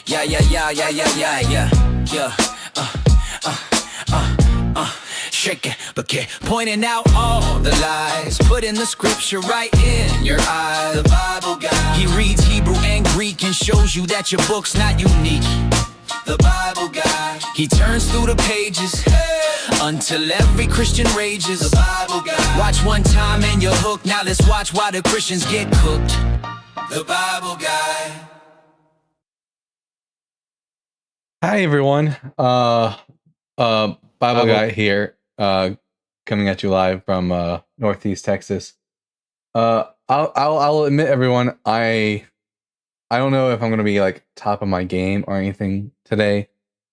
Yeah, yeah, yeah, yeah, yeah, yeah, yeah, yeah. Shake it, but keep pointing out all the lies. Putting the scripture right in your eyes. The Bible guy. He reads Hebrew and Greek and shows you that your book's not unique. The Bible guy. He turns through the pages until every Christian rages. The Bible guy. Watch one time and you're hooked. Now let's watch why the Christians get cooked. The Bible guy. Hi everyone, Bible Guy here, coming at you live from Northeast Texas. I'll admit, everyone, I don't know if I'm gonna be like top of my game or anything today.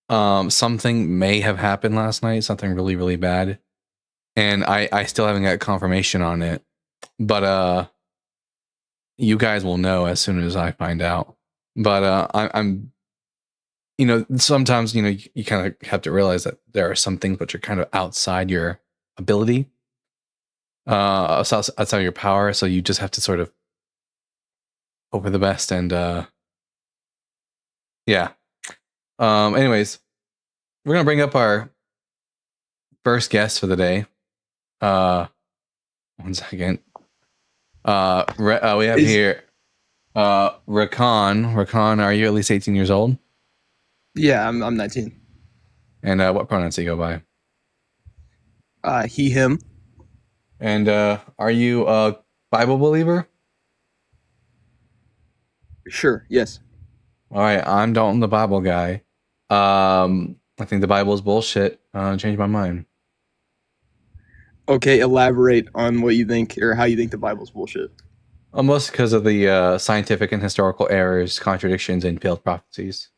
Something may have happened last night, something really bad, and I still haven't got confirmation on it. But you guys will know as soon as I find out. But I'm sometimes, you kind of have to realize that there are some things which are kind of outside your ability, outside your power. So you just have to sort of hope for the best. And yeah. Anyways, we're gonna bring up our first guest for the day. 1 second. We have here Rakan. Rakan, are you at least 18 years old? Yeah, I'm 19. And what pronouns do you go by? He, him. And are you a Bible believer? Sure, yes. All right, I'm Dalton, the Bible guy. I think the Bible is bullshit. Changed my mind. Okay, elaborate on what you think or how you think the Bible's bullshit. Almost because of the scientific and historical errors, contradictions, and failed prophecies.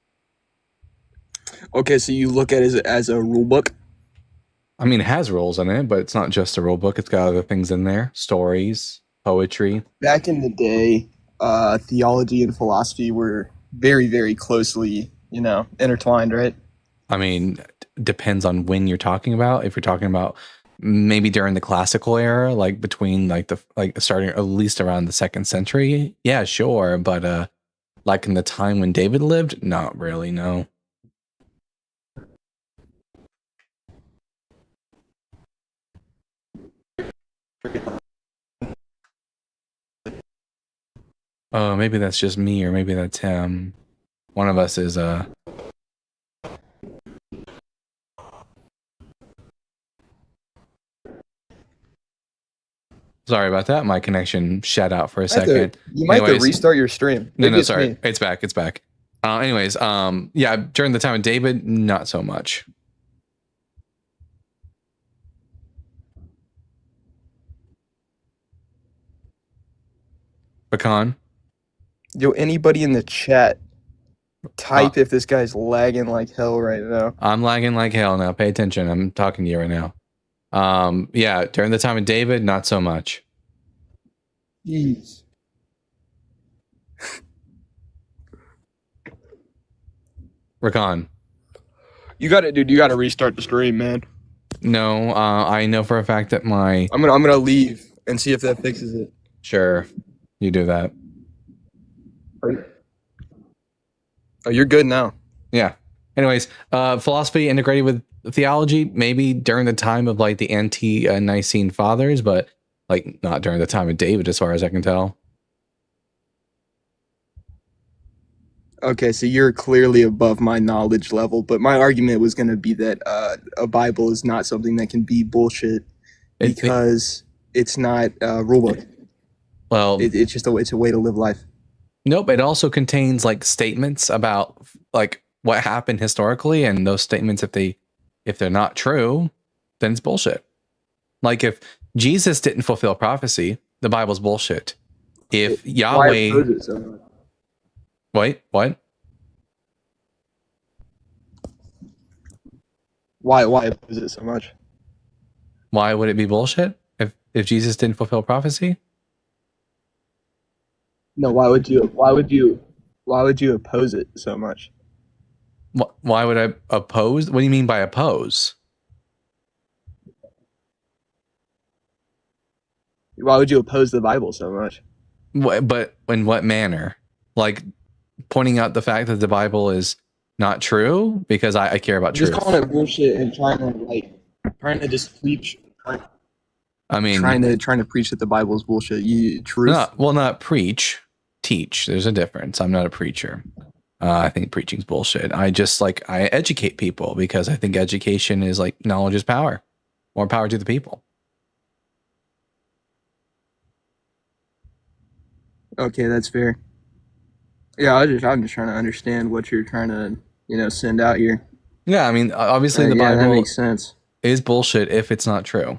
Okay, so you look at it as a rule book? I mean, it has rules in it, but it's not just a rule book. It's got other things in there. Stories, poetry. Back in the day, theology and philosophy were very closely, intertwined, right? I mean, depends on when you're talking about. If you're talking about maybe during the classical era, like between starting at least around the 2nd century, yeah, sure. But like in the time when David lived, not really, no. Oh, maybe that's just me, or maybe that's him. One of us is sorry about that. My connection shut out for a second. You might have to restart your stream. No, sorry. It's back. Anyways, yeah, during the time of David, not so much. Pecan? Yo, anybody in the chat, type if this guy's lagging like hell right now. I'm lagging like hell now. Pay attention. I'm talking to you right now. Yeah, during the time of David, not so much. Jeez. Rakan. You got to restart the stream, man. No, I know for a fact that I'm gonna leave and see if that fixes it. Sure. You do that. Oh, you're good now. Yeah. Anyways, philosophy integrated with theology, maybe during the time of like the Ante-Nicene Fathers, but like not during the time of David, as far as I can tell. Okay, so you're clearly above my knowledge level, but my argument was going to be that a Bible is not something that can be bullshit because it's not a rule book. Well, it's just it's a way to live life. Nope, it also contains like statements about like what happened historically, and those statements, if they're not true, then it's bullshit. Like if Jesus didn't fulfill prophecy, the Bible's bullshit. If Yahweh, wait, what? Why oppose it so much? Why would it be bullshit if Jesus didn't fulfill prophecy? No, why would you oppose it so much? Why would I oppose? What do you mean by oppose? Why would you oppose the Bible so much? But in what manner? Like pointing out the fact that the Bible is not true because I care about Just truth. calling it bullshit and trying to just preach. I mean, trying to preach that the Bible is bullshit. Truth. Not preach, teach. There's a difference. I'm not a preacher. I think preaching's bullshit. I educate people because I think education is like knowledge is power. More power to the people. Okay, that's fair. Yeah, I'm just trying to understand what you're trying to, send out here. Yeah, I mean, obviously the That Bible makes sense. is bullshit if it's not true.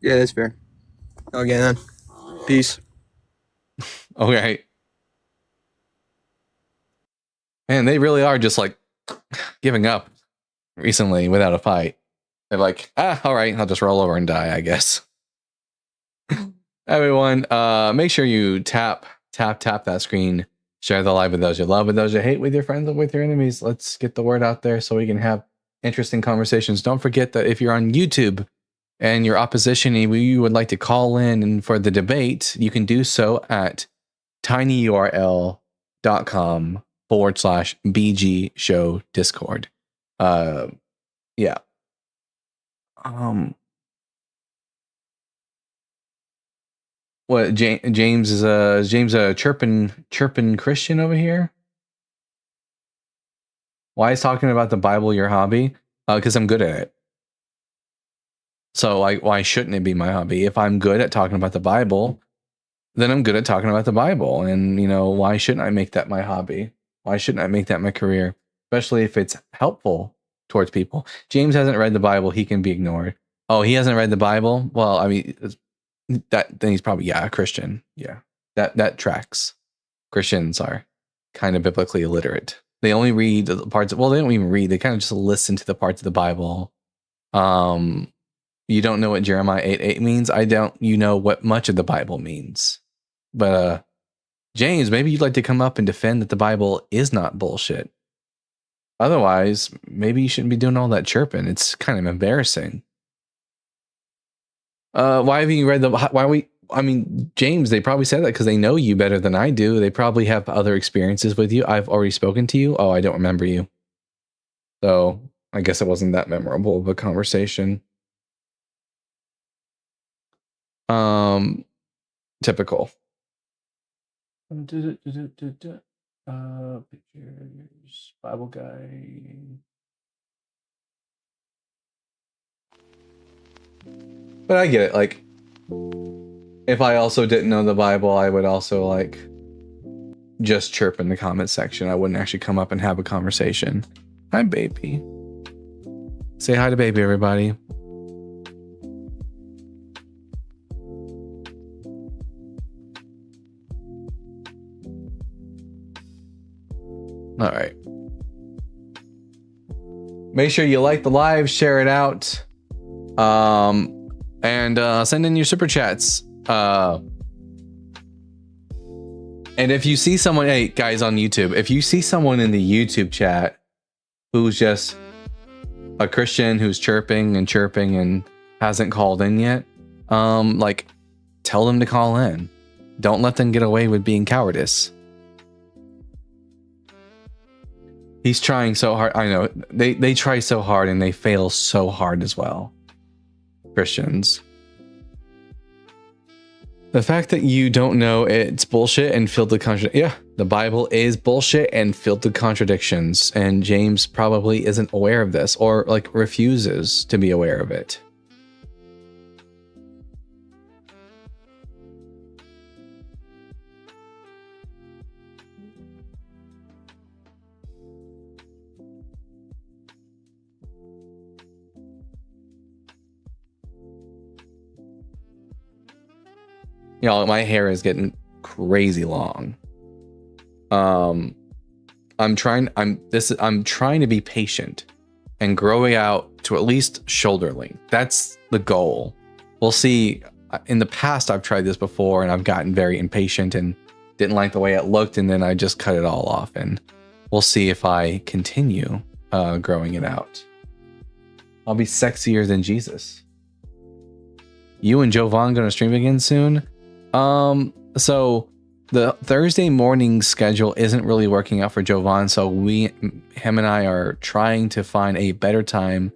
Yeah, that's fair. Okay, then. Peace. Okay. Man, they really are just like giving up recently without a fight. They're like, all right, I'll just roll over and die, I guess. Everyone, make sure you tap that screen. Share the live with those you love, with those you hate, with your friends and with your enemies. Let's get the word out there so we can have interesting conversations. Don't forget that if you're on YouTube and your opposition and you would like to call in and for the debate, you can do so at tinyurl.com/BG show Discord. Yeah. What James is a chirping Christian over here? Why is talking about the Bible your hobby? Because I'm good at it. So why shouldn't it be my hobby? If I'm good at talking about the Bible, then I'm good at talking about the Bible. And why shouldn't I make that my hobby? Why shouldn't I make that my career? Especially if it's helpful towards people. James hasn't read the Bible, he can be ignored. Oh, he hasn't read the Bible? Well, I mean, then he's probably a Christian. Yeah, that tracks. Christians are kind of biblically illiterate. They only read the parts. Well, they don't even read. They kind of just listen to the parts of the Bible. You don't know what Jeremiah 8:8 means. You know what much of the Bible means. But James, maybe you'd like to come up and defend that the Bible is not bullshit. Otherwise, maybe you shouldn't be doing all that chirping. It's kind of embarrassing. Why have you read James, they probably said that because they know you better than I do. They probably have other experiences with you. I've already spoken to you. Oh, I don't remember you. So I guess it wasn't that memorable of a conversation. Typical. Pictures, Bible guy. But I get it. Like, if I also didn't know the Bible, I would also just chirp in the comment section. I wouldn't actually come up and have a conversation. Hi, baby. Say hi to baby, everybody. All right. Make sure you like the live, share it out, and send in your super chats. And if you see someone, hey guys on YouTube, if you see someone in the YouTube chat who's just a Christian who's chirping and hasn't called in yet, tell them to call in. Don't let them get away with being cowardice. He's trying so hard. I know they try so hard and they fail so hard as well. Christians. The fact that you don't know it's bullshit and filled with contradictions. Yeah, the Bible is bullshit and filled with contradictions. And James probably isn't aware of this or refuses to be aware of it. My hair is getting crazy long. I'm trying to be patient and grow it out to at least shoulder length. That's the goal. We'll see. In the past, I've tried this before and I've gotten very impatient and didn't like the way it looked, and then I just cut it all off. And we'll see if I continue growing it out. I'll be sexier than Jesus. You and Jovan gonna stream again soon? So the Thursday morning schedule isn't really working out for Jovan. So him and I are trying to find a better time,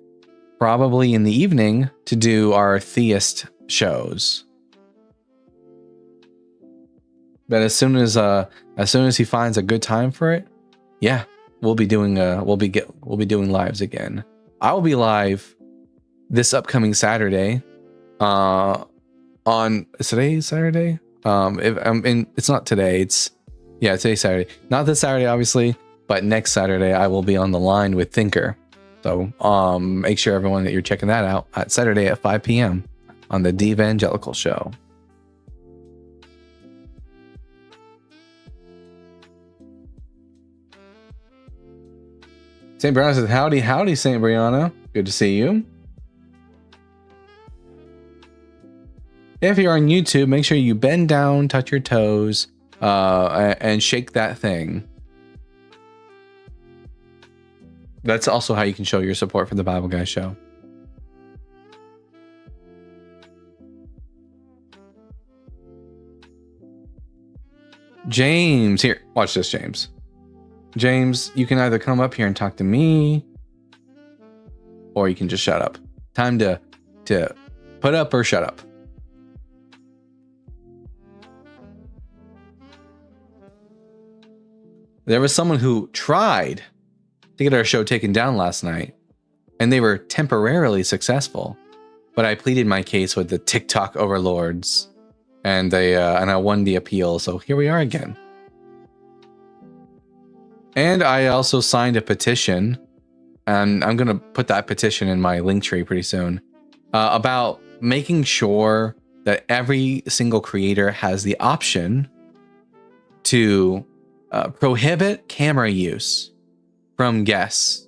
probably in the evening, to do our theist shows. But as soon as he finds a good time for it, yeah, we'll be doing lives again. I will be live this upcoming Saturday. Is today Saturday? It's not today. Today's Saturday. Not this Saturday, obviously, but next Saturday I will be on the line with Thinker. So make sure everyone that you're checking that out at Saturday at 5 p.m. on the Devangelical Show. St. Brianna says, howdy, St. Brianna. Good to see you. If you're on YouTube, make sure you bend down, touch your toes, and shake that thing. That's also how you can show your support for the Bible Guy Show. James, here, watch this, James. James, you can either come up here and talk to me, or you can just shut up. Time to put up or shut up. There was someone who tried to get our show taken down last night, and they were temporarily successful. But I pleaded my case with the TikTok overlords, and I won the appeal. So here we are again. And I also signed a petition, and I'm gonna put that petition in my link tree pretty soon, about making sure that every single creator has the option to prohibit camera use from guests.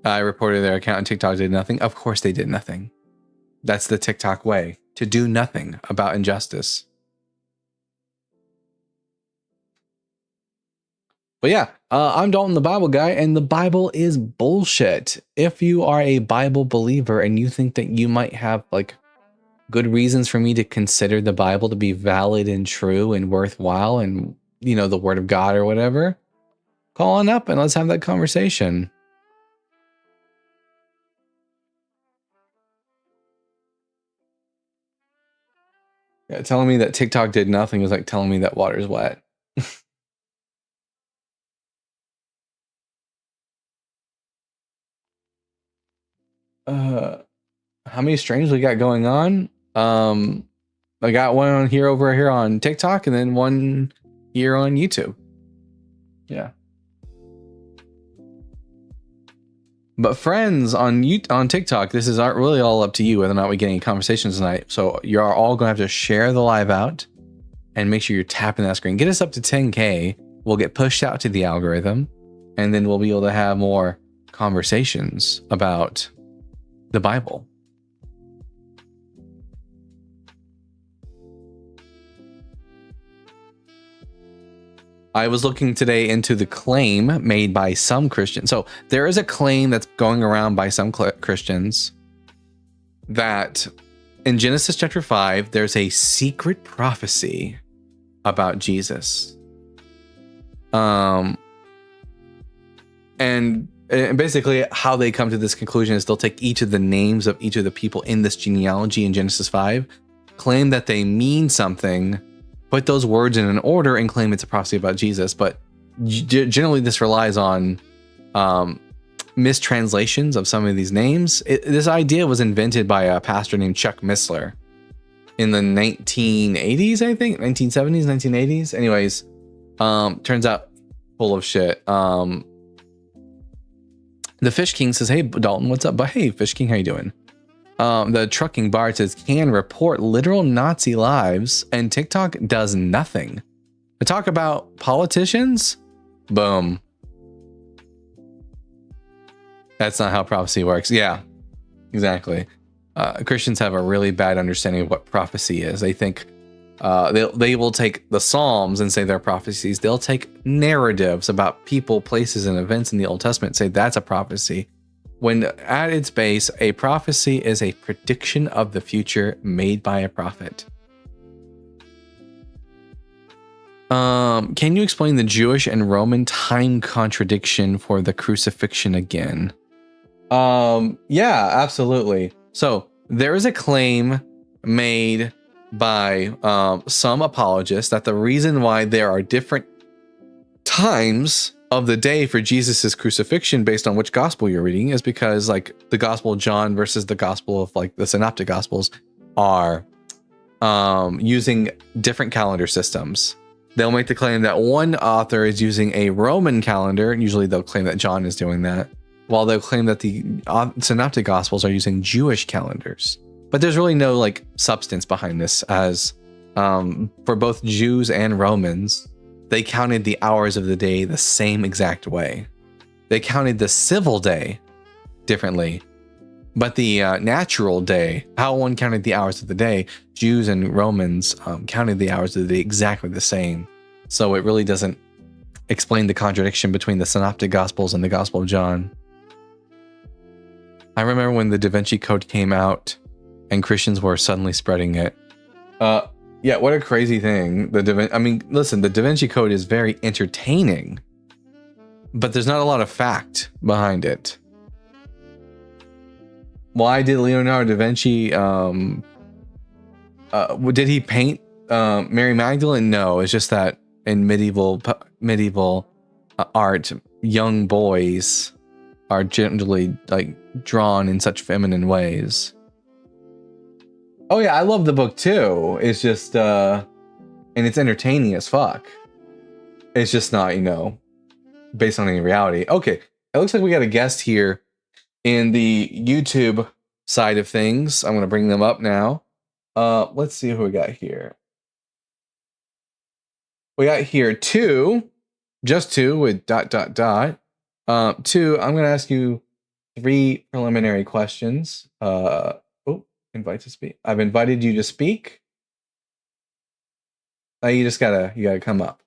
I reported their account on TikTok did nothing. Of course they did nothing. That's the TikTok way, to do nothing about injustice. But yeah, I'm Dalton the Bible Guy, and the Bible is bullshit. If you are a Bible believer and you think that you might have like good reasons for me to consider the Bible to be valid and true and worthwhile and, you know, the Word of God or whatever, call on up and let's have that conversation. Yeah, telling me that TikTok did nothing is like telling me that water's wet. How many streams we got going on? I got one on over here on TikTok, and then one here on YouTube. Yeah. But friends on TikTok, this is really all up to you whether or not we get any conversations tonight. So you're all gonna have to share the live out and make sure you're tapping that screen. Get us up to 10K. We'll get pushed out to the algorithm, and then we'll be able to have more conversations about the Bible. I was looking today into the claim made by some Christians. So there is a claim that's going around by some Christians that in Genesis chapter 5, there's a secret prophecy about Jesus. And basically how they come to this conclusion is they'll take each of the names of each of the people in this genealogy in Genesis 5, claim that they mean something, put those words in an order, and claim it's a prophecy about Jesus. But generally this relies on mistranslations of some of these names. This idea was invented by a pastor named Chuck Missler in the 1980s, I think, 1970s, 1980s. Anyways, turns out full of shit. The Fish King says, hey, Dalton, what's up? But hey, Fish King, how you doing? The Trucking Bard says, can report literal Nazi lives, and TikTok does nothing. To talk about politicians? Boom. That's not how prophecy works. Yeah, exactly. Christians have a really bad understanding of what prophecy is. They think they will take the Psalms and say they're prophecies. They'll take narratives about people, places, and events in the Old Testament and say that's a prophecy. when at its base, a prophecy is a prediction of the future made by a prophet. Can you explain the Jewish and Roman time contradiction for the crucifixion again? Yeah, absolutely. So there is a claim made by some apologists that the reason why there are different times of the day for Jesus's crucifixion based on which gospel you're reading is because like the Gospel of John versus the Gospel of like the Synoptic Gospels are using different calendar systems. They'll make the claim that one author is using a Roman calendar, and usually they'll claim that John is doing that, while they'll claim that the Synoptic Gospels are using Jewish calendars. But there's really no like substance behind this, as for both Jews and Romans, they counted the hours of the day the same exact way. They counted the civil day differently, but the natural day, how one counted the hours of the day, Jews and Romans counted the hours of the day exactly the same. So it really doesn't explain the contradiction between the Synoptic Gospels and the Gospel of John. I remember when the Da Vinci Code came out and Christians were suddenly spreading it. Yeah, what a crazy thing. Listen, the Da Vinci Code is very entertaining, but there's not a lot of fact behind it. Why did Leonardo da Vinci, did he paint Mary Magdalene? No, it's just that in medieval art, young boys are generally like drawn in such feminine ways. Oh yeah, I love the book too. It's just, and it's entertaining as fuck. It's just not, based on any reality. Okay, it looks like we got a guest here in the YouTube side of things. I'm going to bring them up now. Let's see who we got here. We got here just two with ... Two, I'm going to ask you 3 preliminary questions. Invite to speak. I've invited you to speak. You gotta come up.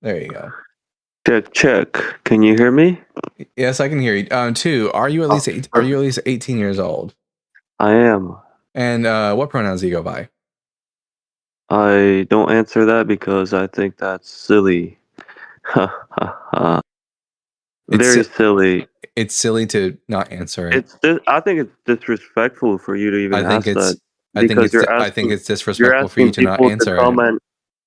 There you go. Check. Can you hear me? Yes, I can hear you. 2, are you at least 18 years old? I am. And what pronouns do you go by? I don't answer that because I think that's silly. Ha ha ha. Very silly. It's silly to not answer it. I think it's disrespectful for you to even ask that. I think it's disrespectful for you to not answer it. Come and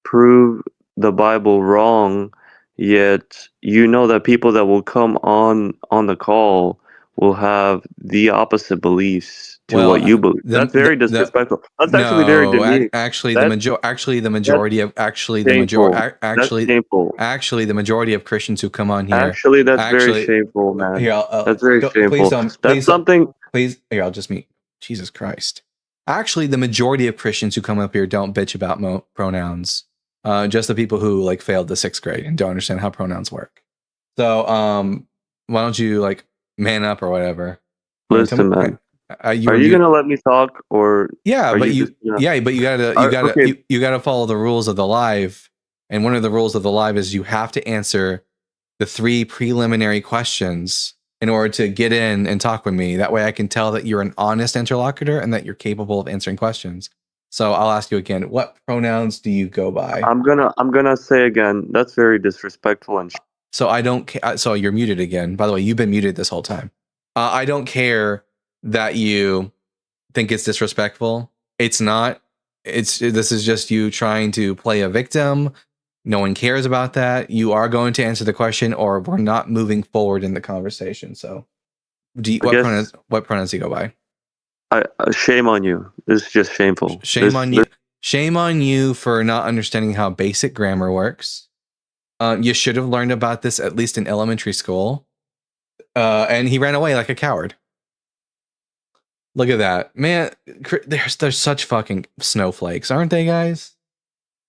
prove the Bible wrong, yet you know that people that will come on the call will have the opposite beliefs to what you believe. That's very disrespectful. That's actually very demeaning. Actually, the majority of Christians who come on here. Actually, that's very shameful, man. Here, that's very shameful. Please, here, I'll just mute. Jesus Christ. Actually, the majority of Christians who come up here don't bitch about pronouns. Just the people who like failed the 6th grade and don't understand how pronouns work. So, why don't you man up or whatever? Listen, man. Are you gonna let me talk or? Yeah, but you gotta follow the rules of the live, and one of the rules of the live is you have to answer the 3 preliminary questions in order to get in and talk with me. That way, I can tell that you're an honest interlocutor and that you're capable of answering questions. So I'll ask you again: what pronouns do you go by? I'm gonna say again. That's very disrespectful and. So I don't. So you're muted again. By the way, you've been muted this whole time. I don't care that you think it's disrespectful. It's not. This is just you trying to play a victim. No one cares about that. You are going to answer the question, or we're not moving forward in the conversation. So, what pronouns do you go by? Shame on you. This is just shameful. Shame on you for not understanding how basic grammar works. You should have learned about this at least in elementary school. And he ran away like a coward. Look at that. Man, there's such fucking snowflakes, aren't they, guys?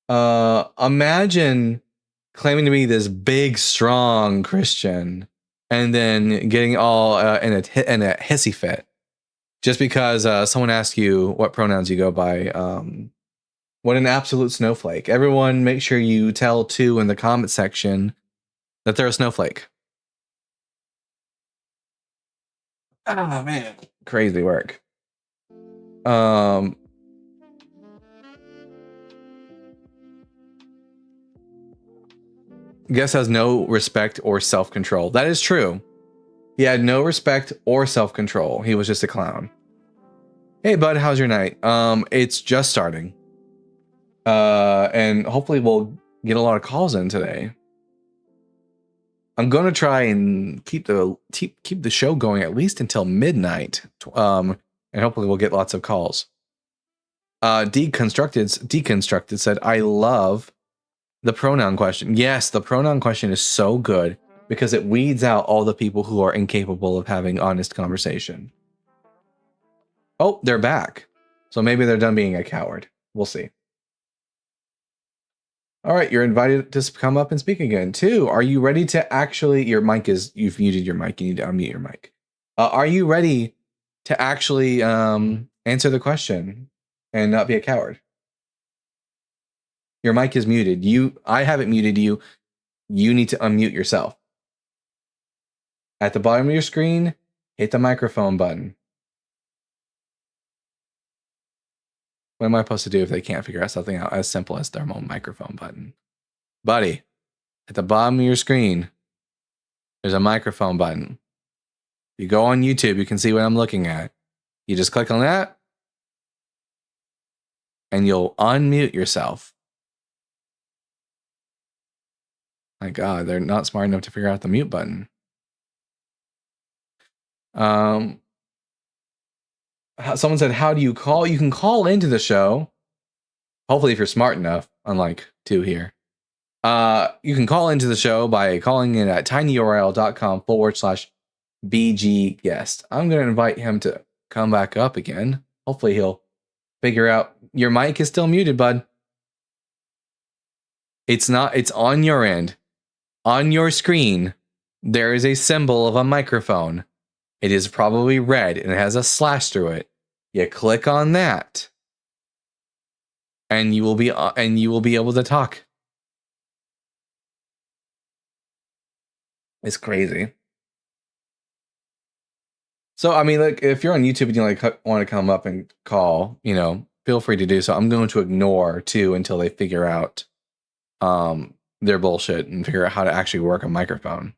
Imagine claiming to be this big, strong Christian and then getting all in a hissy fit just because someone asked you what pronouns you go by. What an absolute snowflake. Everyone, make sure you tell 2 in the comment section that they're a snowflake. Oh, man. Crazy work. Guest has no respect or self-control. That is true. He had no respect or self-control. He was just a clown. Hey, bud, how's your night? It's just starting. And hopefully we'll get a lot of calls in today. I'm going to try and keep the show going at least until midnight. And hopefully we'll get lots of calls. Deconstructed said, I love the pronoun question. Yes, the pronoun question is so good because it weeds out all the people who are incapable of having honest conversation. Oh, they're back. So maybe they're done being a coward. We'll see. All right, you're invited to come up and speak again. 2, are you ready to actually... you've muted your mic. You need to unmute your mic. Are you ready to actually answer the question and not be a coward? Your mic is muted. I haven't muted you. You need to unmute yourself. At the bottom of your screen, hit the microphone button. What am I supposed to do if they can't figure out something out as simple as their own microphone button? Buddy, at the bottom of your screen, there's a microphone button. You go on YouTube, you can see what I'm looking at. You just click on that, and you'll unmute yourself. My God, they're not smart enough to figure out the mute button. Someone said, how do you call? You can call into the show. Hopefully, if you're smart enough, unlike 2 here. You can call into the show by calling in at tinyurl.com/BG guest. I'm going to invite him to come back up again. Hopefully, he'll figure out your mic is still muted, bud. It's not, it's on your end. On your screen, there is a symbol of a microphone. It is probably red and it has a slash through it. You click on that, and you will be able to talk. It's crazy. So I mean, like, if you're on YouTube and you want to come up and call, feel free to do so. I'm going to ignore 2 until they figure out their bullshit and figure out how to actually work a microphone.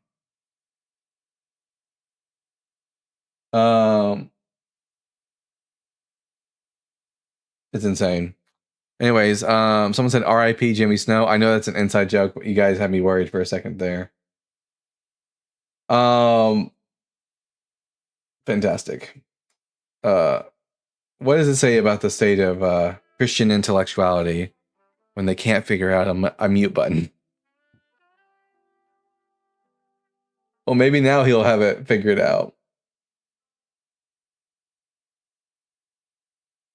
It's insane. Anyways, someone said R.I.P. Jimmy Snow. I know that's an inside joke, but you guys had me worried for a second there. Fantastic. What does it say about the state of Christian intellectuality when they can't figure out a mute button? Well, maybe now he'll have it figured out.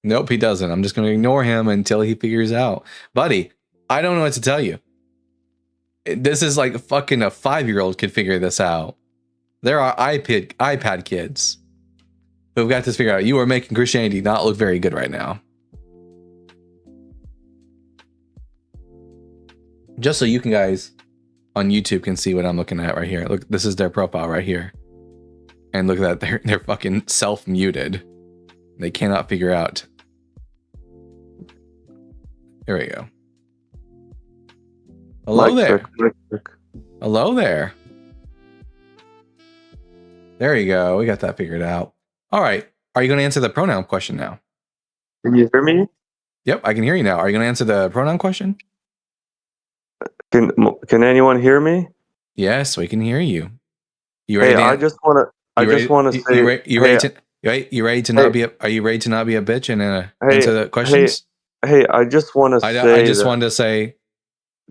Nope, he doesn't. I'm just going to ignore him until he figures out. Buddy, I don't know what to tell you. This is like fucking a 5-year-old could figure this out. There are iPad kids who've got this figured out. You are making Christianity not look very good right now. Just so you guys on YouTube can see what I'm looking at right here. Look, this is their profile right here. And look at that, they're fucking self-muted. They cannot figure out. Here we go. Hello there. Hello there. There you go. We got that figured out. All right. Are you going to answer the pronoun question now? Can you hear me? Yep, I can hear you now. Are you going to answer the pronoun question? Can anyone hear me? Yes, we can hear you. You ready? Hey, I just want to say. You ready to not be? Are you ready to not be a bitch and answer the questions? Hey, I just want to say. I just wanted to say.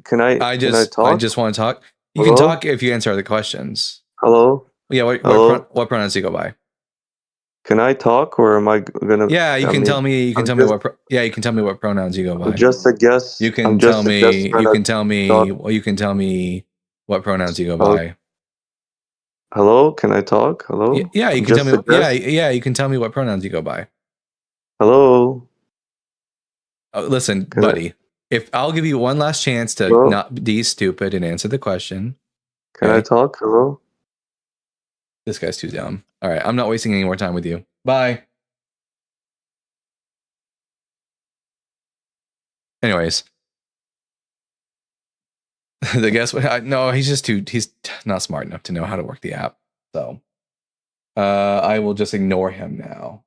Can I talk? I just want to talk. You Hello? can talk if you answer the questions. Hello. Yeah. What pronouns do you go by? Can I talk, or am I gonna? Yeah, you can tell me. You can tell me what pronouns you go by. Just a guess. You can tell me. You can tell me. Well, you can tell me what pronouns you go by. Hello. Can I talk? Hello. Yeah, you can tell me. Yeah, you can tell me what pronouns you go by. Hello. Listen, Can buddy. If I'll give you one last chance to Hello? not be stupid and answer the question. Can I Okay. talk? Hello? This guy's too dumb. All right, I'm not wasting any more time with you. Bye. Anyways, the guess what? No, he's not smart enough to know how to work the app. So, I will just ignore him now.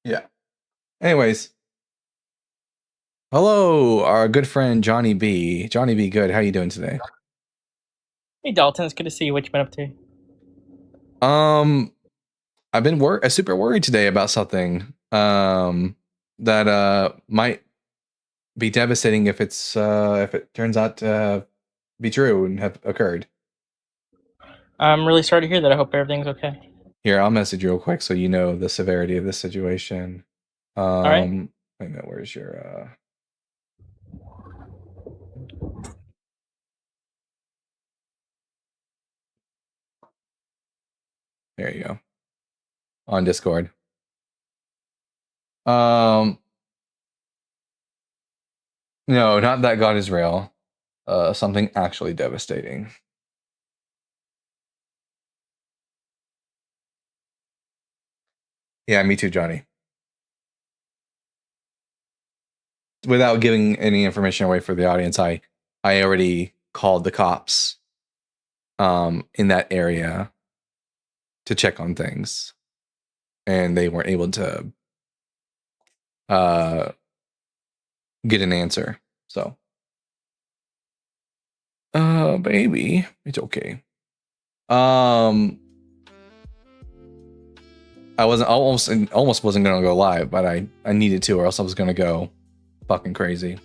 Yeah. Anyways, hello, our good friend Johnny B. Johnny B. Good. How you doing today? Hey Dalton, it's good to see you. What you been up to? I've been super worried today about something that might be devastating if it turns out to be true and have occurred. I'm really sorry to hear that. I hope everything's okay. Here, I'll message you real quick so you know the severity of this situation. right. Wait a minute, where's your there you go. On Discord. No, not that God is real. Something actually devastating. Yeah, me too, Johnny. Without giving any information away for the audience, I already called the cops in that area to check on things, and they weren't able to get an answer. So baby, it's okay. I almost wasn't gonna go live, but I needed to, or else I was gonna go fucking crazy.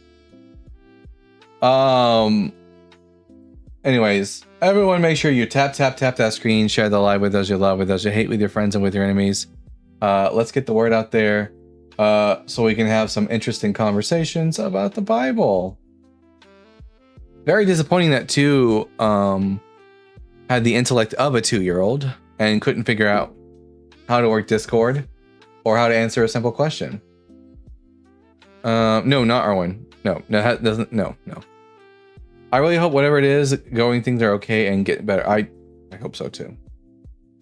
Anyways, everyone make sure you tap that screen, share the live with those you love, with those you hate, with your friends and with your enemies. Let's get the word out there so we can have some interesting conversations about the Bible. Very disappointing that 2 had the intellect of a 2-year-old and couldn't figure out how to work Discord or how to answer a simple question. No, not Arwen. No, that doesn't. No. I really hope whatever it is, things are okay and get better. I hope so too.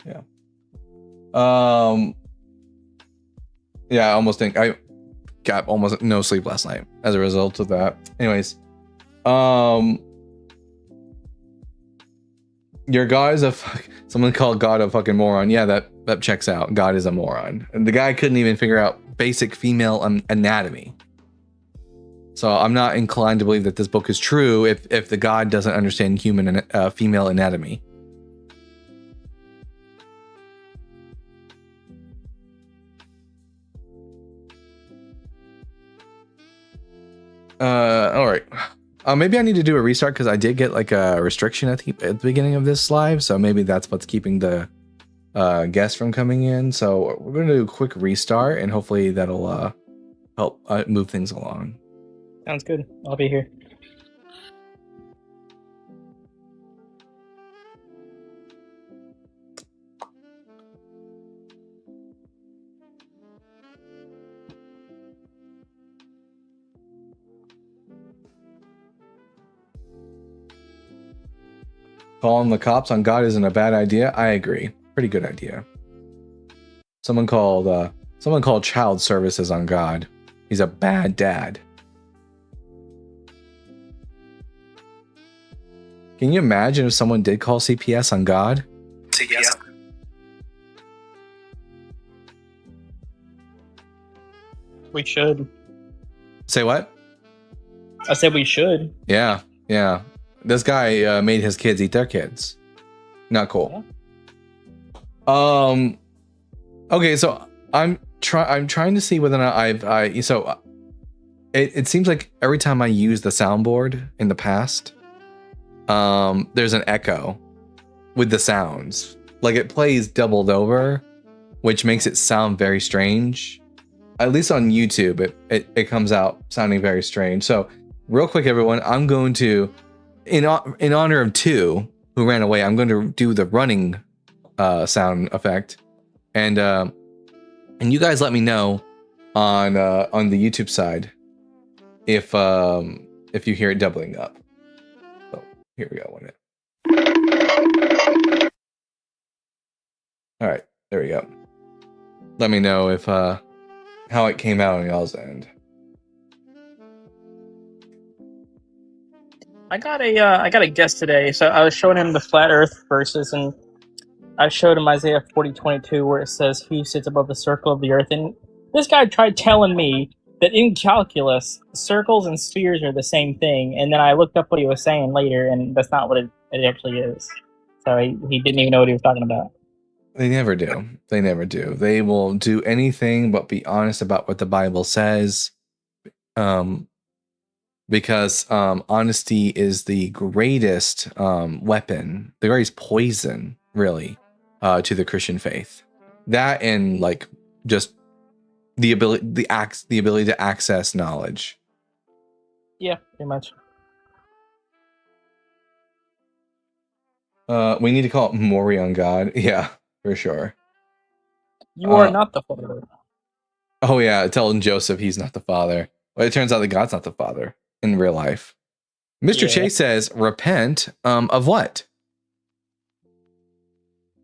Yeah. Yeah, I almost think I got almost no sleep last night as a result of that. Anyways, your God is someone called God a fucking moron. Yeah, that checks out. God is a moron. And the guy couldn't even figure out basic female anatomy. So I'm not inclined to believe that this book is true if the God doesn't understand female anatomy. All right. Maybe I need to do a restart because I did get like a restriction at the beginning of this live. So maybe that's what's keeping the guests from coming in. So we're going to do a quick restart and hopefully that'll help move things along. Sounds good. I'll be here. Calling the cops on God isn't a bad idea. I agree. Pretty good idea. Someone called child services on God. He's a bad dad. Can you imagine if someone did call CPS on God? CPS. We should. Say what? I said we should. Yeah. This guy made his kids eat their kids. Not cool. Yeah. Okay, so I'm trying to see whether or not it seems like every time I use the soundboard in the past, there's an echo with the sounds. Like it plays doubled over, which makes it sound very strange. At least on YouTube, it comes out sounding very strange. So real quick, everyone, I'm going to, in honor of 2 who ran away, I'm going to do the running sound effect, and you guys let me know on the YouTube side if you hear it doubling up. So here we go. All right, there we go. Let me know if how it came out on y'all's end. I got a guess today. So I was showing him the flat Earth verses, and I showed him Isaiah 40:22, where it says, "Who sits above the circle of the earth?" And this guy tried telling me that in calculus, circles and spheres are the same thing. And then I looked up what he was saying later, and that's not what it actually is. So he didn't even know what he was talking about. They never do. They never do. They will do anything but be honest about what the Bible says. Because honesty is the greatest weapon, the greatest poison, really, to the Christian faith. That and like just the ability to access knowledge. Yeah, pretty much. We need to call it Maury on God. Yeah, for sure. You are not the father. Oh yeah, telling Joseph he's not the father. Well, it turns out that God's not the father in real life. Mr. Chase says, repent of what?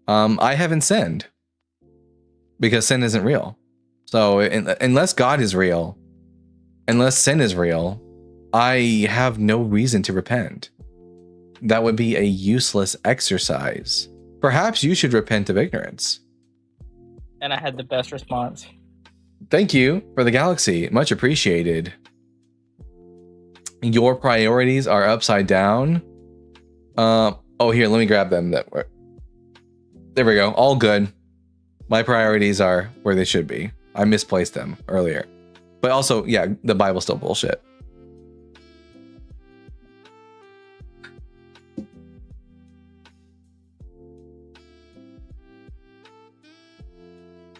I haven't sinned. Because sin isn't real. So unless God is real, unless sin is real, I have no reason to repent. That would be a useless exercise. Perhaps you should repent of ignorance. And I had the best response. Thank you for the galaxy. Much appreciated. Your priorities are upside down. Oh, here, let me grab them. There we go. All good. My priorities are where they should be. I misplaced them earlier. But also, yeah, the Bible's still bullshit.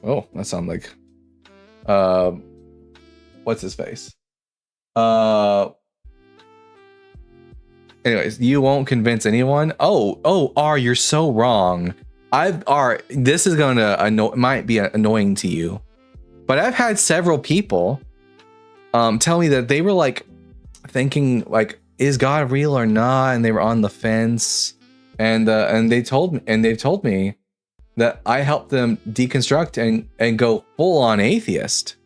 Oh, that sounds like what's his face? Anyways, you won't convince anyone. Oh, R, you're so wrong. This is gonna might be annoying to you, but I've had several people tell me that they were like thinking like, is God real or not? And they were on the fence, and they've told me that I helped them deconstruct and go full on atheist.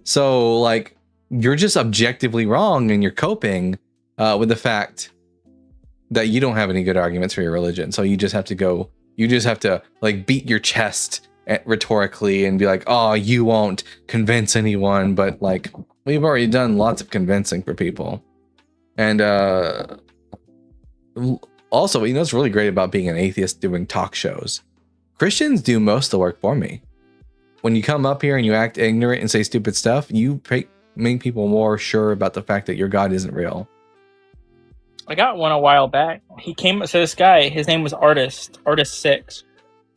So like, you're just objectively wrong, and you're coping with the fact that you don't have any good arguments for your religion. So you just have to like beat your chest rhetorically and be like, oh, you won't convince anyone. But like, we've already done lots of convincing for people. And also, you know what's really great about being an atheist doing talk shows? Christians do most of the work for me. When you come up here and you act ignorant and say stupid stuff, you make people more sure about the fact that your God isn't real. I got one a while back. So this guy, his name was Artist6.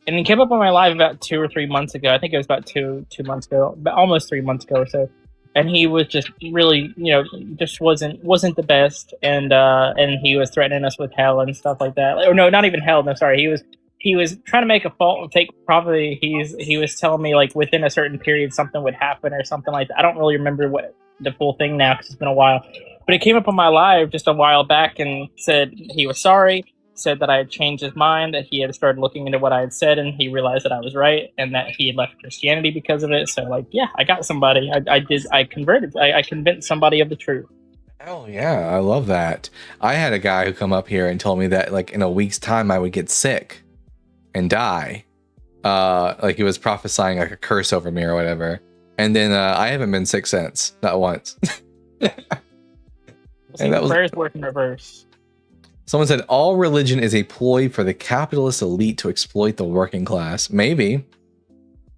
And he came up on my live about 2 or 3 months ago. I think it was about 2 months ago, but almost 3 months ago or so. And he was just really, just wasn't the best. And he was threatening us with hell and stuff like that. Or no, not even hell. No, sorry. He was trying to make a fault and take probably he was telling me like within a certain period something would happen or something like that. I don't really remember what the full thing now because it's been a while. But he came up on my live just a while back and said he was sorry, said that I had changed his mind, that he had started looking into what I had said and he realized that I was right and that he had left Christianity because of it. So like, yeah, I got somebody. I converted. I convinced somebody of the truth. Oh yeah, I love that. I had a guy who come up here and told me that like in a week's time I would get sick and die. Like he was prophesying like a curse over me or whatever. And then I haven't been sick since, not once. And that was prayers work in reverse. Someone said all religion is a ploy for the capitalist elite to exploit the working class. Maybe.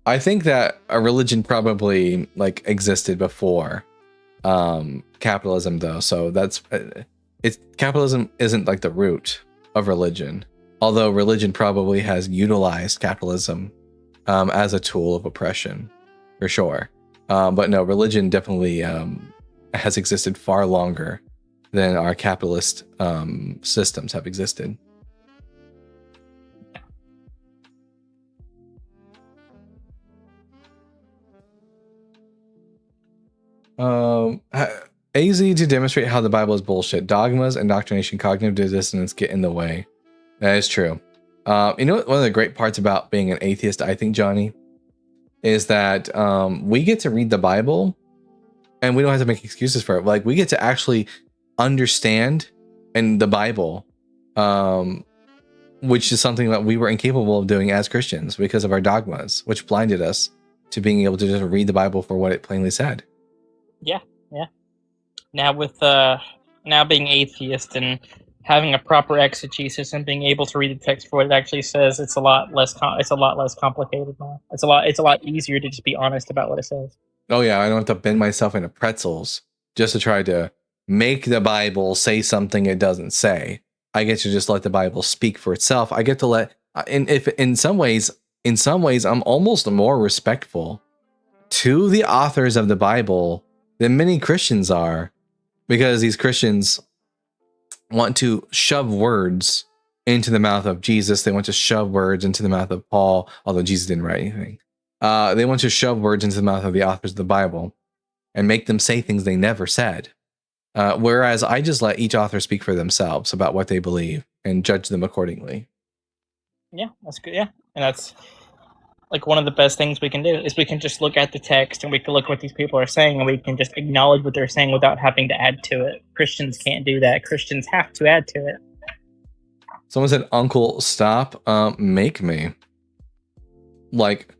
I think that a religion probably like existed before capitalism though. So that's capitalism isn't like the root of religion. Although religion probably has utilized capitalism as a tool of oppression, for sure. But no, religion definitely has existed far longer than our capitalist systems have existed. AZ to demonstrate how the Bible is bullshit. Dogmas, indoctrination, cognitive dissonance get in the way. That is true. You know what? One of the great parts about being an atheist, I think, Johnny, is that we get to read the Bible and we don't have to make excuses for it. Like, we get to actually understand in the Bible, which is something that we were incapable of doing as Christians because of our dogmas, which blinded us to being able to just read the Bible for what it plainly said. Yeah. Now with now being atheist and having a proper exegesis and being able to read the text for what it actually says, it's a lot less complicated now. It's a lot easier to just be honest about what it says. Oh yeah, I don't have to bend myself into pretzels just to try to make the Bible say something it doesn't say. I get to just let the Bible speak for itself. I get to let, and if in some ways, I'm almost more respectful to the authors of the Bible than many Christians are, because these Christians want to shove words into the mouth of Jesus. They want to shove words into the mouth of Paul, although Jesus didn't write anything. They want to shove words into the mouth of the authors of the Bible and make them say things they never said. Whereas I just let each author speak for themselves about what they believe and judge them accordingly. Yeah, that's good. Yeah, and that's like one of the best things we can do is we can just look at the text and we can look what these people are saying and we can just acknowledge what they're saying without having to add to it. Christians can't do that. Christians have to add to it. Someone said, "Uncle, stop, make me." Like,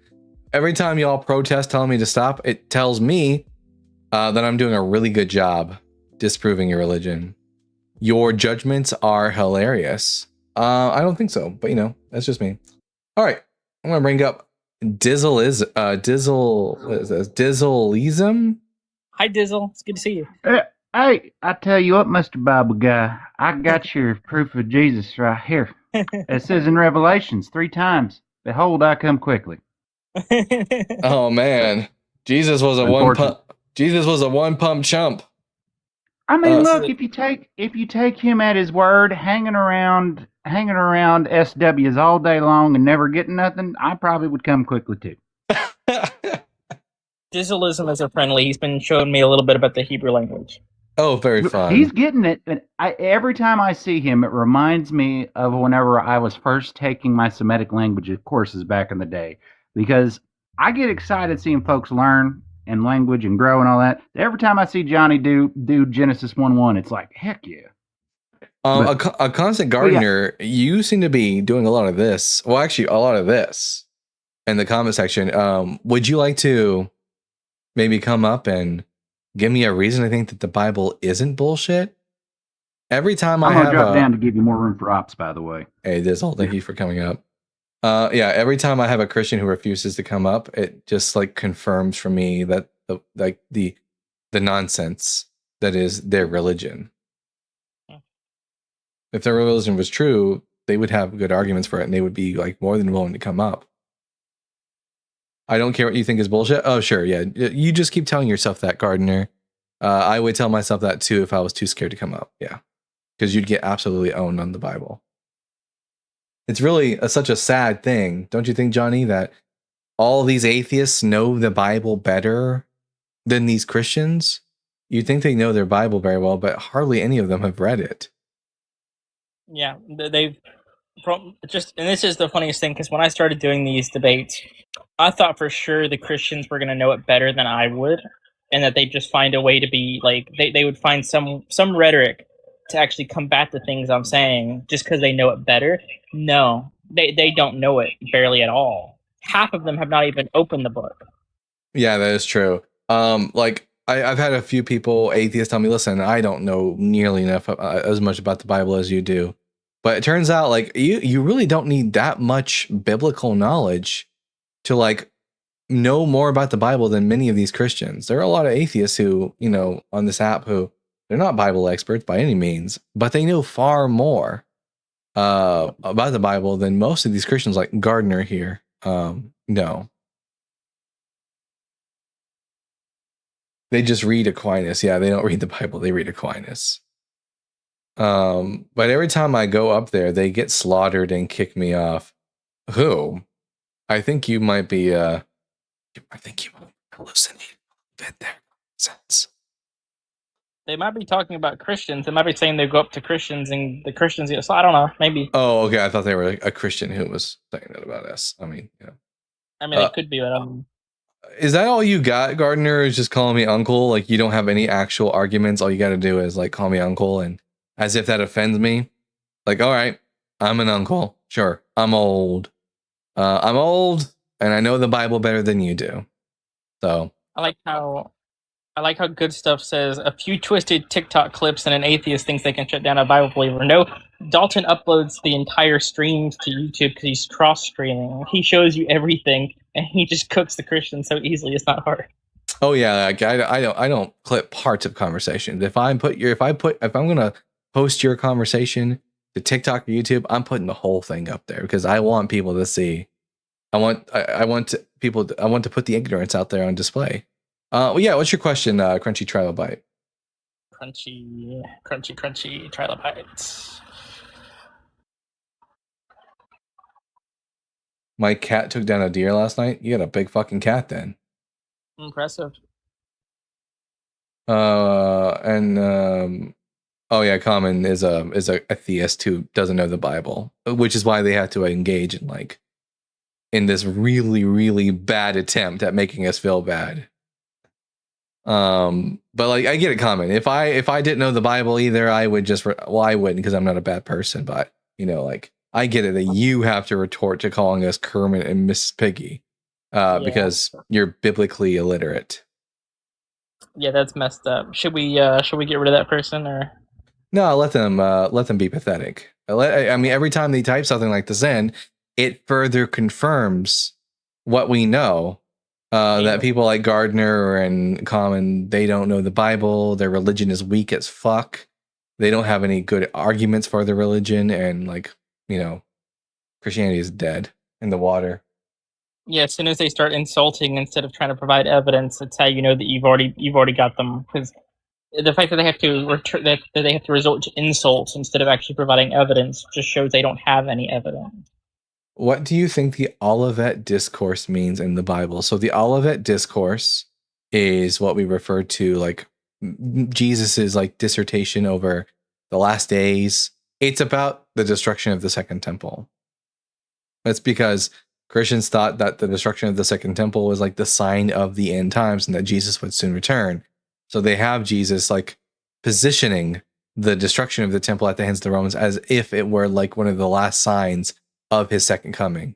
every time y'all protest telling me to stop, it tells me that I'm doing a really good job disproving your religion. Your judgments are hilarious. I don't think so, but you know, that's just me. All right, I'm gonna bring up Dizzleism. Hi, Dizzle. It's good to see you. Hey, I tell you what, Mr. Bible Guy, I got your proof of Jesus right here. It says in Revelations 3 times, "Behold, I come quickly." Oh man, Jesus was a one pump chump. I mean, look, if you take him at his word, hanging around SWs all day long and never getting nothing, I probably would come quickly too. Dizzleism is a friendly. He's been showing me a little bit about the Hebrew language. Oh, very fun. He's getting it. And every time I see him, it reminds me of whenever I was first taking my Semitic language courses back in the day. Because I get excited seeing folks learn and language and grow and all that. Every time I see Johnny do Genesis 1:1, it's like, heck yeah. A constant gardener, you seem to be doing a lot of this. Well, actually, a lot of this in the comment section. Would you like to maybe come up and give me a reason to think that the Bible isn't bullshit? Every time I'm gonna drop down to give you more room for ops, by the way. Hey, Dizzle, thank you for coming up. Yeah, every time I have a Christian who refuses to come up, it just like confirms for me that the nonsense that is their religion. If their religion was true, they would have good arguments for it, and they would be like more than willing to come up. I don't care what you think is bullshit. Oh, sure, yeah. You just keep telling yourself that, gardener. I would tell myself that too if I was too scared to come up. Yeah, because you'd get absolutely owned on the Bible. It's really such a sad thing, don't you think, Johnny, that all these atheists know the Bible better than these Christians? You'd think they know their Bible very well, but hardly any of them have read it. Yeah, and this is the funniest thing, because when I started doing these debates, I thought for sure the Christians were going to know it better than I would, and that they'd just find a way to be like, they would find some rhetoric to actually combat the things I'm saying just because they know it better. No, they don't know it barely at all. Half of them have not even opened the book. Yeah, that is true. Like I've had a few people, atheists, tell me, listen, I don't know nearly enough as much about the Bible as you do. But it turns out like you really don't need that much biblical knowledge to like know more about the Bible than many of these Christians. There are a lot of atheists who, you know, on this app who they're not Bible experts by any means, but they know far more about the Bible than most of these Christians like Gardner here. No. They just read Aquinas. Yeah, they don't read the Bible, they read Aquinas. But every time I go up there, they get slaughtered and kick me off. Who? I think you might be hallucinating a bit there. sense. They might be talking about Christians. They might be saying they go up to Christians and the Christians. So I don't know. Maybe. Oh, okay. I thought they were a Christian who was saying that about us. I mean, yeah. I mean, it could be, but Is that all you got, Gardner? Is just calling me uncle? Like you don't have any actual arguments? All you got to do is like call me uncle, and as if that offends me. Like, all right, I'm an uncle. Sure, I'm old. I'm old, and I know the Bible better than you do. So I like how Good Stuff says a few twisted TikTok clips and an atheist thinks they can shut down a Bible believer. No, Dalton uploads the entire streams to YouTube because he's cross-streaming. He shows you everything, and he just cooks the Christians so easily. It's not hard. oh yeah, like, I don't clip parts of conversations. If I'm gonna post your conversation to TikTok or YouTube, I'm putting the whole thing up there because I want people to see. I want to put the ignorance out there on display. Well, yeah. What's your question, Crunchy Trilobite? Crunchy trilobites. My cat took down a deer last night. You got a big fucking cat then. Impressive. Oh yeah, Common is a theist who doesn't know the Bible, which is why they have to engage in this really, really bad attempt at making us feel bad. But like I get it, Common. If I didn't know the Bible either, I would just I wouldn't because I'm not a bad person. But like I get it that you have to retort to calling us Kermit and Mrs. Piggy, because you're biblically illiterate. Yeah, that's messed up. Should we get rid of that person or? No, let them be pathetic. I mean, every time they type something like this in, it further confirms what we know. That people like Gardner and Common, they don't know the Bible. Their religion is weak as fuck. They don't have any good arguments for their religion, and Christianity is dead in the water. Yeah, as soon as they start insulting instead of trying to provide evidence, it's how you know that you've already got them. Because the fact that they have to resort to insults instead of actually providing evidence just shows they don't have any evidence. What do you think the Olivet Discourse means in the Bible? So the Olivet Discourse is what we refer to like Jesus's like dissertation over the last days. It's about the destruction of the Second Temple. That's because Christians thought that the destruction of the Second Temple was like the sign of the end times and that Jesus would soon return. So they have Jesus like positioning the destruction of the temple at the hands of the Romans as if it were like one of the last signs of his second coming.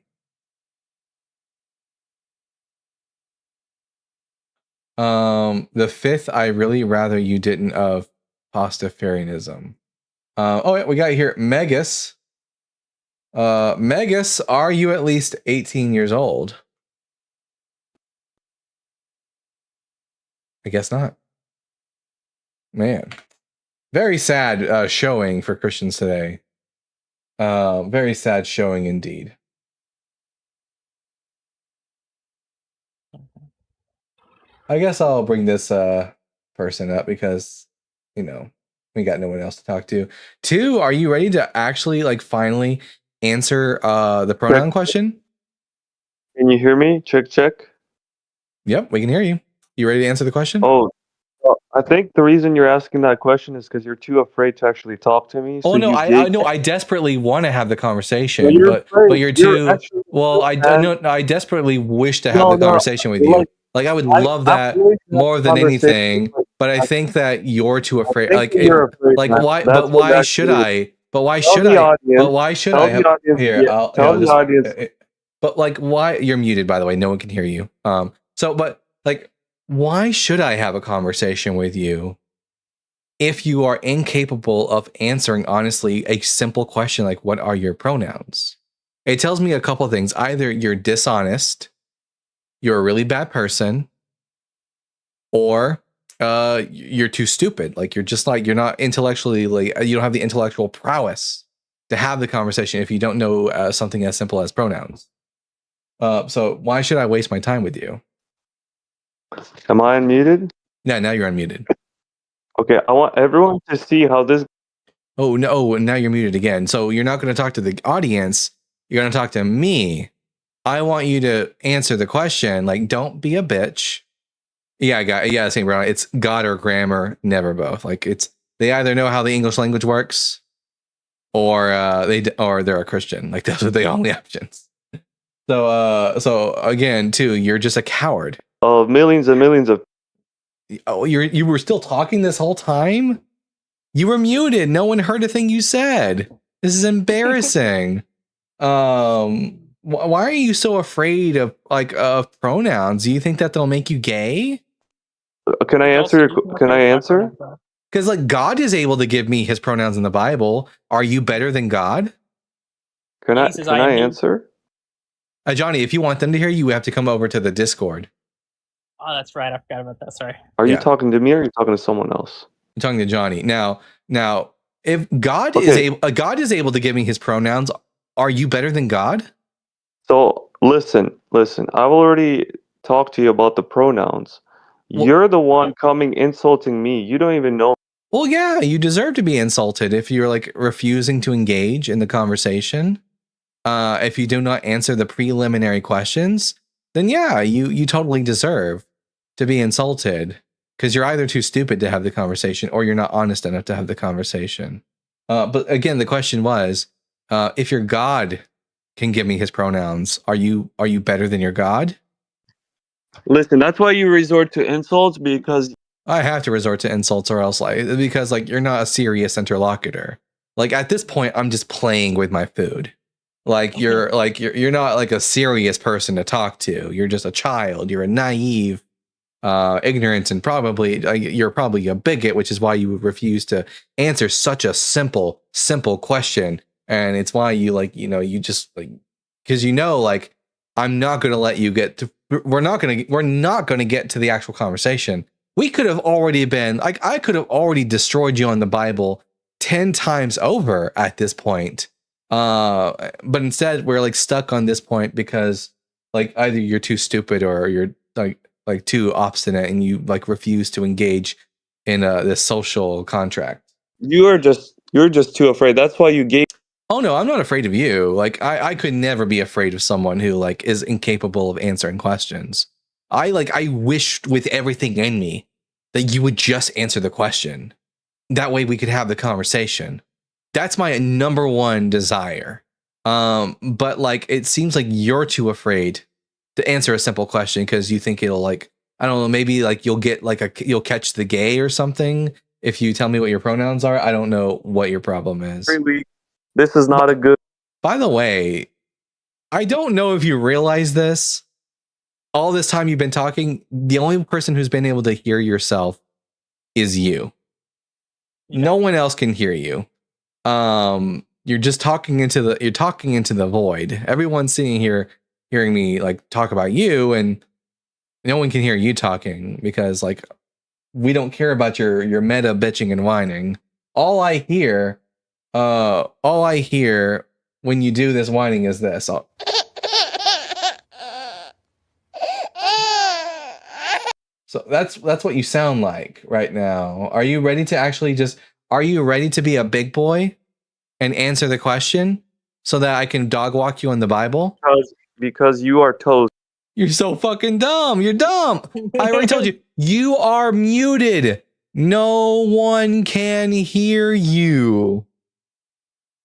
The fifth, I really rather you didn't of Pastafarianism. We got here Megas. Megas, are you at least 18 years old? I guess not. Man, very sad showing for Christians today. Very sad showing indeed. I guess I'll bring this person up because, we got no one else to talk to. 2, are you ready to actually like finally answer the pronoun question? Can you hear me? Check. Yep, we can hear you. You ready to answer the question? Oh, I think the reason you're asking that question is because you're too afraid to actually talk to me. Oh no, I desperately want to have the conversation, but you're too. Well, I desperately wish to have the conversation with you. Like I would love that more than anything, but I think that you're too afraid. Why? But why should I? But why should I? But why should I? Here, tell the audience. But like, why? You're muted, by the way. No one can hear you. Why should I have a conversation with you if you are incapable of answering honestly a simple question like what are your pronouns? It tells me a couple of things. Either you're dishonest, you're a really bad person, or you're too stupid. Like you're not intellectually, like you don't have the intellectual prowess to have the conversation if you don't know something as simple as pronouns. So why should I waste my time with you? Am I unmuted? Yeah, now you're unmuted. Okay, I want everyone to see how this. Oh no! Now you're muted again. So you're not going to talk to the audience. You're going to talk to me. I want you to answer the question. Like, don't be a bitch. Yeah, St. Brown. It's God or grammar, never both. Like they either know how the English language works, or they're a Christian. Like those are the only options. So again, too, you're just a coward. Of millions and millions of. Oh, you were still talking this whole time? You were muted. No one heard a thing you said. This is embarrassing. Why are you so afraid of pronouns? Do you think that they'll make you gay? Can I answer? Can I answer? Because like God is able to give me his pronouns in the Bible. Are you better than God? Can I answer? Johnny, if you want them to hear you, have to come over to the Discord. Oh, that's right. I forgot about that. Sorry. Are you talking to me or are you talking to someone else? I'm talking to Johnny. Now, if God God is able to give me his pronouns, are you better than God? So listen. I've already talked to you about the pronouns. Well, you're the one coming insulting me. You don't even know. Well, yeah, you deserve to be insulted if you're like refusing to engage in the conversation. If you do not answer the preliminary questions, then yeah, you totally deserve to be insulted because you're either too stupid to have the conversation or you're not honest enough to have the conversation. But again, the question was, if your God can give me his pronouns, are you better than your God? Listen, that's why you resort to insults, because I have to resort to insults or else because you're not a serious interlocutor. Like at this point, I'm just playing with my food. You're not like a serious person to talk to. You're just a child. You're a naive, ignorant, and you're probably a bigot, which is why you refuse to answer such a simple question. And it's why you just because I'm not going to let you get to. We're not going to get to the actual conversation. We could have already been I could have already destroyed you on the Bible 10 times over at this point. But instead we're stuck on this point because either you're too stupid or you're too obstinate and you refuse to engage in this social contract. You're just too afraid. That's why you gave. Oh no, I'm not afraid of you. I could never be afraid of someone who is incapable of answering questions. I wished with everything in me that you would just answer the question. That way we could have the conversation. That's my number one desire. But it seems like you're too afraid to answer a simple question because you think it'll I don't know, maybe you'll get you'll catch the gay or something if you tell me what your pronouns are. I don't know what your problem is. This is not a good. By the way, I don't know if you realize this. All this time you've been talking, the only person who's been able to hear yourself is you. Yeah. No one else can hear you. You're just talking into the void. Everyone's sitting here hearing me talk about you, and no one can hear you talking because we don't care about your meta bitching and whining. All I hear when you do this whining is this. So that's what you sound like right now. Are you ready to be a big boy and answer the question so that I can dog walk you on the Bible? Because you are toast. You're so fucking dumb. You're dumb. I already told you. You are muted. No one can hear you.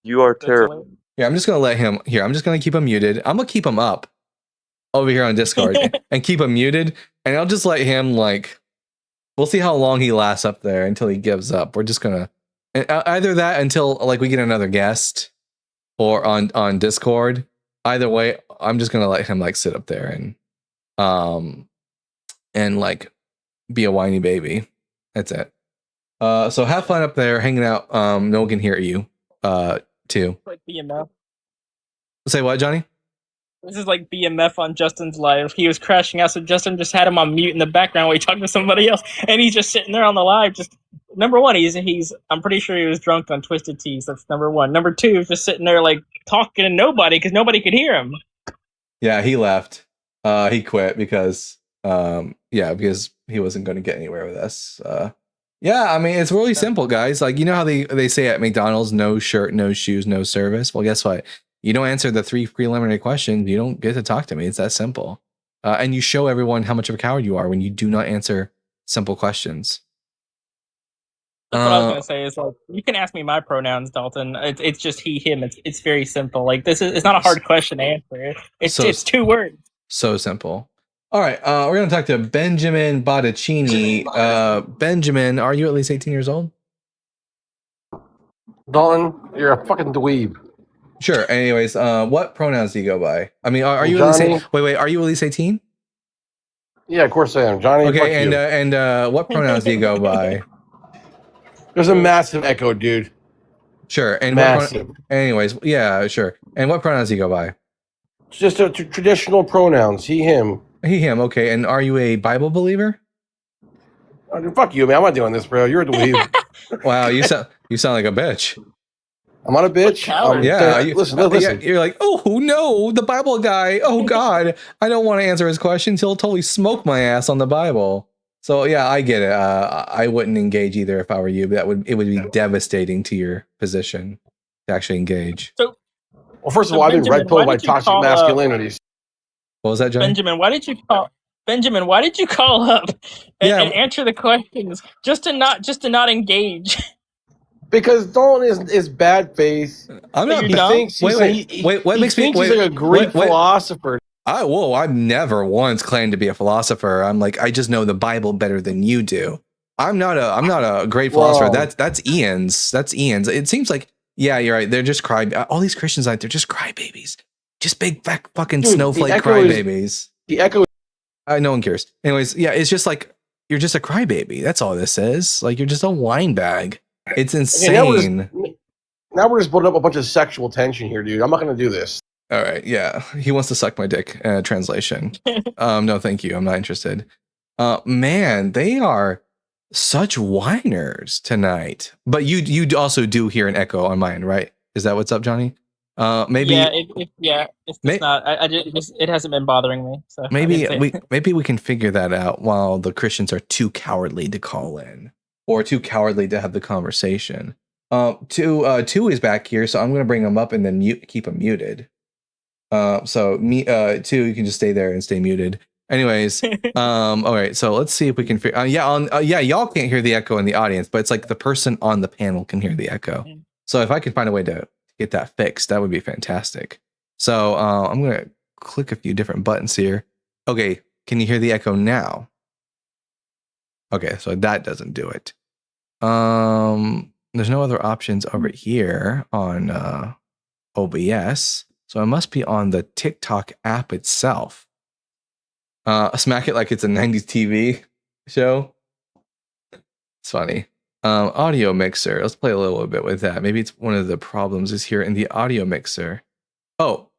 You are terrible. Yeah, I'm just going to let him here. I'm just going to keep him muted. I'm going to keep him up over here on Discord and keep him muted. And I'll just let him we'll see how long he lasts up there until he gives up. We're just going to either that until we get another guest or on Discord. Either way, I'm just going to let him sit up there and be a whiny baby. That's it. So have fun up there hanging out. No one can hear you. Too. BMF. Say what, Johnny? This is like BMF on Justin's live. He was crashing out, so Justin just had him on mute in the background while he talked to somebody else, and he's just sitting there on the live. Just number one, he's. I'm pretty sure he was drunk on Twisted Teas. That's number one. Number two, he's just sitting there talking to nobody because nobody could hear him. Yeah, he left. He quit because because he wasn't going to get anywhere with us. Yeah, I mean, it's really simple, guys. You know how they say at McDonald's, no shirt, no shoes, no service? Well, guess what? You don't answer the 3 preliminary questions, you don't get to talk to me. It's that simple. and you show everyone how much of a coward you are when you do not answer simple questions. That's what I was gonna say. Is like you can ask me my pronouns, Dalton. It's just he, him. It's very simple. Like it's not a hard question to answer. It's 2 words. So simple. All right, we're gonna talk to Benjamin Bottacini. Benjamin, are you at least 18 years old? Dalton, you're a fucking dweeb. Sure. Anyways, what pronouns do you go by? I mean, are you at least wait? Are you at least 18? Yeah, of course I am, Johnny. Okay, and what pronouns do you go by? There's a massive echo, dude. Sure. And massive. Anyways, yeah, sure. And what pronouns do you go by? It's just traditional pronouns. He, him. He, him. Okay. And are you a Bible believer? Fuck you, man. I'm not doing this, bro. You're a dweeb. Wow, you sound like a bitch. I'm not a bitch. Yeah. Listen. You're like, oh no, the Bible guy. Oh God, I don't want to answer his questions. He'll totally smoke my ass on the Bible. So yeah, I get it. I wouldn't engage either if I were you, but it would be devastating to your position to actually engage. So, well, first of all, I've been red pilled by toxic masculinity. What was that, Johnny? Benjamin, why did you call up and answer the questions just to not engage? Because Dalton is bad faith. I'm not. He thinks wait. What makes me? He's like a Greek philosopher. I've never once claimed to be a philosopher. I'm like, I just know the Bible better than you do. I'm not a great philosopher. That's Ian's. That's Ian's. It seems like, yeah, you're right. They're just all these Christians out there, just crybabies, just big fat fucking snowflake crybabies. The echo. No one cares. Anyways, yeah, it's just like you're just a crybaby. That's all this is. Like you're just a wine bag. It's insane. Now we're just building up a bunch of sexual tension here, dude. I'm not going to do this. All right, yeah. He wants to suck my dick. Translation. No, thank you. I'm not interested. Man, they are such whiners tonight. But you also do hear an echo on mine, right? Is that what's up, Johnny? Maybe. Yeah, it's not. It hasn't been bothering me. So maybe we can figure that out while the Christians are too cowardly to call in or too cowardly to have the conversation. Two is back here, so I'm going to bring him up and then keep him muted. So two, you can just stay there and stay muted. Anyways, all right. So let's see if we can figure. Y'all can't hear the echo in the audience, but it's like the person on the panel can hear the echo. So if I could find a way to get that fixed, that would be fantastic. So I'm gonna click a few different buttons here. Okay, can you hear the echo now? Okay, so that doesn't do it. There's no other options over here on OBS. So I must be on the TikTok app itself. Smack it like it's a 90s TV show. It's funny. Audio mixer. Let's play a little bit with that. Maybe it's one of the problems is here in the audio mixer. Oh,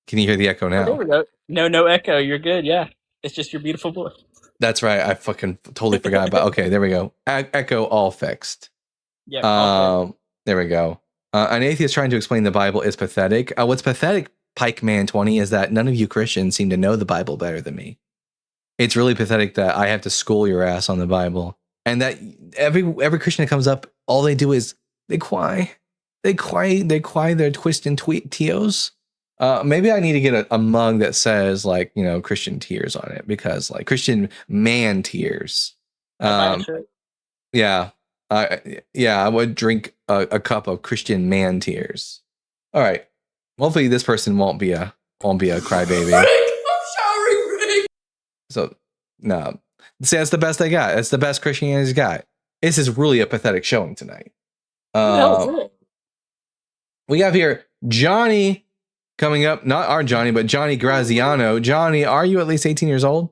can you hear the echo now? No echo. You're good. Yeah. It's just your beautiful voice. That's right. I fucking totally forgot about. Okay, there we go. Echo all fixed. Yeah. There we go. An atheist trying to explain the Bible is pathetic. What's pathetic, Pike Man 20, is that none of you Christians seem to know the Bible better than me. It's really pathetic that I have to school your ass on the Bible, and that every Christian that comes up, all they do is they cry their twist and tweet teos. Maybe I need to get a mug that says like, you know, Christian tears on it, because like Christian man tears. Yeah. I would drink a cup of Christian man tears. All right. Hopefully this person won't be a crybaby. Rick, I'm sorry, Rick. So no. See, that's the best I got. That's the best Christianity's got. This is really a pathetic showing tonight. We have here Johnny coming up. Not our Johnny, but Johnny Graziano. Johnny, are you at least 18 years old?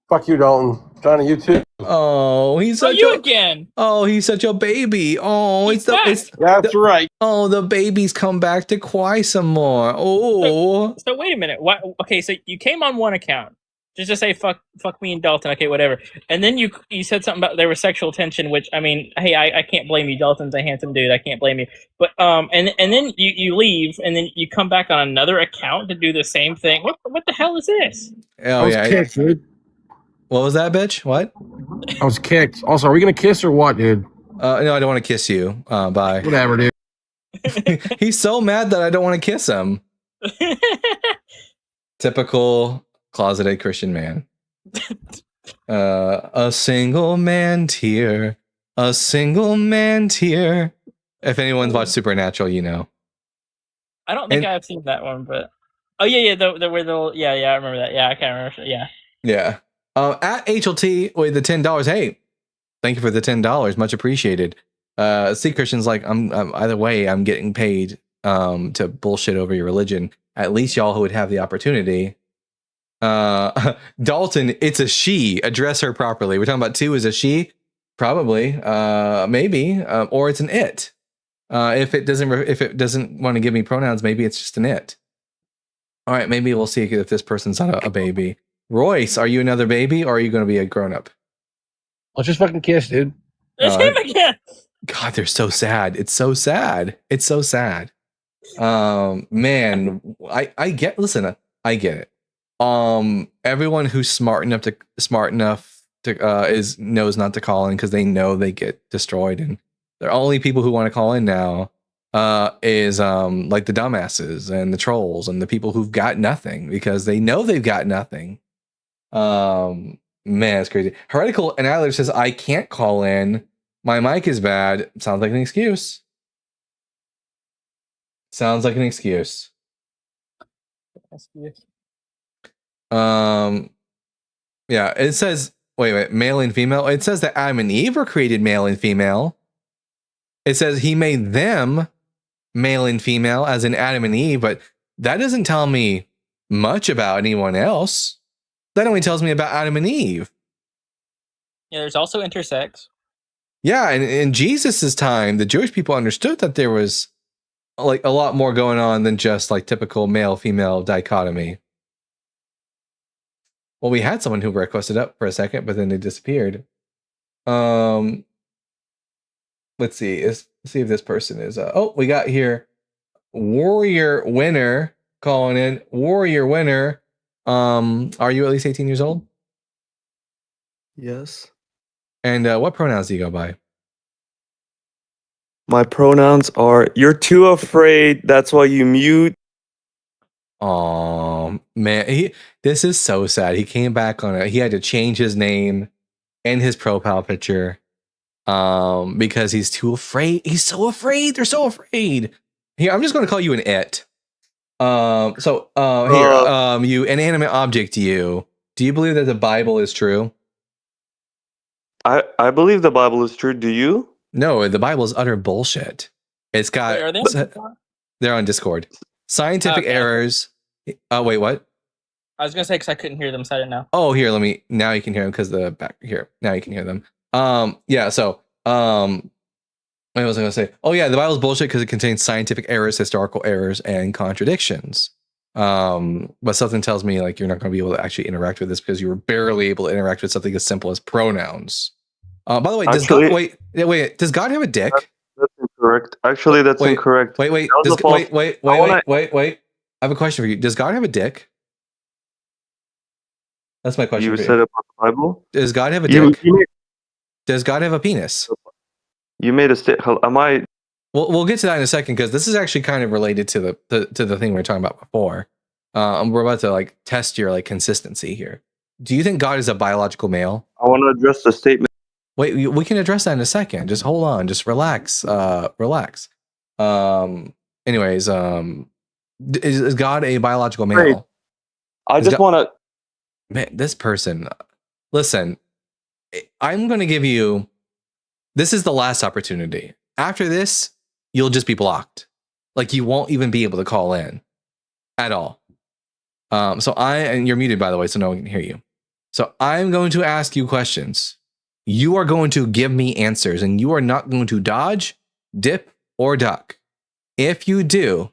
Fuck you, Dalton. Johnny, you too. Oh, he's such again. Oh, he's such a baby. Oh, that's right. Oh, the baby's come back to cry some more. Oh. So wait a minute. Why? Okay, so you came on one account just to say fuck me and Dalton. Okay, whatever. And then you said something about there was sexual tension, which I mean, hey, I can't blame you. Dalton's a handsome dude. I can't blame you. But and then you leave, and then you come back on another account to do the same thing. What the hell is this? Oh yeah. Kicked, dude. What was that, bitch? What? I was kicked. Also, are we gonna kiss or what, dude? No, I don't want to kiss you. Bye. Whatever, dude. He's so mad that I don't want to kiss him. Typical Closeted Christian man. A single man tear. A single man tear. If anyone's watched Supernatural, you know. I don't think I've seen that one, but oh yeah, I remember that. Yeah, I can't remember. Yeah. Yeah. At HLT with the $10. Hey, thank you for the $10. Much appreciated. See, Christian's like, I'm either way, I'm getting paid to bullshit over your religion. At least y'all who would have the opportunity. Dalton, it's a she. Address her properly. We're talking about 2 is a she, probably, maybe, or it's an it. If it doesn't want to give me pronouns, maybe it's just an it. All right, maybe we'll see if this person's not a baby. Royce, are you another baby, or are you going to be a grown up? Let's just fucking kiss, dude. There's him again. God, they're so sad. It's so sad. It's so sad. Man, I get. Listen, I get it. Everyone who's smart enough to knows not to call in because they know they get destroyed, and the only people who want to call in now is like the dumbasses and the trolls and the people who've got nothing because they know they've got nothing. Man, it's crazy. Heretical Annihilator says I can't call in. My mic is bad. Sounds like an excuse. Sounds like an excuse. Yeah, it says wait, male and female. It says that Adam and Eve were created male and female. It says he made them male and female, as in Adam and Eve, but that doesn't tell me much about anyone else. That only tells me about Adam and Eve. Yeah, there's also intersex. Yeah, and in Jesus's time, the Jewish people understood that there was like a lot more going on than just like typical male-female dichotomy. Well, we had someone who requested up for a second, but then they disappeared. Let's see. Let's see if this person is. Oh, we got here Warrior Winner calling in. Warrior Winner. Are you at least 18 years old? Yes. And what pronouns do you go by? My pronouns are you're too afraid, that's why you mute. Oh man, this is so sad. He came back on it. He had to change his name and his profile picture because he's too afraid. He's so afraid. They're so afraid. Here, I'm just going to call you an it. Here, you inanimate object. Do you believe that the Bible is true? I believe the Bible is true. Do you? No, the Bible is utter bullshit. It's got. Wait, are they on Discord? They're on Discord. Scientific errors. Oh, wait, what? I was gonna say because I couldn't hear them, so I didn't know. Oh, here, now you can hear them because the back here. Now you can hear them. Yeah, so, what was I gonna say? Oh yeah, the Bible's bullshit because it contains scientific errors, historical errors, and contradictions. But something tells me like you're not gonna be able to actually interact with this because you were barely able to interact with something as simple as pronouns. By the way, does God have a dick? That's incorrect. Actually, that's incorrect. Wait. I have a question for you. Does God have a dick? That's my question. You said about the Bible? Does God have a dick? Does God have a penis? You made a statement. Am I? We'll get to that in a second because this is actually kind of related to the thing we were talking about before. We're about to like test your like consistency here. Do you think God is a biological male? I want to address the statement. Wait, we can address that in a second. Just hold on. Just relax. Relax. Anyways, is God a biological male? Great. I just want to. Man, this person. Listen, I'm going to give you. This is the last opportunity. After this, you'll just be blocked. Like you won't even be able to call in at all. And you're muted by the way, so no one can hear you. So I'm going to ask you questions. You are going to give me answers, and you are not going to dodge, dip, or duck. If you do,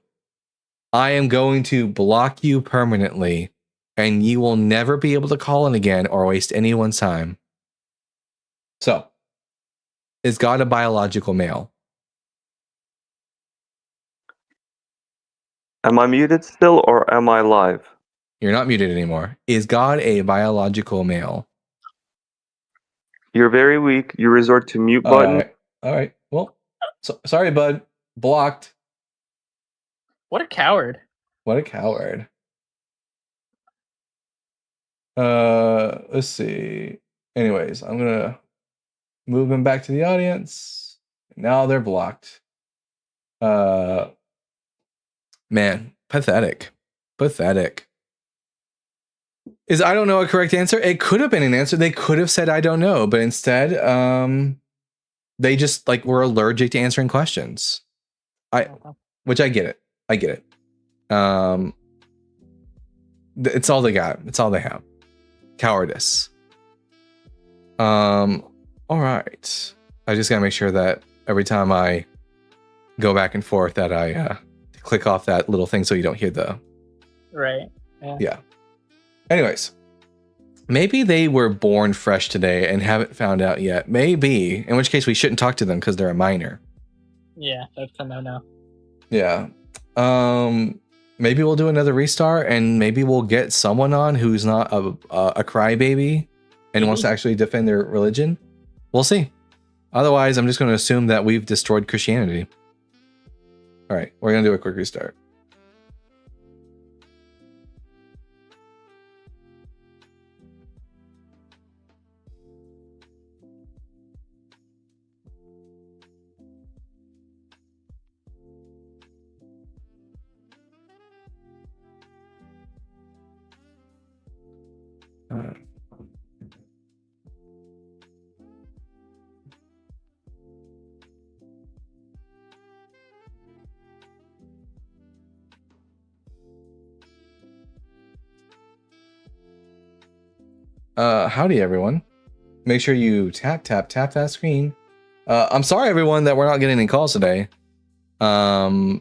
I am going to block you permanently, and you will never be able to call in again or waste anyone's time. So, is God a biological male? Am I muted still, or am I live? You're not muted anymore. Is God a biological male? You're very weak. You resort to mute button. All right. Well, sorry, bud. Blocked. What a coward. What a coward. Let's see. Anyways, I'm gonna move them back to the audience. Now they're blocked. Man, pathetic. Pathetic. Is I don't know a correct answer? It could have been an answer. They could have said I don't know, but instead, they just like were allergic to answering questions. Which I get it. I get it. It's all they got. It's all they have. Cowardice. All right. I just gotta make sure that every time I go back and forth that I click off that little thing so you don't hear the Right. yeah. Anyways, maybe they were born fresh today and haven't found out yet. Maybe, in which case we shouldn't talk to them because they're a minor. Yeah, that's a no-no. Yeah. Maybe we'll do another restart and maybe we'll get someone on who's not a crybaby and wants to actually defend their religion. We'll see. Otherwise, I'm just going to assume that we've destroyed Christianity. All right, we're going to do a quick restart. Howdy everyone. Make sure you tap that screen. I'm sorry everyone that we're not getting any calls today. From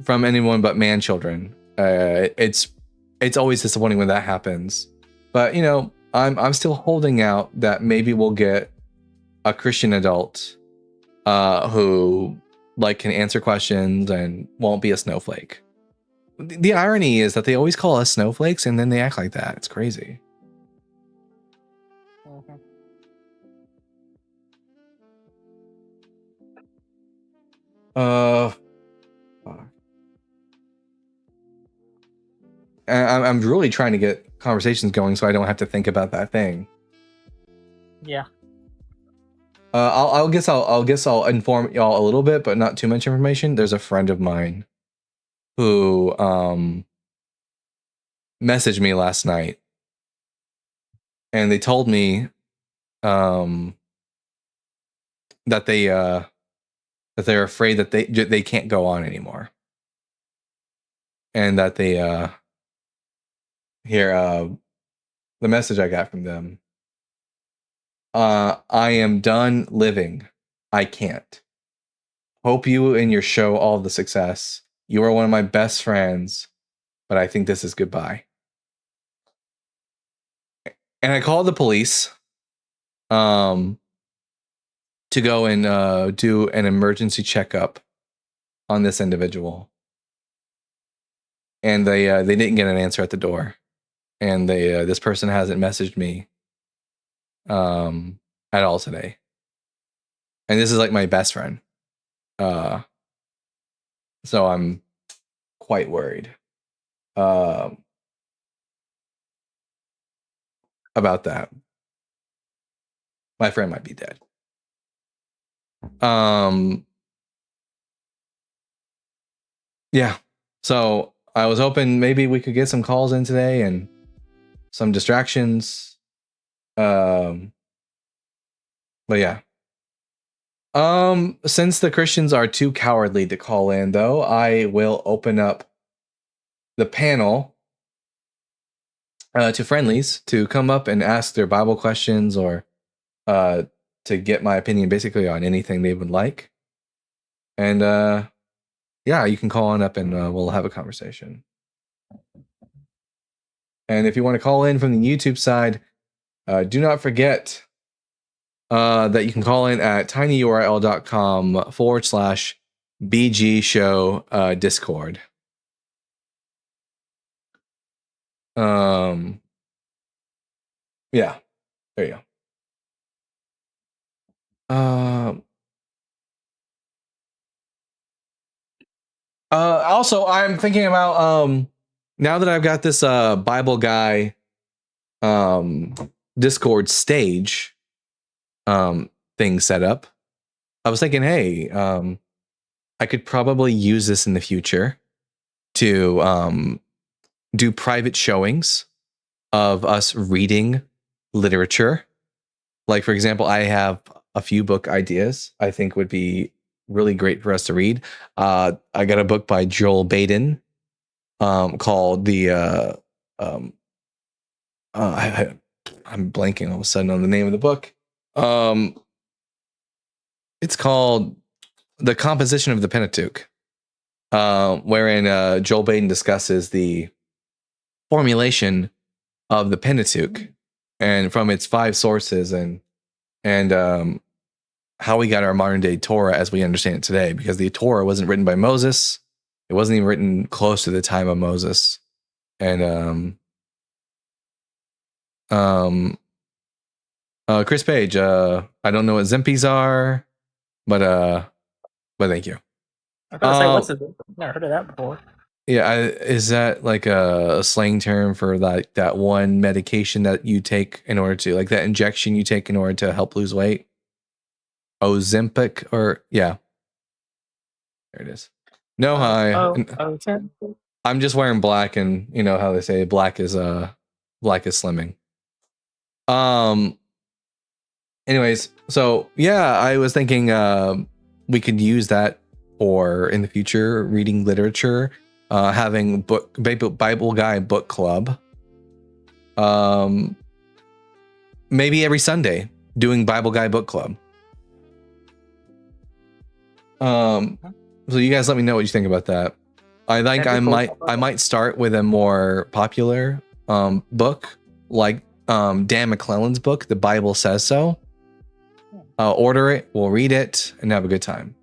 anyone but man children. It's always disappointing when that happens. But you know, I'm still holding out that maybe we'll get a Christian adult who like can answer questions and won't be a snowflake. The irony is that they always call us snowflakes and then they act like that. It's crazy. Fuck. I'm really trying to get conversations going so I don't have to think about that thing. Yeah. I'll guess I'll inform y'all a little bit, but not too much information. There's a friend of mine who messaged me last night, and they told me that they're afraid that they can't go on anymore, and that they the message I got from them. I am done living. I can't. Hope you and your show all the success. You are one of my best friends, but I think this is goodbye. And I called the police to go and do an emergency checkup on this individual. And they didn't get an answer at the door. And this person hasn't messaged me at all today. And this is like my best friend. So I'm quite worried about that. My friend might be dead. Yeah. So I was hoping maybe we could get some calls in today and some distractions. But yeah. Since the Christians are too cowardly to call in, though, I will open up the panel to friendlies to come up and ask their Bible questions or to get my opinion basically on anything they would like. And yeah, you can call on up and we'll have a conversation. And if you want to call in from the YouTube side, do not forget that you can call in at tinyurl.com/BG show Discord. Yeah, there you go. Also, I'm thinking about now that I've got this Bible guy Discord stage thing set up, I was thinking, hey, I could probably use this in the future to do private showings of us reading literature. Like, for example, I have a few book ideas I think would be really great for us to read. I got a book by Joel Baden called I'm blanking all of a sudden on the name of the book. It's called The Composition of the Pentateuch, wherein Joel Baden discusses the formulation of the Pentateuch and from its 5 sources and how we got our modern day Torah as we understand it today, because the Torah wasn't written by Moses. It wasn't even written close to the time of Moses. And Chris Page, I don't know what Zimpies are, but thank you. I was say, what's it? Never heard of that before. Yeah, is that like a slang term for like that one medication that you take in order to, like that injection you take in order to help lose weight? Ozempic, or yeah, there it is. No, hi. I'm just wearing black, and you know how they say black is slimming. Anyways, so yeah, I was thinking we could use that for in the future reading literature, having Bible Guy book club. Maybe every Sunday doing Bible Guy book club. So you guys let me know what you think about that. I think I might start with a more popular book like Dan McClellan's book, The Bible Says So. Order it, we'll read it, and have a good time.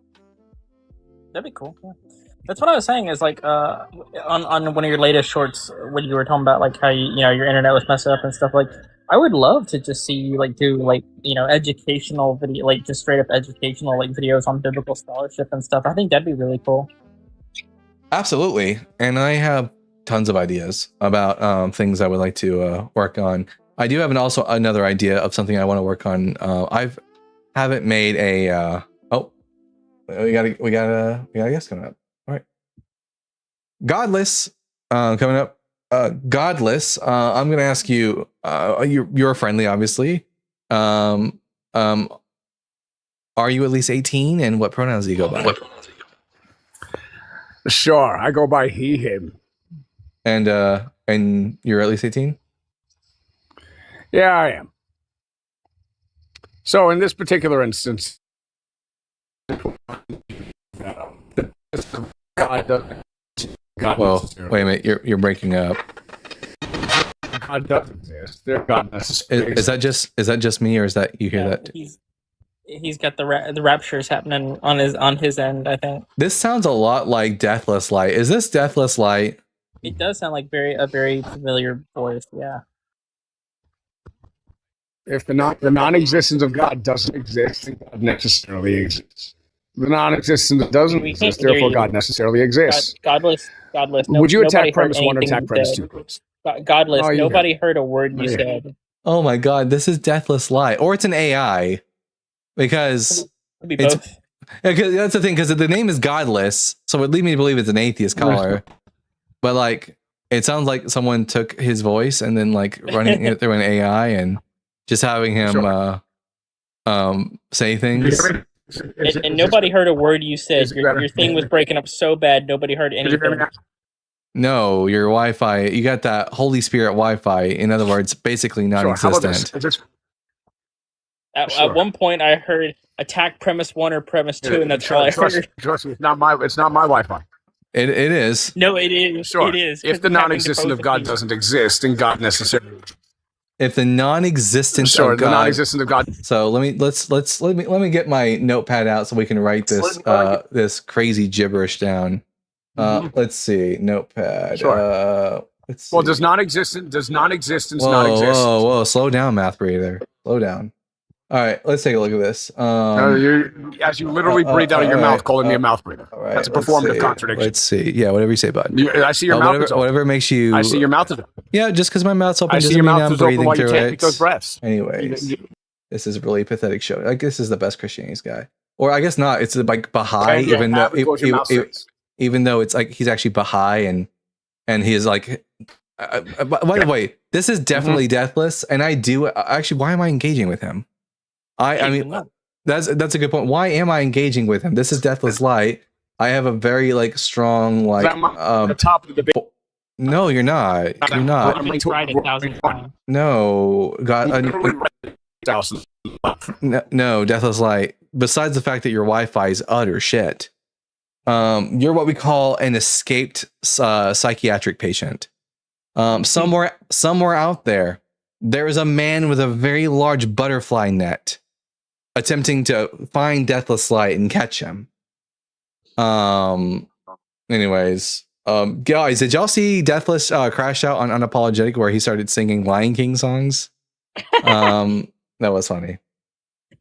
That'd be cool. Yeah. That's what I was saying. Is like on one of your latest shorts when you were talking about like how your internet was messed up and stuff. Like, I would love to just see you like do like educational video, like just straight up educational like videos on biblical scholarship and stuff. I think that'd be really cool. Absolutely, and I have tons of ideas about things I would like to work on. I do have also another idea of something I want to work on. Haven't made a we got a guest coming up. All right, Godless coming up. Godless, I'm gonna ask you. You're friendly, obviously. Are you at least 18? And what pronouns do you go by? Sure, I go by he, him. And you're at least 18? Yeah, I am. So in this particular instance, Well, wait a minute, you're breaking up. God doesn't exist. Is that just me, or is that you hear that? He's got the raptures happening on his end, I think. This sounds a lot like Deathless Light. Is this Deathless Light? It does sound like a very familiar voice, yeah. If the non-existence of God doesn't exist, then God necessarily exists. The non-existence doesn't exist, therefore God necessarily exists. Godless. Would you attack premise 1 or attack premise 2, please? Godless. Nobody heard a word you said. Oh my God, this is Deathless Light, or it's an AI, because it'd be both. That's the thing, because the name is Godless, so it would lead me to believe it's an atheist caller. But like, it sounds like someone took his voice and then like running it through an AI and just having him say things. And nobody heard a word you said. Your thing was breaking up so bad, nobody heard anything. No, your Wi-Fi, you got that Holy Spirit Wi-Fi. In other words, basically non-existent. At one point, I heard attack premise 1 or premise 2, and that's all I heard. Trust me, it's not my Wi-Fi. It is. No, it is. Sure. It is. If the non-existence of God doesn't exist, then God necessarily. If the non-existence of God, the non-existence of God. So let me get my notepad out so we can write this this crazy gibberish down. Let's see, notepad. Sure. Let's see. Well, does non-existence not exist? Whoa, slow down, math breather. Slow down. All right, let's take a look at this. As you literally breathe out of your all mouth, right, calling me a mouth breather. All right, That's a let's performative see. contradiction. Let's see. Yeah, whatever you say, bud. I see your mouth whatever, is open. whatever makes you. I see your mouth is open. Yeah, just because my mouth's open I doesn't see your mean mouth I'm is open breathing while you through can't it. take those breaths. Anyways, this is a really pathetic show. I guess this is the best Christianity's guy, or I guess not. It's like Baha'i, even though it's like he's actually Baha'i and he is like. By the way, this is definitely deathless, and I do actually. Why am I engaging with him? I mean, that's a good point. Why am I engaging with him? This is Deathless Light. I have a very like strong like the top of the debate. No, you're not. You're not. I've been tried 1,000 times. No, God. No, Deathless Light. Besides the fact that your Wi-Fi is utter shit, you're what we call an escaped psychiatric patient. Somewhere out there is a man with a very large butterfly net attempting to find Deathless Light and catch him. Anyways, guys, did y'all see Deathless crash out on Unapologetic where he started singing Lion King songs? That was funny.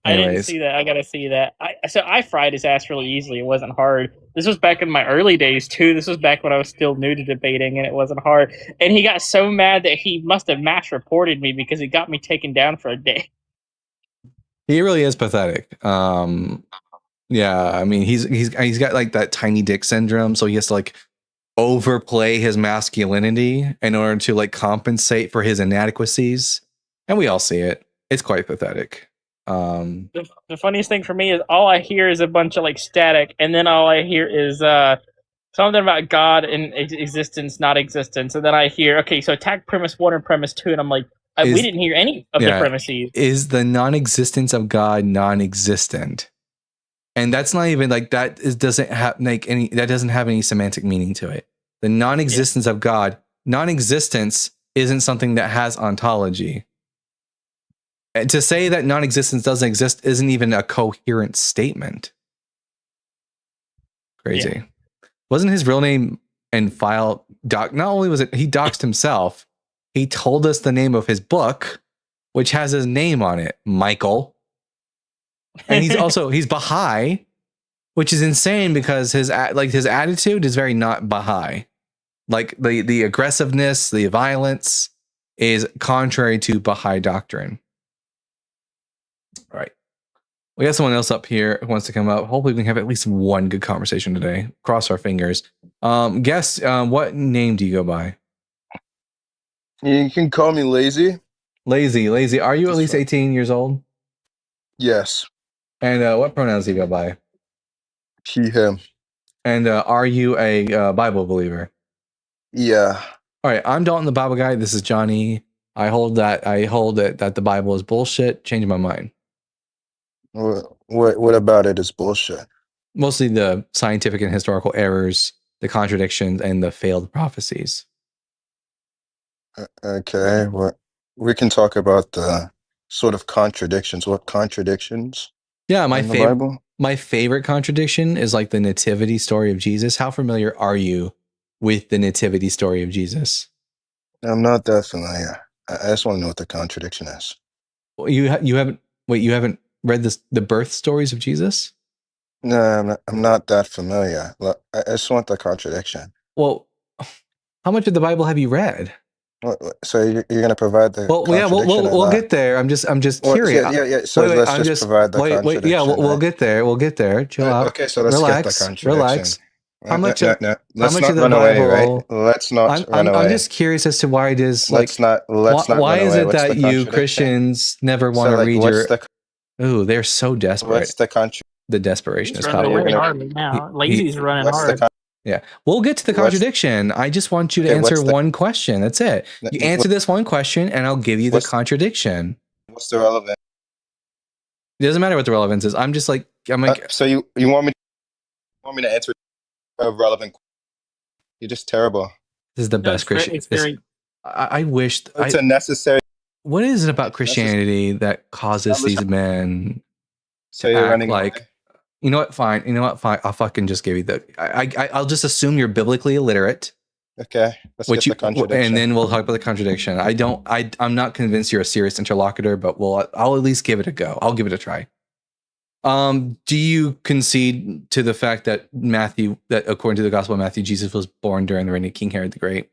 I didn't see that. I gotta see that. I fried his ass really easily. It wasn't hard. This was back in my early days too. This was back when I was still new to debating, and it wasn't hard. And he got so mad that he must have mass reported me because he got me taken down for a day. He really is pathetic. Yeah, I mean he's got like that tiny dick syndrome, so he has to like overplay his masculinity in order to like compensate for his inadequacies, and we all see it. It's quite pathetic. The funniest thing for me is all I hear is a bunch of like static, and then all I hear is something about God and existence, not existence, and then I hear so attack premise 1 and premise 2, and I'm like, we didn't hear any of the premises. Is the non-existence of God non-existent? And that's not even like doesn't have any semantic meaning to it. The non-existence of God, non-existence isn't something that has ontology. And to say that non-existence doesn't exist isn't even a coherent statement. Crazy. Yeah. Wasn't his real name and file not only was it he doxed himself, he told us the name of his book, which has his name on it, Michael. And he's Baha'i, which is insane because his attitude is very not Baha'i. Like the aggressiveness, the violence is contrary to Baha'i doctrine. All right. We got someone else up here who wants to come up. Hopefully we can have at least one good conversation today. Cross our fingers. Guess what name do you go by? You can call me Lazy. Lazy. Are you at least 18 years old? Yes. And what pronouns do you go by? He, him. And are you a Bible believer? Yeah. All right. I'm Dalton, the Bible guy. This is Johnny. I hold that the Bible is bullshit. Change my mind. What about it is bullshit? Mostly the scientific and historical errors, the contradictions, and the failed prophecies. Okay. Well, we can talk about the sort of contradictions. What contradictions? Yeah, my favorite contradiction is like the nativity story of Jesus. How familiar are you with the nativity story of Jesus? I'm not that familiar. I just want to know what the contradiction is. Well, you haven't read the birth stories of Jesus? No, I'm not that familiar. I just want the contradiction. Well, how much of the Bible have you read? So you're going to provide the contradiction? We'll get there. I'm just curious. Yeah. So let's just provide the contradiction. Yeah, we'll get there. We'll get there. Chill out. Okay, so let's get the contradiction. Relax. How much of the Bible? Let's not run away. I'm just curious as to why it is like. Let's not. Why is it that you Christians never want to read your? Ooh, they're so desperate. What's the contradiction? The desperation is probably probably hard now. Lazy's running hard. Yeah, we'll get to the contradiction. I just want you to answer one question. That's it. You answer this one question, and I'll give you the contradiction. What's the relevance? It doesn't matter what the relevance is. I'm like. So you want me to answer a relevant? You're just terrible. This is the best Christian. I wish it's a necessary. What is it about Christianity that causes these men to act like? You know what? Fine. I'll fucking just give you I'll just assume you're biblically illiterate, Okay, let's get the contradiction. and then we'll talk about the contradiction. I'm not convinced you're a serious interlocutor, but I'll at least give it a go. I'll give it a try. Do you concede to the fact that according to the Gospel of Matthew, Jesus was born during the reign of King Herod the Great?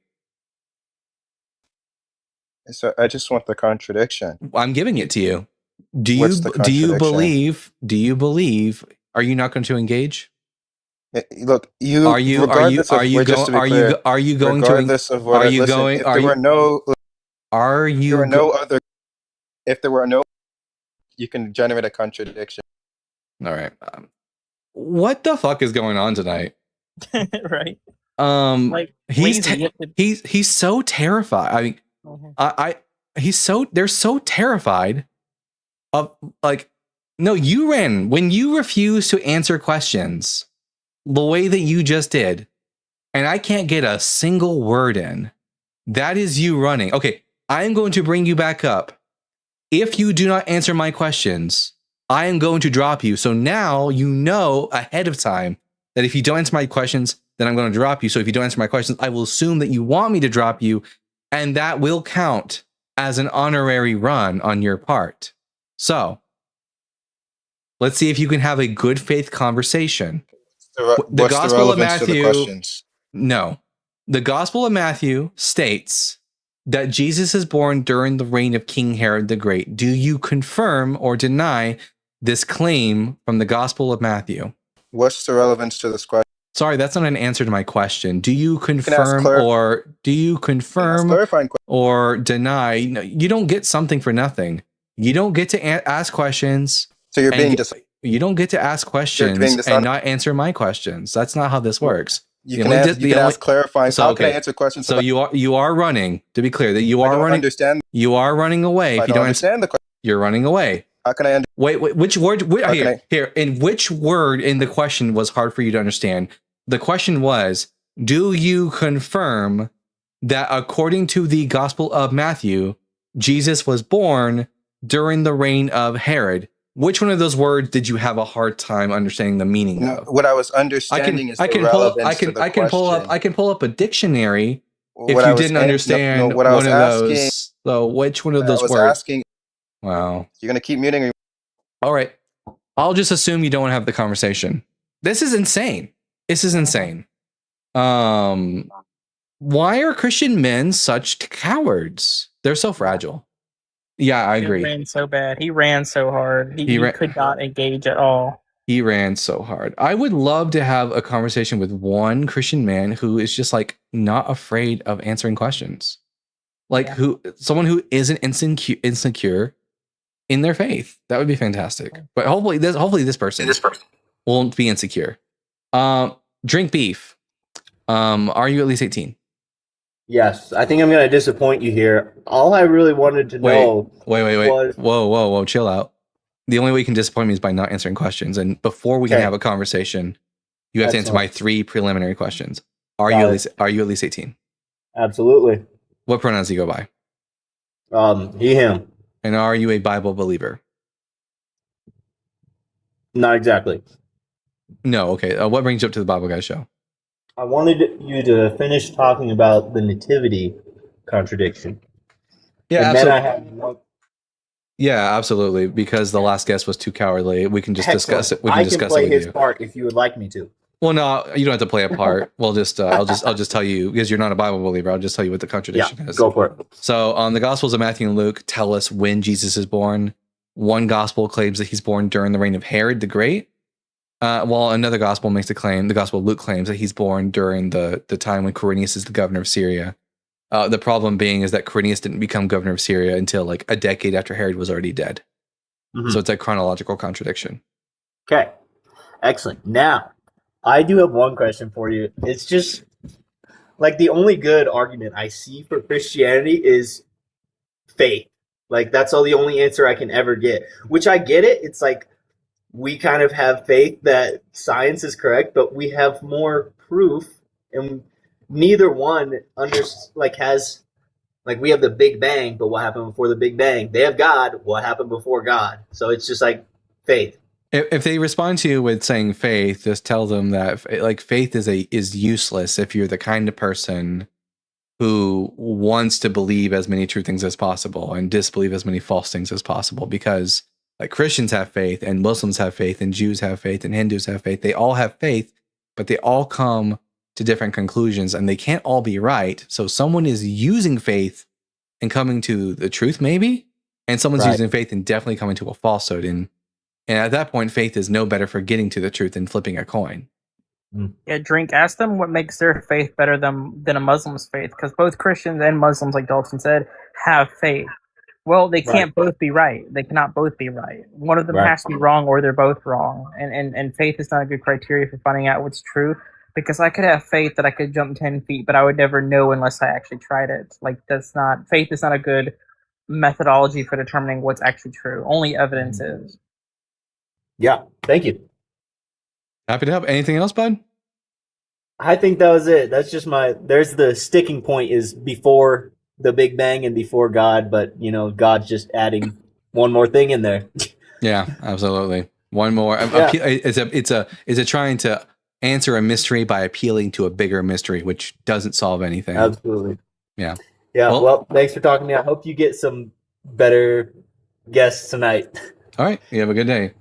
So I just want the contradiction. I'm giving it to you. Do What's the you contradiction? believe? Are you not going to engage? Look, you Are you going to regardless of what are you listen, going if are there you were no are if you there were no other if there were no you can generate a contradiction. All right. What the fuck is going on tonight? Right. Like lazy. he's so terrified. I mean, they're so terrified of like, no, you ran when you refuse to answer questions the way that you just did, and I can't get a single word in. That is you running. Okay, I'm going to bring you back up. If you do not answer my questions, I am going to drop you. So now you know ahead of time that if you don't answer my questions, then I'm going to drop you. So if you don't answer my questions, I will assume that you want me to drop you, and that will count as an honorary run on your part. So let's see if you can have a good faith conversation. The Gospel of Matthew. No, the Gospel of Matthew states that Jesus is born during the reign of King Herod the Great. Do you confirm or deny this claim from the Gospel of Matthew? What's the relevance to this question? Sorry, that's not an answer to my question. Do you confirm or or deny? No, you don't get something for nothing. You don't get to ask questions. So you're being you don't get to ask questions and not answer my questions. That's not how this works. You can ask clarifying. So, how can I answer questions? So you are running. To be clear, that you are running. Understand? You are running away. If you don't understand the question, you're running away. How can I? Wait. Which word? Here. In which word in the question was hard for you to understand? The question was, do you confirm that according to the Gospel of Matthew, Jesus was born during the reign of Herod? Which one of those words did you have a hard time understanding the meaning of? What I was understanding is I can pull up a dictionary if you didn't understand one of those. So which one of those words? Wow. You're gonna keep muting me. All right. I'll just assume you don't want to have the conversation. This is insane. This is insane. Why are Christian men such cowards? They're so fragile. Yeah, I agree. He ran so bad. He ran so hard. He could not engage at all. He ran so hard. I would love to have a conversation with one Christian man who is just like not afraid of answering questions. Like someone who isn't insecure in their faith. That would be fantastic. But hopefully this person won't be insecure. Drink beef. Are you at least 18? Yes, I think I'm going to disappoint you here. All I really wanted to know was... Whoa, chill out. The only way you can disappoint me is by not answering questions. And before we can have a conversation, you have to answer my 3 preliminary questions. Are you at least 18? Absolutely. What pronouns do you go by? He, him. And are you a Bible believer? Not exactly. No, okay. What brings you up to the Bible Guys show? I wanted you to finish talking about the nativity contradiction. Yeah, and absolutely. Yeah, absolutely. Because the last guest was too cowardly. We can just discuss it. We can discuss play it with his part if you would like me to. Well, no, you don't have to play a part. We'll just, I'll just tell you, because you're not a Bible believer. I'll just tell you what the contradiction is. Go for it. So, the Gospels of Matthew and Luke tell us when Jesus is born. One gospel claims that he's born during the reign of Herod the Great. While another gospel makes the claim, the Gospel of Luke claims that he's born during the time when Quirinius is the governor of Syria. The problem being is that Quirinius didn't become governor of Syria until like a decade after Herod was already dead. Mm-hmm. So it's a chronological contradiction. Okay, excellent. Now, I do have one question for you. It's just like the only good argument I see for Christianity is faith. Like that's the only answer I can ever get, which I get it. It's like, we kind of have faith that science is correct, but we have more proof, and neither one has we have the Big Bang, but what happened before the Big Bang? They have God. What happened before God? So it's just like faith. If they respond to you with saying faith, just tell them that faith is useless if you're the kind of person who wants to believe as many true things as possible and disbelieve as many false things as possible, because like Christians have faith and Muslims have faith and Jews have faith and Hindus have faith. They all have faith, but they all come to different conclusions and they can't all be right. So someone is using faith and coming to the truth maybe, and someone's using faith and definitely coming to a falsehood. And at that point, faith is no better for getting to the truth than flipping a coin. Yeah, Drink, ask them what makes their faith better than a Muslim's faith, because both Christians and Muslims, like Dalton said, have faith. Well, they can't both be right. They cannot both be right. One of them has to be wrong, or they're both wrong. And faith is not a good criteria for finding out what's true, because I could have faith that I could jump 10 feet, but I would never know unless I actually tried it. Like, faith is not a good methodology for determining what's actually true. Only evidence is. Yeah, thank you. Happy to help. Anything else, bud? I think that was it. That's just there's the sticking point is before the Big Bang and before God, but God's just adding one more thing in there. Yeah, absolutely. One more. It's a trying to answer a mystery by appealing to a bigger mystery, which doesn't solve anything. Absolutely. Yeah. Yeah. Well, thanks for talking to me. I hope you get some better guests tonight. All right. You have a good day.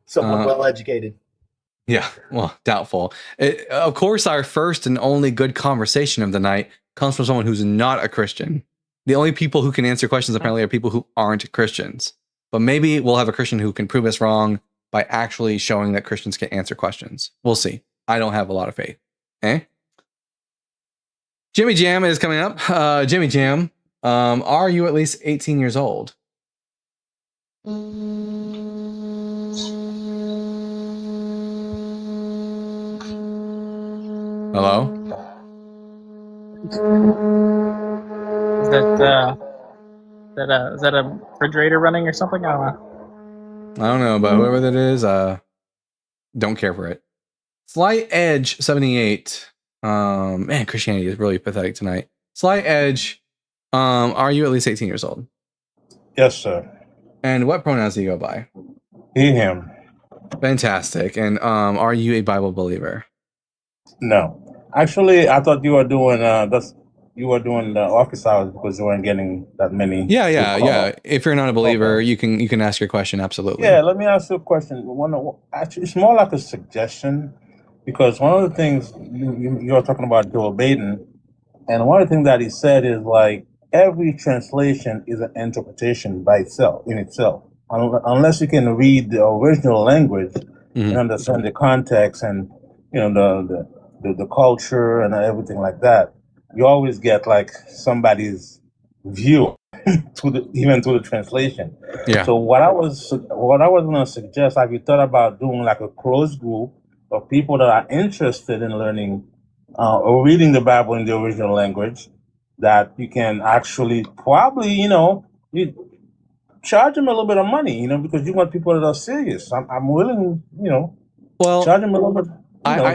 Someone well educated. Yeah, well, doubtful. Of course, our first and only good conversation of the night comes from someone who's not a Christian. The only people who can answer questions apparently are people who aren't Christians. But maybe we'll have a Christian who can prove us wrong by actually showing that Christians can answer questions. We'll see. I don't have a lot of faith. Jimmy Jam is coming up. Jimmy Jam, are you at least 18 years old? Hello? Is that a refrigerator running or something? I don't know, but whoever that is, don't care for it. Slight Edge 78. Man, Christianity is really pathetic tonight. Slight Edge, are you at least 18 years old? Yes, sir. And what pronouns do you go by? He, him. Fantastic. And are you a Bible believer? No. Actually, I thought you were doing the office hours because you weren't getting that many. Yeah. If you're not a believer, you can ask your question. Absolutely. Yeah, let me ask you a question. Actually, it's more like a suggestion, because one of the things you're talking about Joel Baden, and one of the things that he said is like every translation is an interpretation by itself, unless you can read the original language and understand the context and the culture and everything like that. You always get like somebody's view even to the translation. Yeah. So what I was going to suggest, have you thought about doing like a closed group of people that are interested in learning or reading the Bible in the original language, that you can actually probably you charge them a little bit of money, because you want people that are serious. I'm willing, charge them a little bit.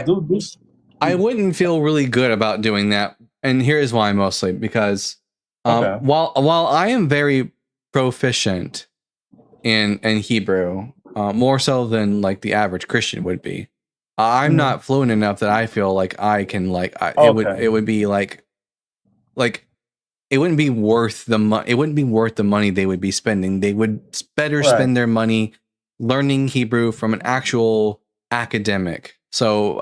Do this. I wouldn't feel really good about doing that, and here's why. Mostly because while I am very proficient in Hebrew, more so than like the average Christian would be, I'm not fluent enough that I feel like I can it would be like it wouldn't be worth the money. It wouldn't be worth the money they would be spending. They would better spend their money learning Hebrew from an actual academic. So,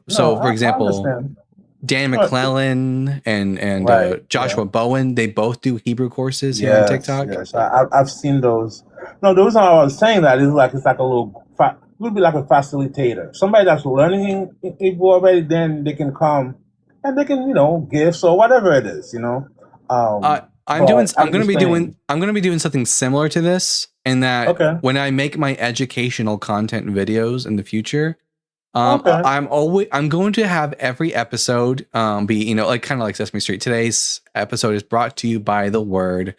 for example, Dan McClellan and Joshua Bowen, they both do Hebrew courses here on TikTok. Yes, I've seen those. No, the reason I was saying that is it's like a little, it would be like a facilitator. Somebody that's learning Hebrew already, then they can come and they can, gifts or whatever it is, I'm going to be doing something similar to this, in that when I make my educational content videos in the future, I'm going to have every episode be kind of like Sesame Street. Today's episode is brought to you by the Word,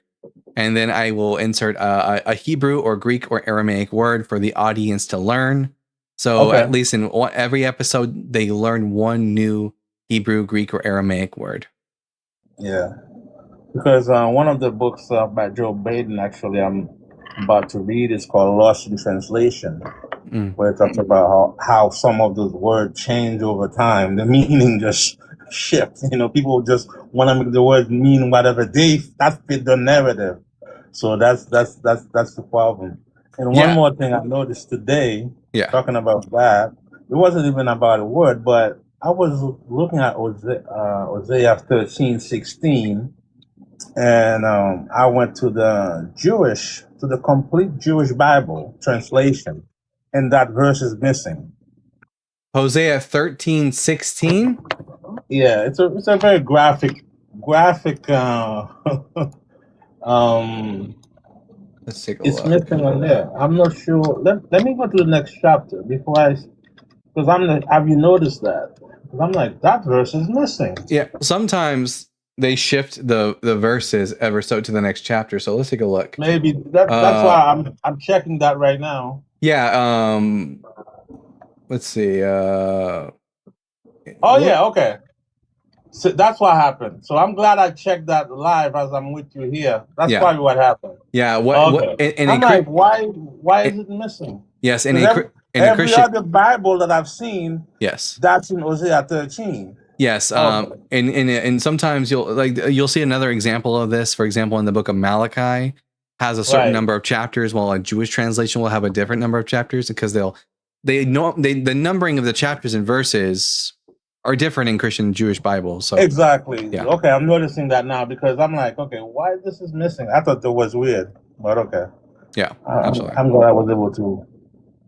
and then I will insert a Hebrew or Greek or Aramaic word for the audience to learn. So at least in every episode, they learn one new Hebrew, Greek, or Aramaic word. Yeah, because one of the books by Joel Baden, actually, I'm about to read, is called Lost in Translation, where it talks about how some of those words change over time. The meaning just shift. People just want to make the word mean whatever that fit the narrative. So that's the problem. And one Yeah. more thing I noticed today, Yeah. talking about that, it wasn't even about a word, but I was looking at Hosea 13:16, and I went to the complete Jewish Bible translation, and that verse is missing. Hosea 13:16. Yeah, it's a very graphic. Let's take a It's look. missing on there. I'm not sure. Let me go to the next chapter before because have you noticed that? Because I'm like, that verse is missing. Yeah, sometimes they shift the verses ever so to the next chapter. So let's take a look. Maybe that's why I'm checking that right now. Yeah. Let's see. Oh yeah, okay. So that's what happened. So I'm glad I checked that live as I'm with you here. That's Yeah. probably what happened. Yeah. I'm like, why is it missing? Yes, in 'Cause a every Christian. other Bible that I've seen, Yes. that's in Hosea 13. Yes. And sometimes you'll see another example of this. For example, in the book of Malachi, has a certain Right. number of chapters, while a Jewish translation will have a different number of chapters because the numbering of the chapters and verses are different in Christian and Jewish Bibles. So Exactly. Yeah. Okay, I'm noticing that now because I'm like, okay, why this is missing? I thought that was weird, but okay. yeah, I'm absolutely. I'm glad I was able to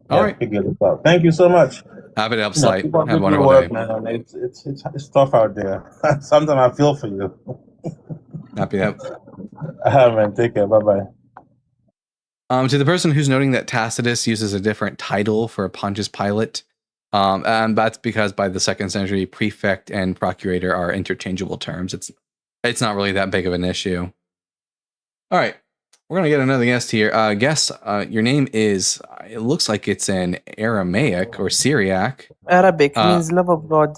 All right. figure this out. Thank you so much. Happy to help You know, Slight. keep up Have a the good wonderful work, day. man. It's tough out there. Sometimes I feel for you. Happy to help. Man, take care. Bye bye. To the person who's noting that Tacitus uses a different title for Pontius Pilate, and that's because by the 2nd century, prefect and procurator are interchangeable terms. It's not really that big of an issue. All right, we're gonna get another guest here. Guest, your name is. It looks like it's in Aramaic or Syriac. Arabic Uh, means love of God.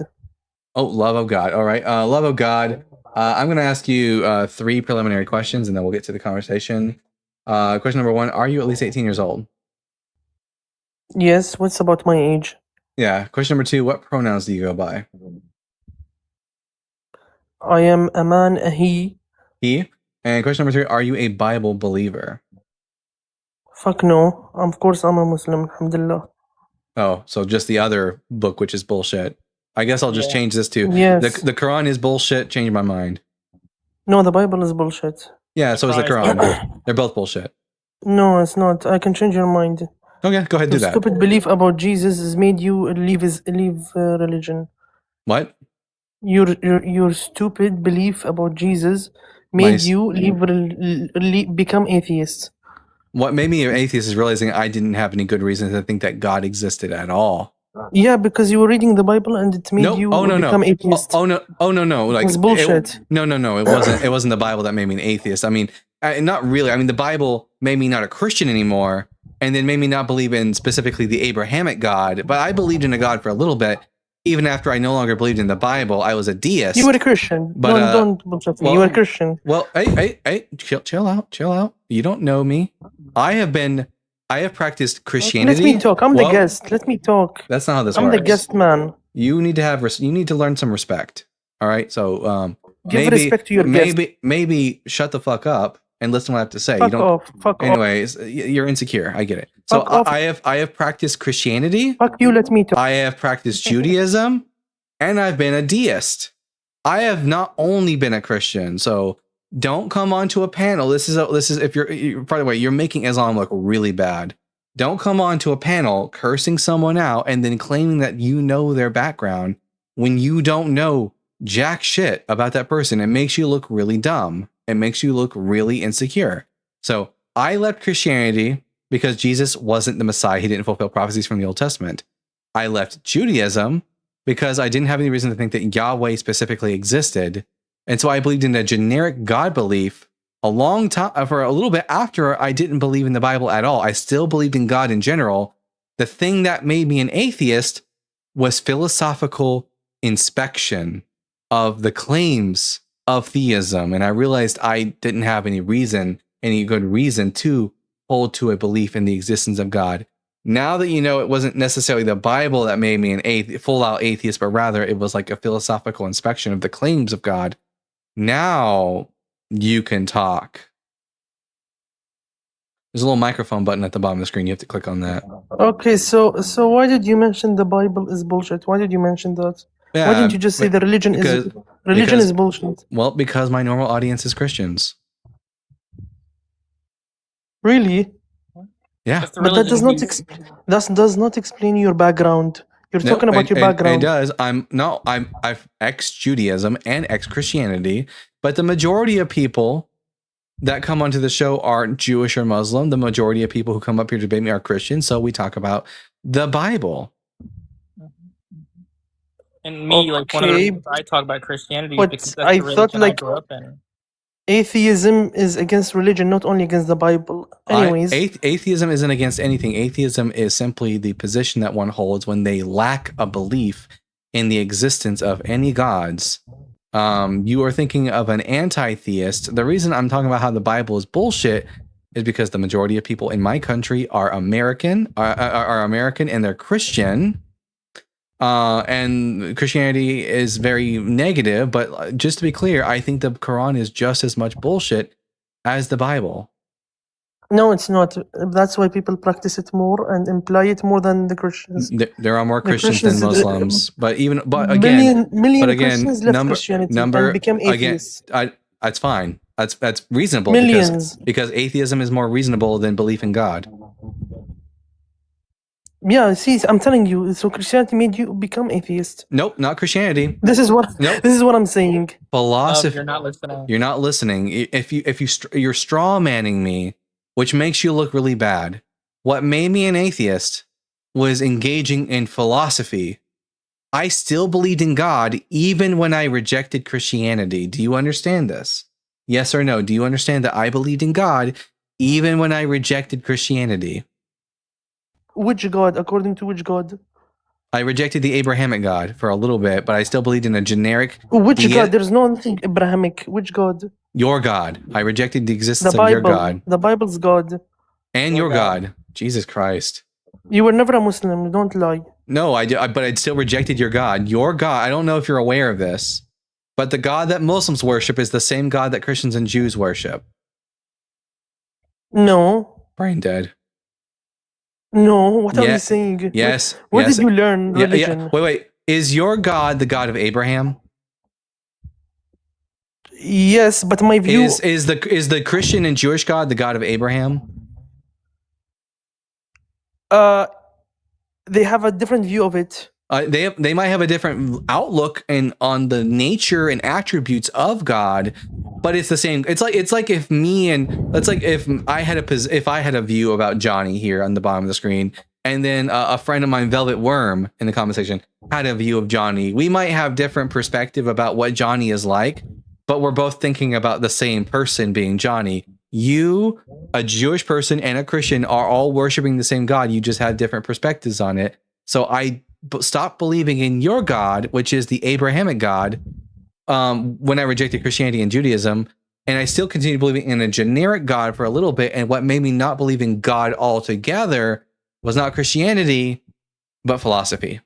Oh, love of God. All right, love of God. I'm gonna ask you 3 preliminary questions, and then we'll get to the conversation. Question number 1: Are you at least 18 years old? Yes, what's about my age? Yeah. Question number 2: What pronouns do you go by? I am a man, a he. He. And question number 3: Are you a Bible believer? Fuck no. Of course I'm a Muslim, alhamdulillah. Oh, so just the other book, which is bullshit. I guess I'll just Yeah. change this to Yes. the Quran is bullshit. Change my mind. No, the Bible is bullshit. Yeah, so is the Quran Quran. They're both bullshit. No, it's not. I can change your mind. Okay, go ahead, do Your that. stupid belief about Jesus has made you leave religion. What? Your stupid belief about Jesus made s- you become atheist. What made me an atheist is realizing I didn't have any good reason to think that God existed at all. Yeah, because you were reading the Bible and it made No, you oh no, become no, atheist. oh no, like It's bullshit. no, it wasn't. It wasn't the Bible that made me an atheist. I mean, not really. I mean, the Bible made me not a Christian anymore, and then made me not believe in specifically the Abrahamic God. But I believed in a God for a little bit, even after I no longer believed in the Bible. I was a deist. You were a Christian. But, don't bullshit me. well- You were a Christian. Well, hey, chill out. You don't know me. I have practiced Christianity. Let me talk. I'm the Well, guest. Let me talk. That's not how this I'm works. the guest man. You need to have you need to learn some respect. All right. So Give respect to your guest. maybe shut the fuck up and listen to what I have to say. Fuck you don't. off. Fuck off. Anyways, you're insecure. I get it. So Fuck off. I have practiced Christianity. Fuck you. Let me talk. I have practiced Judaism, and I've been a deist. I have not only been a Christian. So don't come onto a panel. This is if you're by the way, you're making Islam look really bad. Don't come onto a panel cursing someone out and then claiming that you know their background when you don't know jack shit about that person. It makes you look really dumb. It makes you look really insecure. So I left Christianity because Jesus wasn't the Messiah. He didn't fulfill prophecies from the Old Testament. I left Judaism because I didn't have any reason to think that Yahweh specifically existed. And so I believed in a generic God belief a long time, for a little bit after I didn't believe in the Bible at all. I still believed in God in general. The thing that made me an atheist was philosophical inspection of the claims of theism. And I realized I didn't have any good reason to hold to a belief in the existence of God Now that you know it wasn't necessarily the Bible that made me an full-out atheist, but rather it was like a philosophical inspection of the claims of God, now you can talk. There's a little microphone button at the bottom of the screen. You have to click on that. Okay, so why did you mention the Bible is bullshit? Why did you mention that? Why didn't you just say the religion is bullshit? Well, because my normal audience is Christians. Really? Yeah. But that does not explain your background. You're talking about your background. It does. I'm ex-Judaism and ex-Christianity, but the majority of people that come onto the show are Jewish or Muslim. The majority of people who come up here to debate me are Christian, so we talk about the Bible. And me, like one of the reasons I talk about Christianity But because that's I the thought, religion like, I grew up in. Atheism is against religion, not only against the Bible. Anyways, Atheism isn't against anything. Atheism is simply the position that one holds when they lack a belief in the existence of any gods. You are thinking of an anti-theist. The reason I'm talking about how the Bible is bullshit is because the majority of people in my country are American, and they're Christian. And Christianity is very negative, but just to be clear, I think the Quran is just as much bullshit as the Bible. no, it's not. That's why people practice it more and imply it more than the Christians. There are more The Christians than Christians- Muslims, but again, million Christians left Christianity and became atheists. That's fine. That's reasonable. Millions. Because atheism is more reasonable than belief in God. Yeah, see, I'm telling you. So Christianity made you become atheist. Nope, not Christianity. This is what I'm saying. Philosophy. You're not listening. You're not listening. You're straw manning me, which makes you look really bad. What made me an atheist was engaging in philosophy. I still believed in God even when I rejected Christianity. Do you understand this? Yes or no? Do you understand that I believed in God even when I rejected Christianity? Which God? According to which God? I rejected the Abrahamic God for a little bit, but I still believed in a generic. Which God? There's no nothing Abrahamic. Which God? Your God. I rejected the existence The of your Bible. God. The Bible's God. And your God. Jesus Christ. You were never a Muslim. Don't lie. No, but I still rejected your God. Your God, I don't know if you're aware of this, but the God that Muslims worship is the same God that Christians and Jews worship. No. Brain dead. No. What are you saying? Yes. Where yes. did you learn religion? Wait. Is your God the God of Abraham? Yes, but my view is the Christian and Jewish God the God of Abraham? They have a different view of it. They might have a different outlook on the nature and attributes of God, but it's the same. It's like if I had a view about Johnny here on the bottom of the screen, and then a friend of mine, Velvet Worm, in the comment section had a view of Johnny. We might have different perspective about what Johnny is like, but we're both thinking about the same person being Johnny. You, a Jewish person, and a Christian are all worshiping the same God. You just had different perspectives on it. So I stopped believing in your God, which is the Abrahamic God, when I rejected Christianity and Judaism. And I still continue believing in a generic God for a little bit. And what made me not believe in God altogether was not Christianity, but philosophy.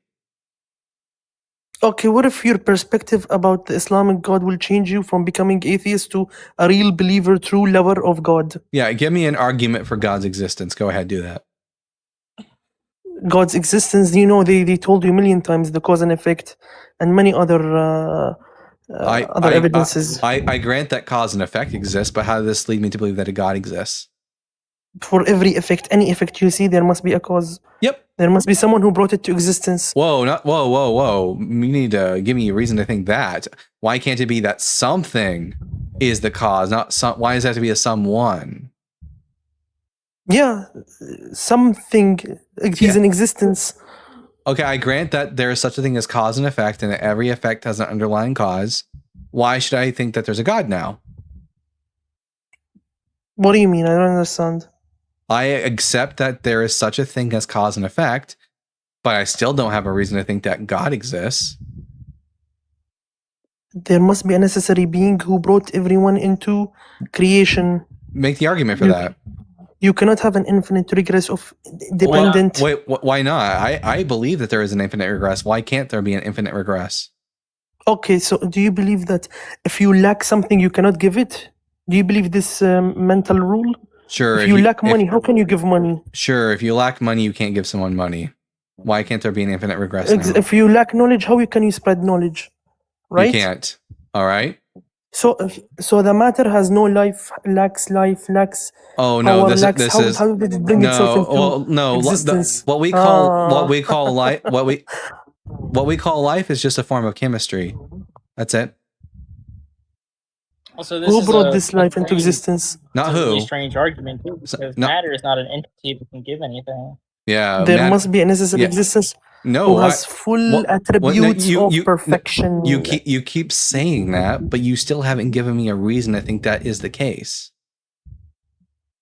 Okay, what if your perspective about the Islamic God will change you from becoming atheist to a real believer, true lover of God? Yeah, give me an argument for God's existence. Go ahead, do that. God's existence, they told you a million times the cause and effect and many other evidences. I grant that cause and effect exists, but how does this lead me to believe that a God exists? For every effect, any effect you see, there must be a cause. Yep. There must be someone who brought it to existence. Whoa. You need to give me a reason to think that. Why can't it be that something is the cause, not some? Why does it have to be a someone? Yeah, something is in existence. Okay, I grant that there is such a thing as cause and effect, and that every effect has an underlying cause. Why should I think that there's a God now? What do you mean? I don't understand. I accept that there is such a thing as cause and effect, but I still don't have a reason to think that God exists. There must be a necessary being who brought everyone into creation. Make the argument for that. you cannot have an infinite regress of dependent. Wait, why not? I believe that there is an infinite regress. Why can't there be an infinite regress? Okay, so do you believe that if you lack something, you cannot give it? Do you believe this mental rule? Sure. If you lack money, how can you give money? Sure, if you lack money, you can't give someone money. Why can't there be an infinite regress now? If you lack knowledge, how can you spread knowledge? Right? You can't. All right. So the matter has no life, lacks Oh no, power, this lacks. is How did it bring itself into existence? what we call life what we call life is just a form of chemistry. That's it. Also, this Who is brought a this life into existence? Not It's a really who. strange argument too, because no. matter is not an entity that can give anything. Yeah. There must be a necessary existence No, who has full attributes of perfection. You keep saying that, but you still haven't given me a reason to think that is the case.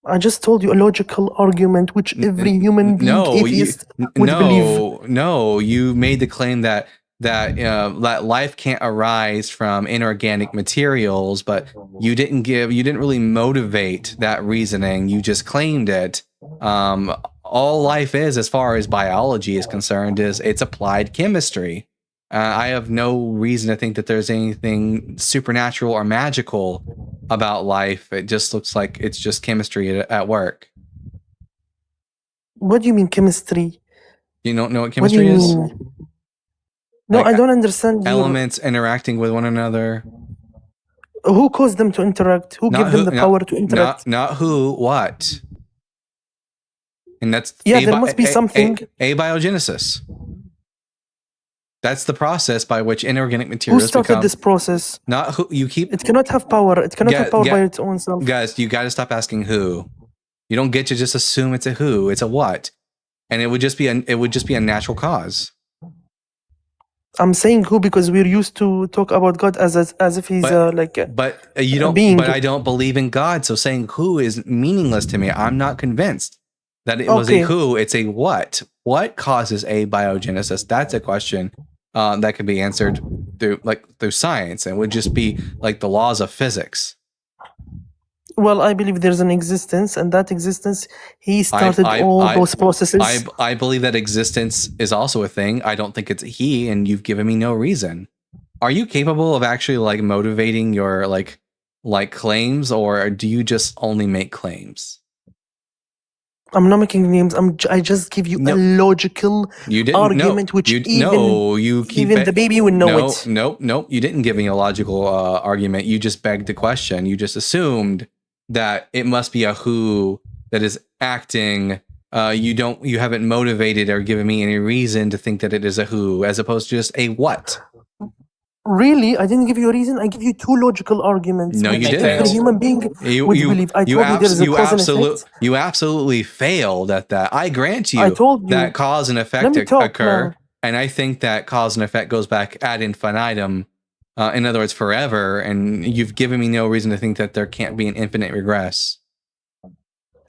I just told you a logical argument which every human being atheist would believe. No, you made the claim that life can't arise from inorganic materials, but you didn't really motivate that reasoning. You just claimed it. All life is, as far as biology is concerned, is it's applied chemistry. I have no reason to think that there's anything supernatural or magical about life. It just looks like it's just chemistry at work. What do you mean chemistry? You don't know what chemistry is? No, Like I don't understand. Elements interacting with one another. Who caused them to interact? Who gave them the power to interact? Not who, what. And that's there must be something. Abiogenesis. That's the process by which inorganic Who materials started this process? Not who you keep. It cannot have power. It cannot have power by its own self. Guys, you got to stop asking who. You don't get to just assume it's a who. It's a what, and it would just be a natural cause. I'm saying who because we're used to talk about God as if he's you don't. being. But I don't believe in God, so saying who is meaningless to me. I'm not convinced that it was a who. It's a what. What causes abiogenesis? That's a question that could be answered through science, and would just be like the laws of physics. Well, I believe there's an existence, and that existence, he started all those processes. I believe that existence is also a thing. I don't think it's he, and you've given me no reason. Are you capable of actually motivating your claims, or do you just only make claims? I'm not making names. I just give you a logical argument, which even the baby would know it. No, you didn't give me a logical argument. You just begged the question. You just assumed that it must be a who that is acting. You haven't motivated or given me any reason to think that it is a who, as opposed to just a what. Really? I didn't give you a reason. I give you two logical arguments. No, you didn't. Every human being would believe. I told you there's a cause and effect. You absolutely failed at that. I grant you, I told you that cause and effect occur. And I think that cause and effect goes back ad infinitum. In other words, forever. And you've given me no reason to think that there can't be an infinite regress.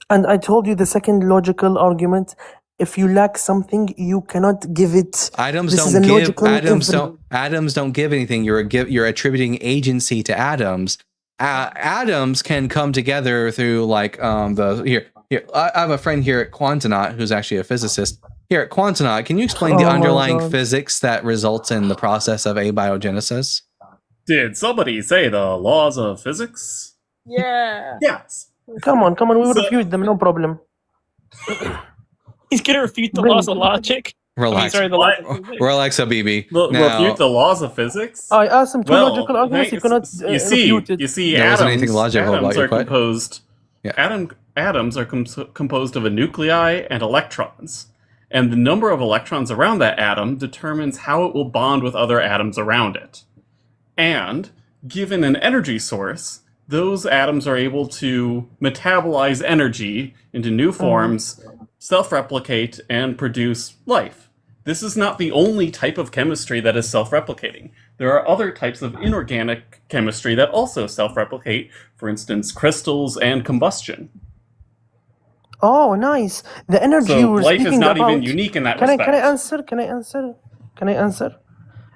And I told you the second logical argument. If you lack something, you cannot give it. Atoms don't give anything. You're attributing agency to atoms. Atoms can come together through I have a friend here at Quantanaut who's actually a physicist. Here at Quantanaut, can you explain the underlying physics that results in the process of abiogenesis? Did somebody say the laws of physics? Yeah. Yes. Come on. We will refute them. No problem. He's gonna refute the laws of logic. Relax. Relax, Habibi. Refute the laws of physics? I asked him two logical arguments. He cannot refute it. You see, atoms are composed of a nuclei and electrons. And the number of electrons around that atom determines how it will bond with other atoms around it. And, given an energy source, those atoms are able to metabolize energy into new forms, self-replicate, and produce life. This is not the only type of chemistry that is self-replicating. There are other types of inorganic chemistry that also self-replicate, for instance, crystals and combustion. Oh, nice. The energy So you were life is speaking not about, even unique in that Can respect. I answer?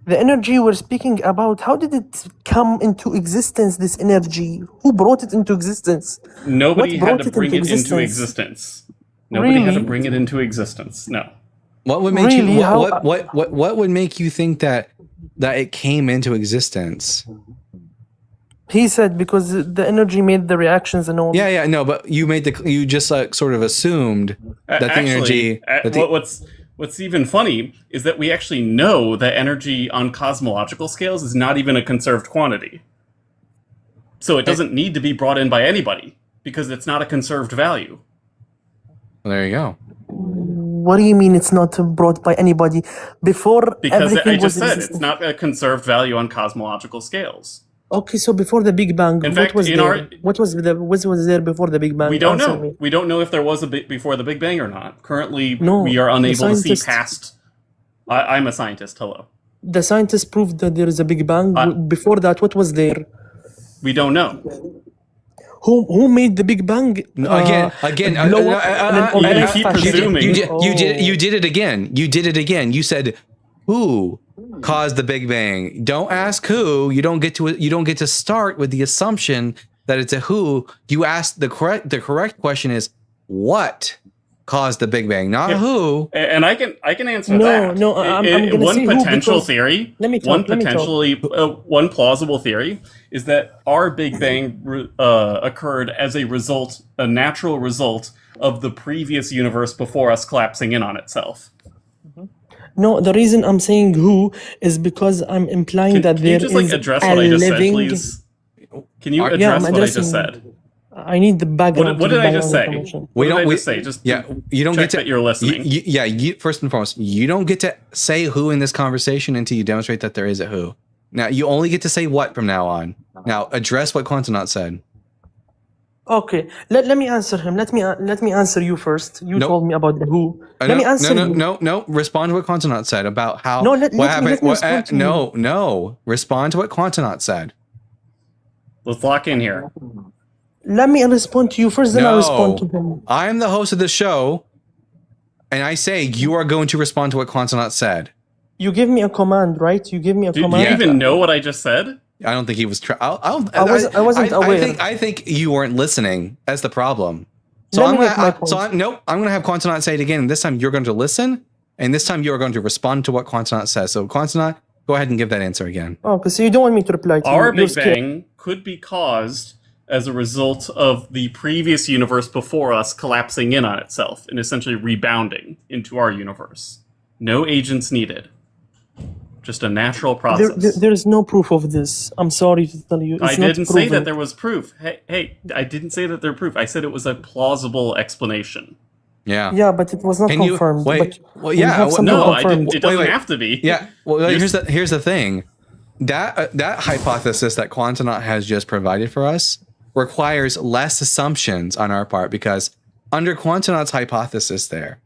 The energy we're speaking about, how did it come into existence, this energy? Who brought it into existence? Nobody What had brought to it bring into it into existence? existence. Nobody had to Really? bring it into existence. No. What would make Really? you How- what would make you think that it came into existence? He said because the energy made the reactions and all. Yeah, no, but you just like sort of assumed that the energy. What's even funny is that we actually know that energy on cosmological scales is not even a conserved quantity. So it doesn't need to be brought in by anybody because it's not a conserved value. Well, there you go. What do you mean it's not brought by anybody? Before Because everything I just was said existing. it's not a conserved value on cosmological scales. Okay, so before the Big Bang, In what fact, was in there? our- What was there before the Big Bang? We don't Answer know. me. We don't know if there was a bit before the Big Bang or not. Currently, No, we are the unable to see scientists- past. I'm a scientist. Hello. The scientists proved that there is a Big Bang. Before that, what was there? We don't know. Who made the Big Bang? Again, blow up in an organized keep fashion? presuming. You did it again. You did it again. You said who caused the Big Bang. Don't ask who. You don't get to start with the assumption that it's a who. You ask the correct question is what caused the Big Bang, not who. And I can answer No, that. no, I'm gonna one say who potential because- theory. Let me talk, One let me talk. potentially one plausible theory is that our Big Bang occurred as a natural result of the previous universe before us collapsing in on itself. No, the reason I'm saying who is because I'm implying that Can there you just is address a what I just living. said, please? Can you Yeah, address I'm what I just addressing- said? I need the background. What to did the I just say? background information. What did I just say? Just you don't check get to that you're listening. First and foremost, you don't get to say who in this conversation until you demonstrate that there is a who. Now you only get to say what from now on. Now address what Quantonaut said. Okay, let me answer him. Let me answer you first. You Nope. told me about the who. Let me answer you. No. Respond to what Quantonaut said about how. No, let what me happened. respond to you. No. Respond to what Quantonaut said. Let's lock in here. Let me respond to you first, then I'll respond to him. I'm the host of the show, and I say you are going to respond to what Quantonaut said. You give me a command, right? You give me a Do you command. even know what I just said? I don't think he was. I wasn't aware. I think you weren't listening. That's the problem. So Let I'm me gonna. make my point. I'm gonna have Quantonaut say it again. And this time you're going to listen, and this time you are going to respond to what Quantonaut says. So Quantonaut, go ahead and give that answer again. Okay, so you don't want me to reply to you. Our You're Big scared. Bang could be caused as a result of the previous universe before us collapsing in on itself and essentially rebounding into our universe. No agents needed. Just a natural process. There is no proof of this. I'm sorry to tell you. It's I not didn't say proven. that there was proof. Hey, I didn't say that there's proof. I said it was a plausible explanation. Yeah. Yeah, but it was not Can you- confirmed. wait, but well, we yeah, have well, something No, I confirmed. didn't. It doesn't have to be. Yeah. Well, You're here's the thing. That hypothesis that Quantonaut has just provided for us requires less assumptions on our part because under Quantonaut's hypothesis there,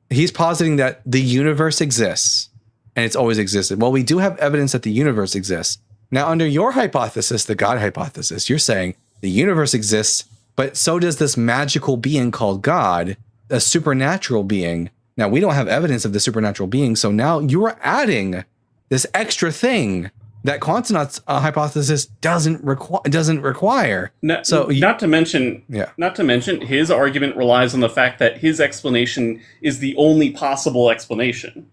he's positing that the universe exists and it's always existed. Well, we do have evidence that the universe exists. Now, under your hypothesis, the God hypothesis, you're saying the universe exists, but so does this magical being called God, a supernatural being. Now, we don't have evidence of the supernatural being, so now you're adding this extra thing that Quantonaut's hypothesis doesn't require. Not So not to mention, Yeah. not to mention, his argument relies on the fact that his explanation is the only possible explanation.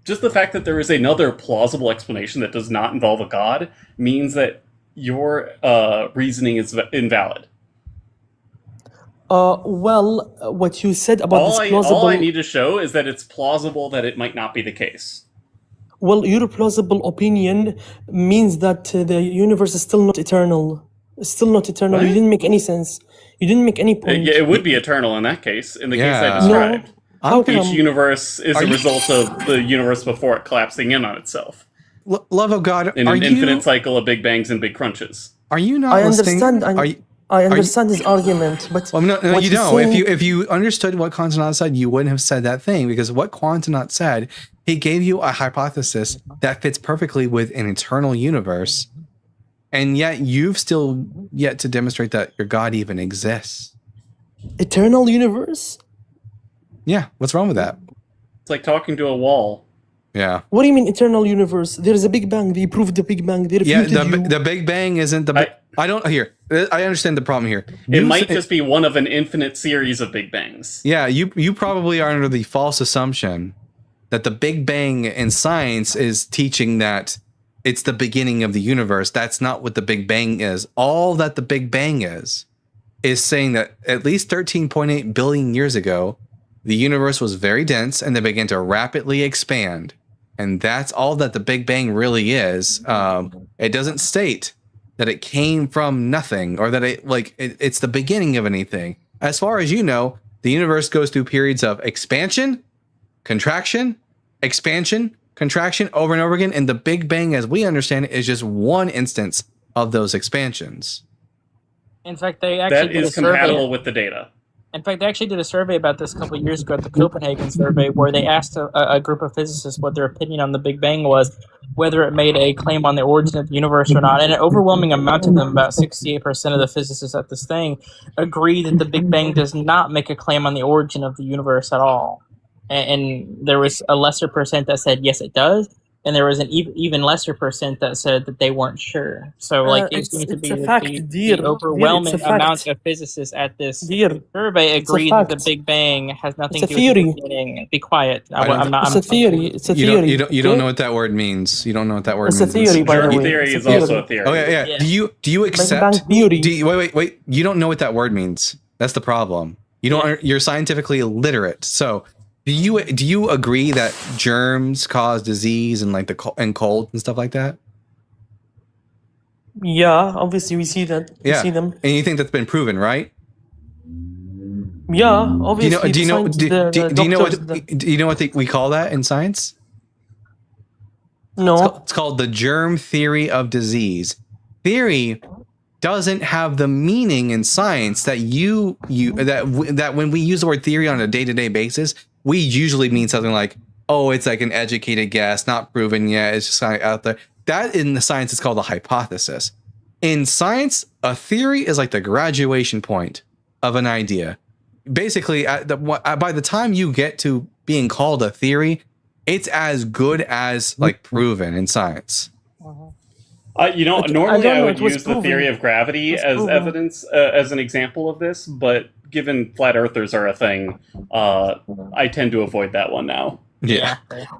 Just the fact that there is another plausible explanation that does not involve a god means that your reasoning is invalid. What you said about All this I, plausible. all I need to show is that it's plausible that it might not be the case. Well, your plausible opinion means that the universe is still not eternal. It's still not eternal. What? You didn't make any sense. You didn't make any point. Yeah, it would be eternal in that case, in the case I Yeah. described. How Each come? universe is Are a you- result of the universe before it collapsing in on itself. Love of God, In are an you infinite cycle of big bangs and big crunches. are you not I listening? understand. Are you, I understand his argument, but well, no, what you he's don't. saying- If you understood what Quantonaut said, you wouldn't have said that thing because what Quantonaut said, he gave you a hypothesis that fits perfectly with an eternal universe, and yet you've still yet to demonstrate that your God even exists. eternal universe. Yeah, what's wrong with that? It's like talking to a wall. Yeah. What do you mean eternal universe? There is a Big Bang. They proved the Big Bang. They refuted you. The Big Bang isn't the. I don't here. I understand the problem here. It might just be one of an infinite series of Big Bangs. Yeah, you probably are under the false assumption that the Big Bang in science is teaching that it's the beginning of the universe. That's not what the Big Bang is. All that the Big Bang is saying that at least 13.8 billion years ago, the universe was very dense and they began to rapidly expand. And that's all that the Big Bang really is. It doesn't state that it came from nothing or that it's the beginning of anything. As far as you know, the universe goes through periods of expansion, contraction, expansion, contraction over and over again. And the Big Bang, as we understand it, is just one instance of those expansions. In fact, they actually that is compatible with the data. In fact, they actually did a survey about this a couple of years ago at the Copenhagen survey, where they asked a group of physicists what their opinion on the Big Bang was, whether it made a claim on the origin of the universe or not. And an overwhelming amount of them, about 68% of the physicists at this thing, agree that the Big Bang does not make a claim on the origin of the universe at all. And there was a lesser percent that said, yes, it does. And there was an even lesser percent that said that they weren't sure. So, it seems to be the overwhelming amount of physicists at this survey agree that the Big Bang has nothing to do with the beginning. Be quiet. It's a theory. It's a theory. You don't know what that word means. You don't know what that word means. It's a theory, by the way. Theory is also a theory. Oh yeah. Do you accept? Wait. You don't know what that word means. That's the problem. You don't. You're scientifically illiterate. So. Do you agree that germs cause disease and and cold and stuff like that? Yeah, obviously we see that. We see them. And you think that's been proven, right? Yeah, obviously. Do you know what we call that in science? No. It's called the germ theory of disease. Theory doesn't have the meaning in science that that when we use the word theory on a day-to-day basis, we usually mean something like, oh, it's like an educated guess, not proven yet, it's just out there. That in the science is called a hypothesis. In science, a theory is like the graduation point of an idea. Basically, by the time you get to being called a theory, it's as good as proven in science. Normally I would use the theory of gravity as evidence, as an example of this, but given flat earthers are a thing, I tend to avoid that one now. Yeah.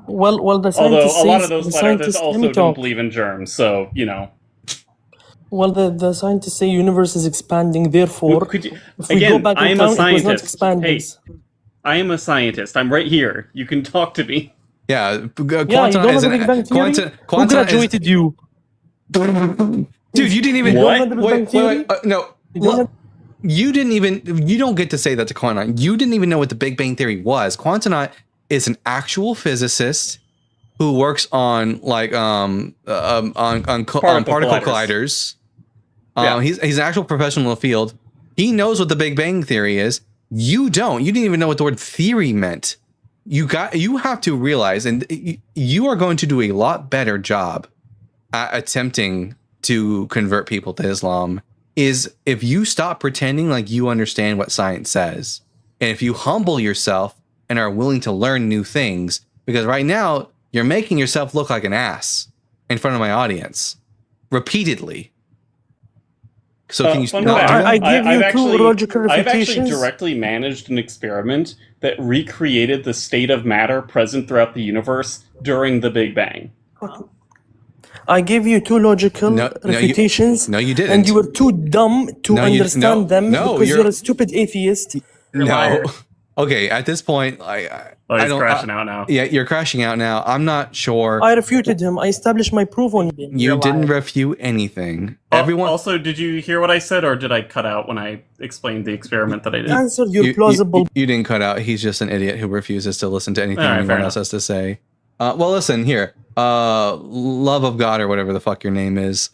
Well, the although scientists a lot of those flat earthers also don't believe in germs, so Well, the scientists say universe is expanding. Therefore, I am a scientist. Hey, I am a scientist. I'm right here. You can talk to me. Yeah, you don't know the Big Bang Theory? Who graduated you? Dude, you didn't even. Wait, no. You didn't even. You don't get to say that to Quantonaut. You didn't even know what the Big Bang Theory was. Quantonaut is an actual physicist who works on particle colliders. He's an actual professional in the field. He knows what the Big Bang Theory is. You don't. You didn't even know what the word theory meant. You have to realize, and you are going to do a lot better job at attempting to convert people to Islam, is if you stop pretending like you understand what science says, and if you humble yourself and are willing to learn new things, because right now you're making yourself look like an ass in front of my audience repeatedly. So can you not do that? I give you two logical refutations. I've actually directly managed an experiment that recreated the state of matter present throughout the universe during the Big Bang. I gave you two logical refutations. No, you didn't. And you were too dumb to understand them because you're a stupid atheist. No. Okay, at this point, he's crashing out now. Yeah, you're crashing out now. I'm not sure. I refuted him. I established my proof on him. You didn't refute anything. Everyone. Also, did you hear what I said, or did I cut out when I explained the experiment that I did? Answer your plausible. You didn't cut out. He's just an idiot who refuses to listen to anything anyone else has to say. Well, listen here. Love of God or whatever the fuck your name is.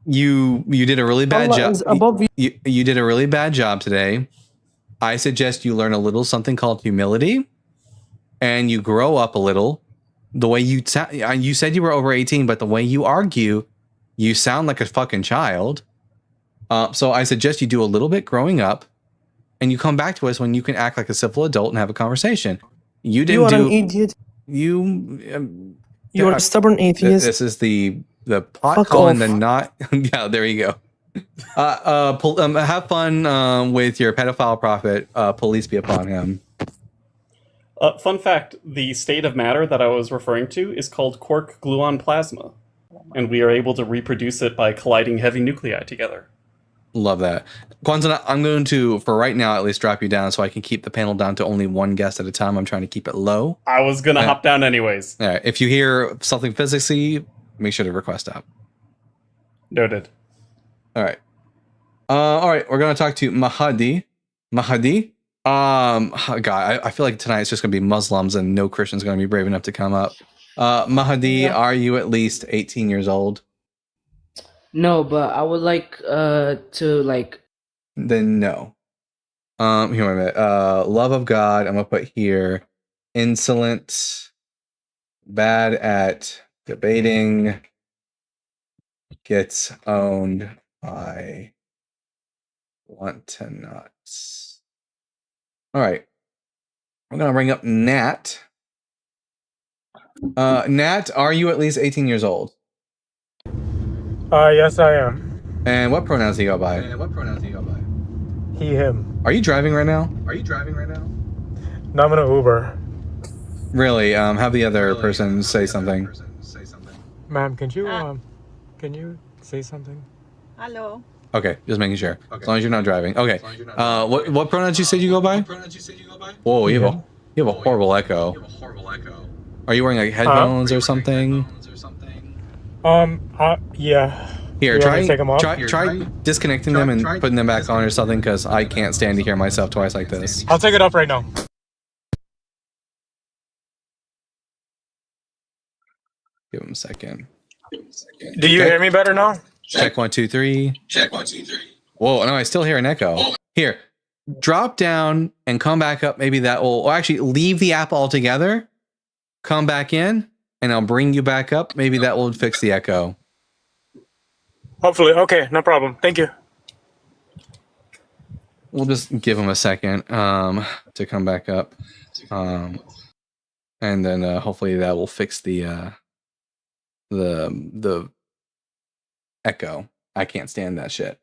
You did a really bad job. You did a really bad job today. I suggest you learn a little something called humility, and you grow up a little. The way you said you were over 18, but the way you argue, you sound like a fucking child. So I suggest you do a little bit growing up, and you come back to us when you can act like a civil adult and have a conversation. You didn't an idiot. You You're a stubborn atheist. This is the pot Fuck calling off. the not. Yeah, there you go. Have fun with your pedophile prophet. Police be upon him. Fun fact, the state of matter that I was referring to is called quark-gluon plasma, and we are able to reproduce it by colliding heavy nuclei together. Love that. Kwanzaa, I'm going to, for right now, at least drop you down so I can keep the panel down to only one guest at a time. I'm trying to keep it low. I was going to hop down anyways. All right. If you hear something physicsy, make sure to request out. Noted. All right. All right. We're going to talk to Mahdi. Mahdi? God, I feel like tonight it's just going to be Muslims and no Christians going to be brave enough to come up. Mahdi, are you at least 18 years old? No, but I would like to like. Then no. Here, wait a minute. Love of God. I'm gonna put here. Insolent. Bad at debating. Gets owned by. Want to nuts. All right. I'm gonna bring up Nat. Nat, are you at least 18 years old? Yes, I am. And what pronouns do you go by? He, him. Are you driving right now? No, I'm in an Uber. Really? Have the other person say something. Ma'am, can you say something? Hello. Okay, just making sure. As long as you're not driving. Okay. What pronouns you said you go by? Whoa, you have a horrible echo. Are you wearing like headphones or something? Yeah. Here, You want me to take 'em off? try disconnecting them and putting them back on or something, because I can't stand to hear myself twice like this. I'll take it off right now. Give him a second. Do you hear me better now? Check 1 2 3. Check 1 2 3. Whoa, no, I still hear an echo. Here, drop down and come back up. Maybe that will, or actually leave the app altogether. Come back in, and I'll bring you back up. Maybe that will fix the echo. Hopefully. Okay, no problem. Thank you. We'll just give him a second to come back up, and then hopefully that will fix the echo. I can't stand that shit.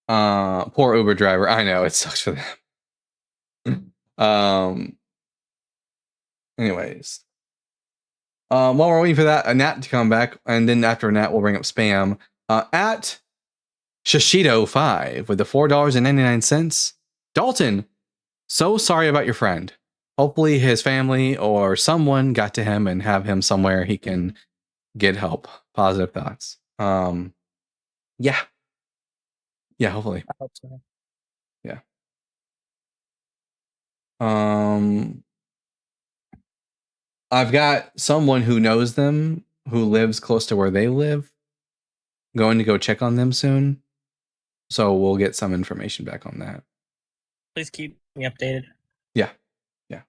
Poor Uber driver. I know it sucks for them. Anyways, while we're waiting for that, Nat to come back, and then after Nat, we'll bring up Spam. At Shashido5 with the $4.99. Dalton, so sorry about your friend. Hopefully his family or someone got to him and have him somewhere he can get help. Positive thoughts. Yeah. Yeah, hopefully. I hope so. Yeah. I've got someone who knows them, who lives close to where they live, going to go check on them soon. So we'll get some information back on that. Please keep me updated. Yeah. Yeah.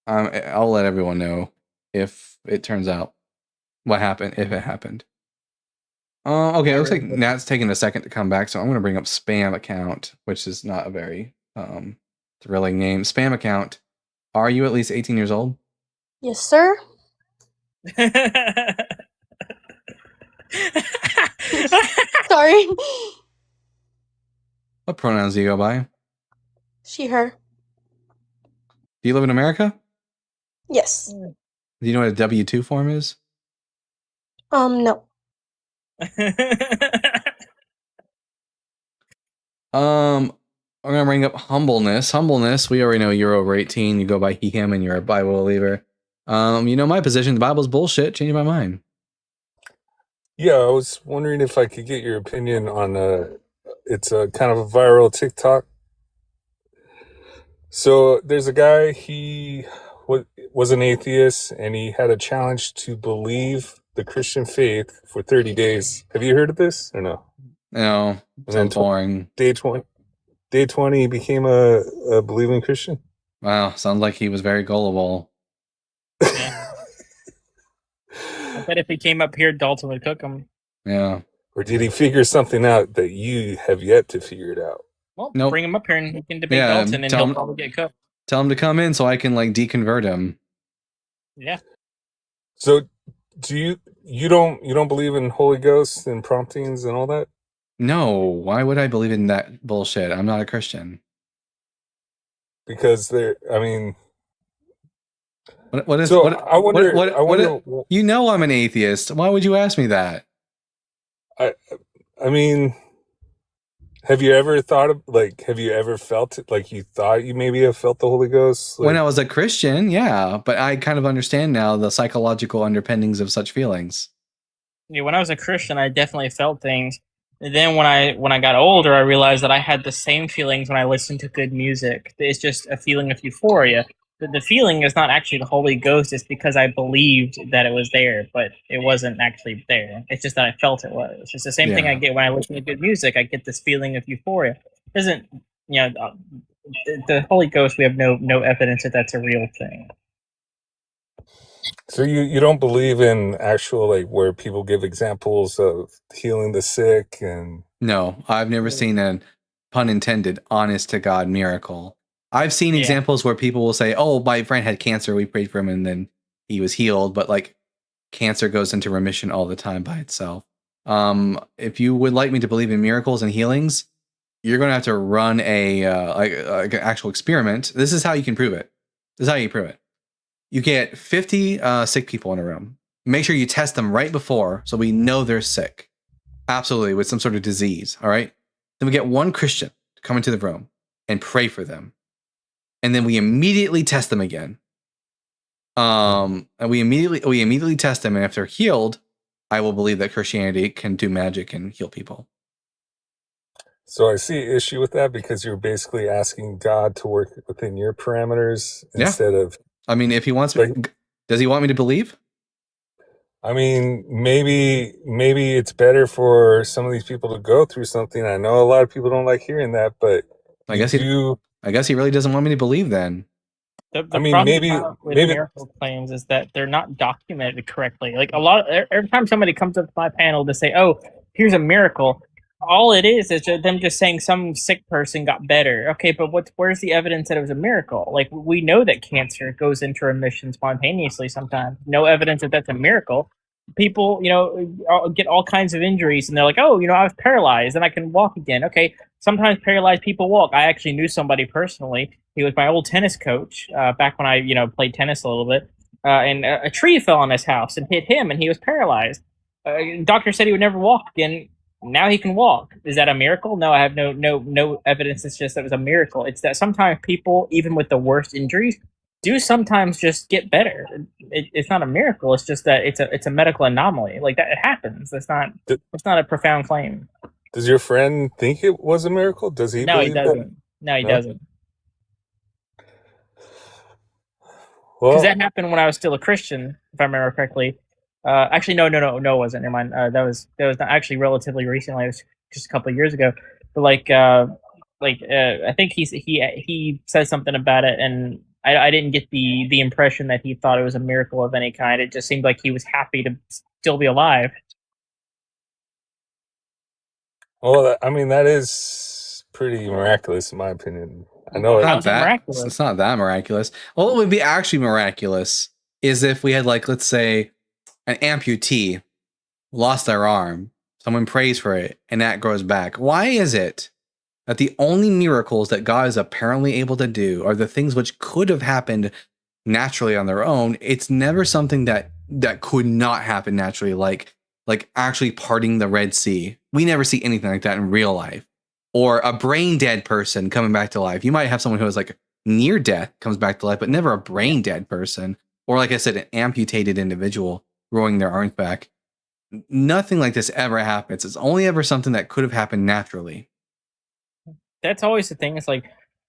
I'll let everyone know if it turns out what happened, if it happened. Okay, it looks like Nat's taking a second to come back, so I'm going to bring up Spam Account, which is not a very thrilling name. Spam Account, are you at least 18 years old? Yes, sir. Sorry. What pronouns do you go by? She, her. Do you live in America? Yes. Do you know what a W-2 form is? No. I'm gonna bring up humbleness. Humbleness, we already know you're over 18, you go by he, him, and you're a Bible believer. You know my position, the Bible's bullshit, change my mind. Yeah, I was wondering if I could get your opinion on it's a kind of a viral TikTok. So there's a guy, he was an atheist, and he had a challenge to believe the Christian faith for 30 days. Have you heard of this or no? No, it's boring. Day 20, he became a believing Christian. Wow, sounds like he was very gullible. I bet if he came up here, Dalton would cook him. Yeah. Or did he figure something out that you have yet to figure it out? Well, Nope. bring him up here and he can debate Yeah, Dalton, and tell he'll him- probably get cooked. Tell him to come in so I can like deconvert him. Yeah. So you don't believe in Holy Ghost and promptings and all that? No, why would I believe in that bullshit? I'm not a Christian. Because I mean, what is so what I wonder. I wonder. you know I'm an atheist. Why would you ask me that? I mean, have you ever thought of have you ever felt it? Like you thought you maybe have felt the Holy Ghost? When I was a Christian, yeah, but I kind of understand now the psychological underpinnings of such feelings. Yeah, when I was a Christian, I definitely felt things. And then when I got older, I realized that I had the same feelings when I listened to good music. It's just a feeling of euphoria. The feeling is not actually the Holy Ghost. It's because I believed that it was there, but it wasn't actually there. It's just that I felt it was. It's the same thing I get when I listen to good music. I get this feeling of euphoria. It doesn't, the Holy Ghost, we have no evidence that that's a real thing. So you don't believe in actual where people give examples of healing the sick and No, I've never seen a pun intended honest to God miracle. I've seen examples where people will say, "Oh, my friend had cancer, we prayed for him and then he was healed," but cancer goes into remission all the time by itself. If you would like me to believe in miracles and healings, you're going to have to run an actual experiment. This is how you can prove it. You get 50 sick people in a room. Make sure you test them right before so we know they're sick. Absolutely, with some sort of disease, all right? Then we get one Christian to come into the room and pray for them. And then we immediately test them again. And we immediately test them, and if they're healed, I will believe that Christianity can do magic and heal people. So I see an issue with that because you're basically asking God to work within your parameters instead of... I mean, if he wants me, does he want me to believe? I mean, maybe it's better for some of these people to go through something. I know a lot of people don't like hearing that, but I guess he really doesn't want me to believe then. The problem with miracle claims is that they're not documented correctly. Like every time somebody comes up to my panel to say, "Oh, here's a miracle," all it is them just saying some sick person got better. Okay, but where's the evidence that it was a miracle? Like, we know that cancer goes into remission spontaneously sometimes. No evidence that that's a miracle. People, get all kinds of injuries and they're like, "Oh, I was paralyzed and I can walk again." Okay, sometimes paralyzed people walk. I actually knew somebody personally. He was my old tennis coach back when I, played tennis a little bit. And a tree fell on his house and hit him, and he was paralyzed. Doctor said he would never walk again. Now he can walk. Is that a miracle? No, I have no evidence. It's just that it was a miracle. It's that sometimes people, even with the worst injuries, do sometimes just get better. It's not a miracle. It's just that it's a medical anomaly. Like that, it happens. It's not a profound claim. Does your friend think it was a miracle? Does he? No, he doesn't. No, he doesn't. Because that happened when I was still a Christian, if I remember correctly. Actually, no, it wasn't. Never mind. That was not actually relatively recently. It was just a couple of years ago. But I think he said something about it, and I didn't get the impression that he thought it was a miracle of any kind. It just seemed like he was happy to still be alive. Well, I mean, that is pretty miraculous, in my opinion. I know it's not that miraculous. Well, what would be actually miraculous is if we had, let's say, an amputee lost their arm, someone prays for it, and that grows back. Why is it that the only miracles that God is apparently able to do are the things which could have happened naturally on their own? It's never something that could not happen naturally, like actually parting the Red Sea. We never see anything like that in real life. Or a brain dead person coming back to life. You might have someone who is near death comes back to life, but never a brain dead person. Or like I said, an amputated individual growing their arms back. Nothing like this ever happens. It's only ever something that could have happened naturally. That's always the thing. It's like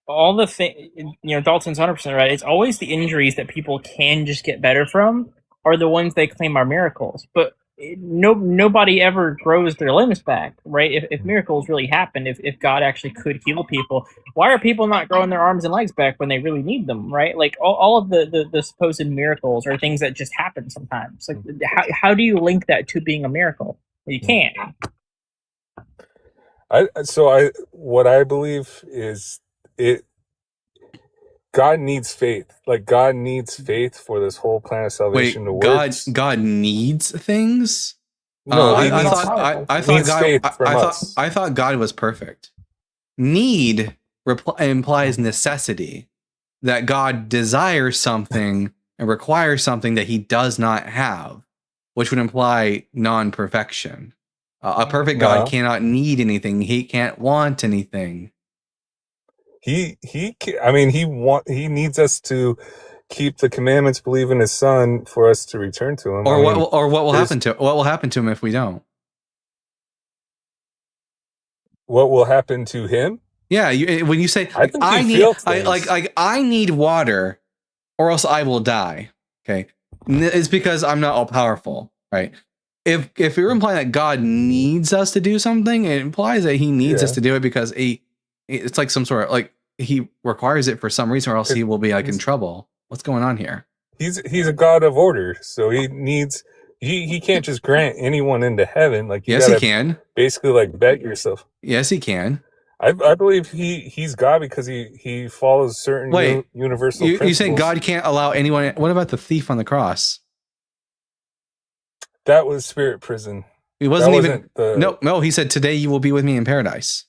all the thing, Dalton's 100% right. It's always the injuries that people can just get better from are the ones they claim are miracles. But nobody ever grows their limbs back, right? If miracles really happen, if God actually could heal people, why are people not growing their arms and legs back when they really need them, right? Like all of the supposed miracles are things that just happen sometimes. Like how do you link that to being a miracle? You can't. What I believe is God needs faith. Like God needs faith for this whole plan of salvation to work. God needs things. No, I thought God was perfect. Need implies necessity. That God desires something and requires something that he does not have, which would imply non-perfection. A perfect God cannot need anything. He can't want anything. He needs us to keep the commandments, believe in his son for us to return to him. What will happen to him if we don't? What will happen to him? Yeah, when you say I need water, or else I will die. Okay, it's because I'm not all powerful, right? If you're implying that God needs us to do something, it implies that he needs us to do it because it's like some sort of like he requires it for some reason, or else he will be like in trouble. What's going on here? He's a God of order, so he needs. He can't just grant anyone into heaven. Like yes, he can. Basically, like bet yourself. Yes, he can. I believe he's God because he follows certain universal principles. You saying God can't allow anyone? What about the thief on the cross? That was spirit prison. He wasn't no. He said, "Today you will be with me in paradise."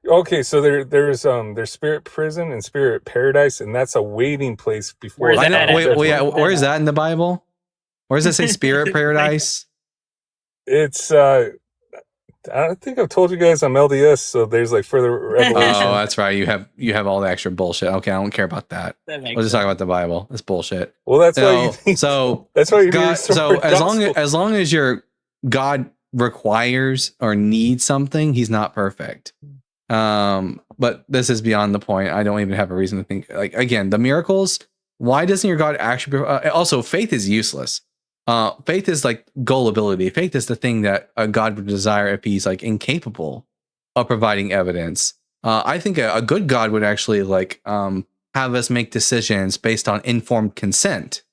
Okay, so there's spirit prison and spirit paradise, and that's a waiting place before. Where is that in the Bible? Where does it say spirit paradise? It's I think I've told you guys I'm LDS, so there's like further revelation. Oh, that's right. You have all the extra bullshit. Okay, I don't care about that. We'll just talk about the Bible. It's bullshit. Well, that's why that's why you God, so as long as your God requires or needs something, he's not perfect. But this is beyond the point. I don't even have a reason to think. Like again, the miracles. Why doesn't your God actually? Also, faith is useless. Faith is like gullibility. Faith is the thing that a God would desire if he's like incapable of providing evidence. I think a good God would actually like have us make decisions based on informed consent.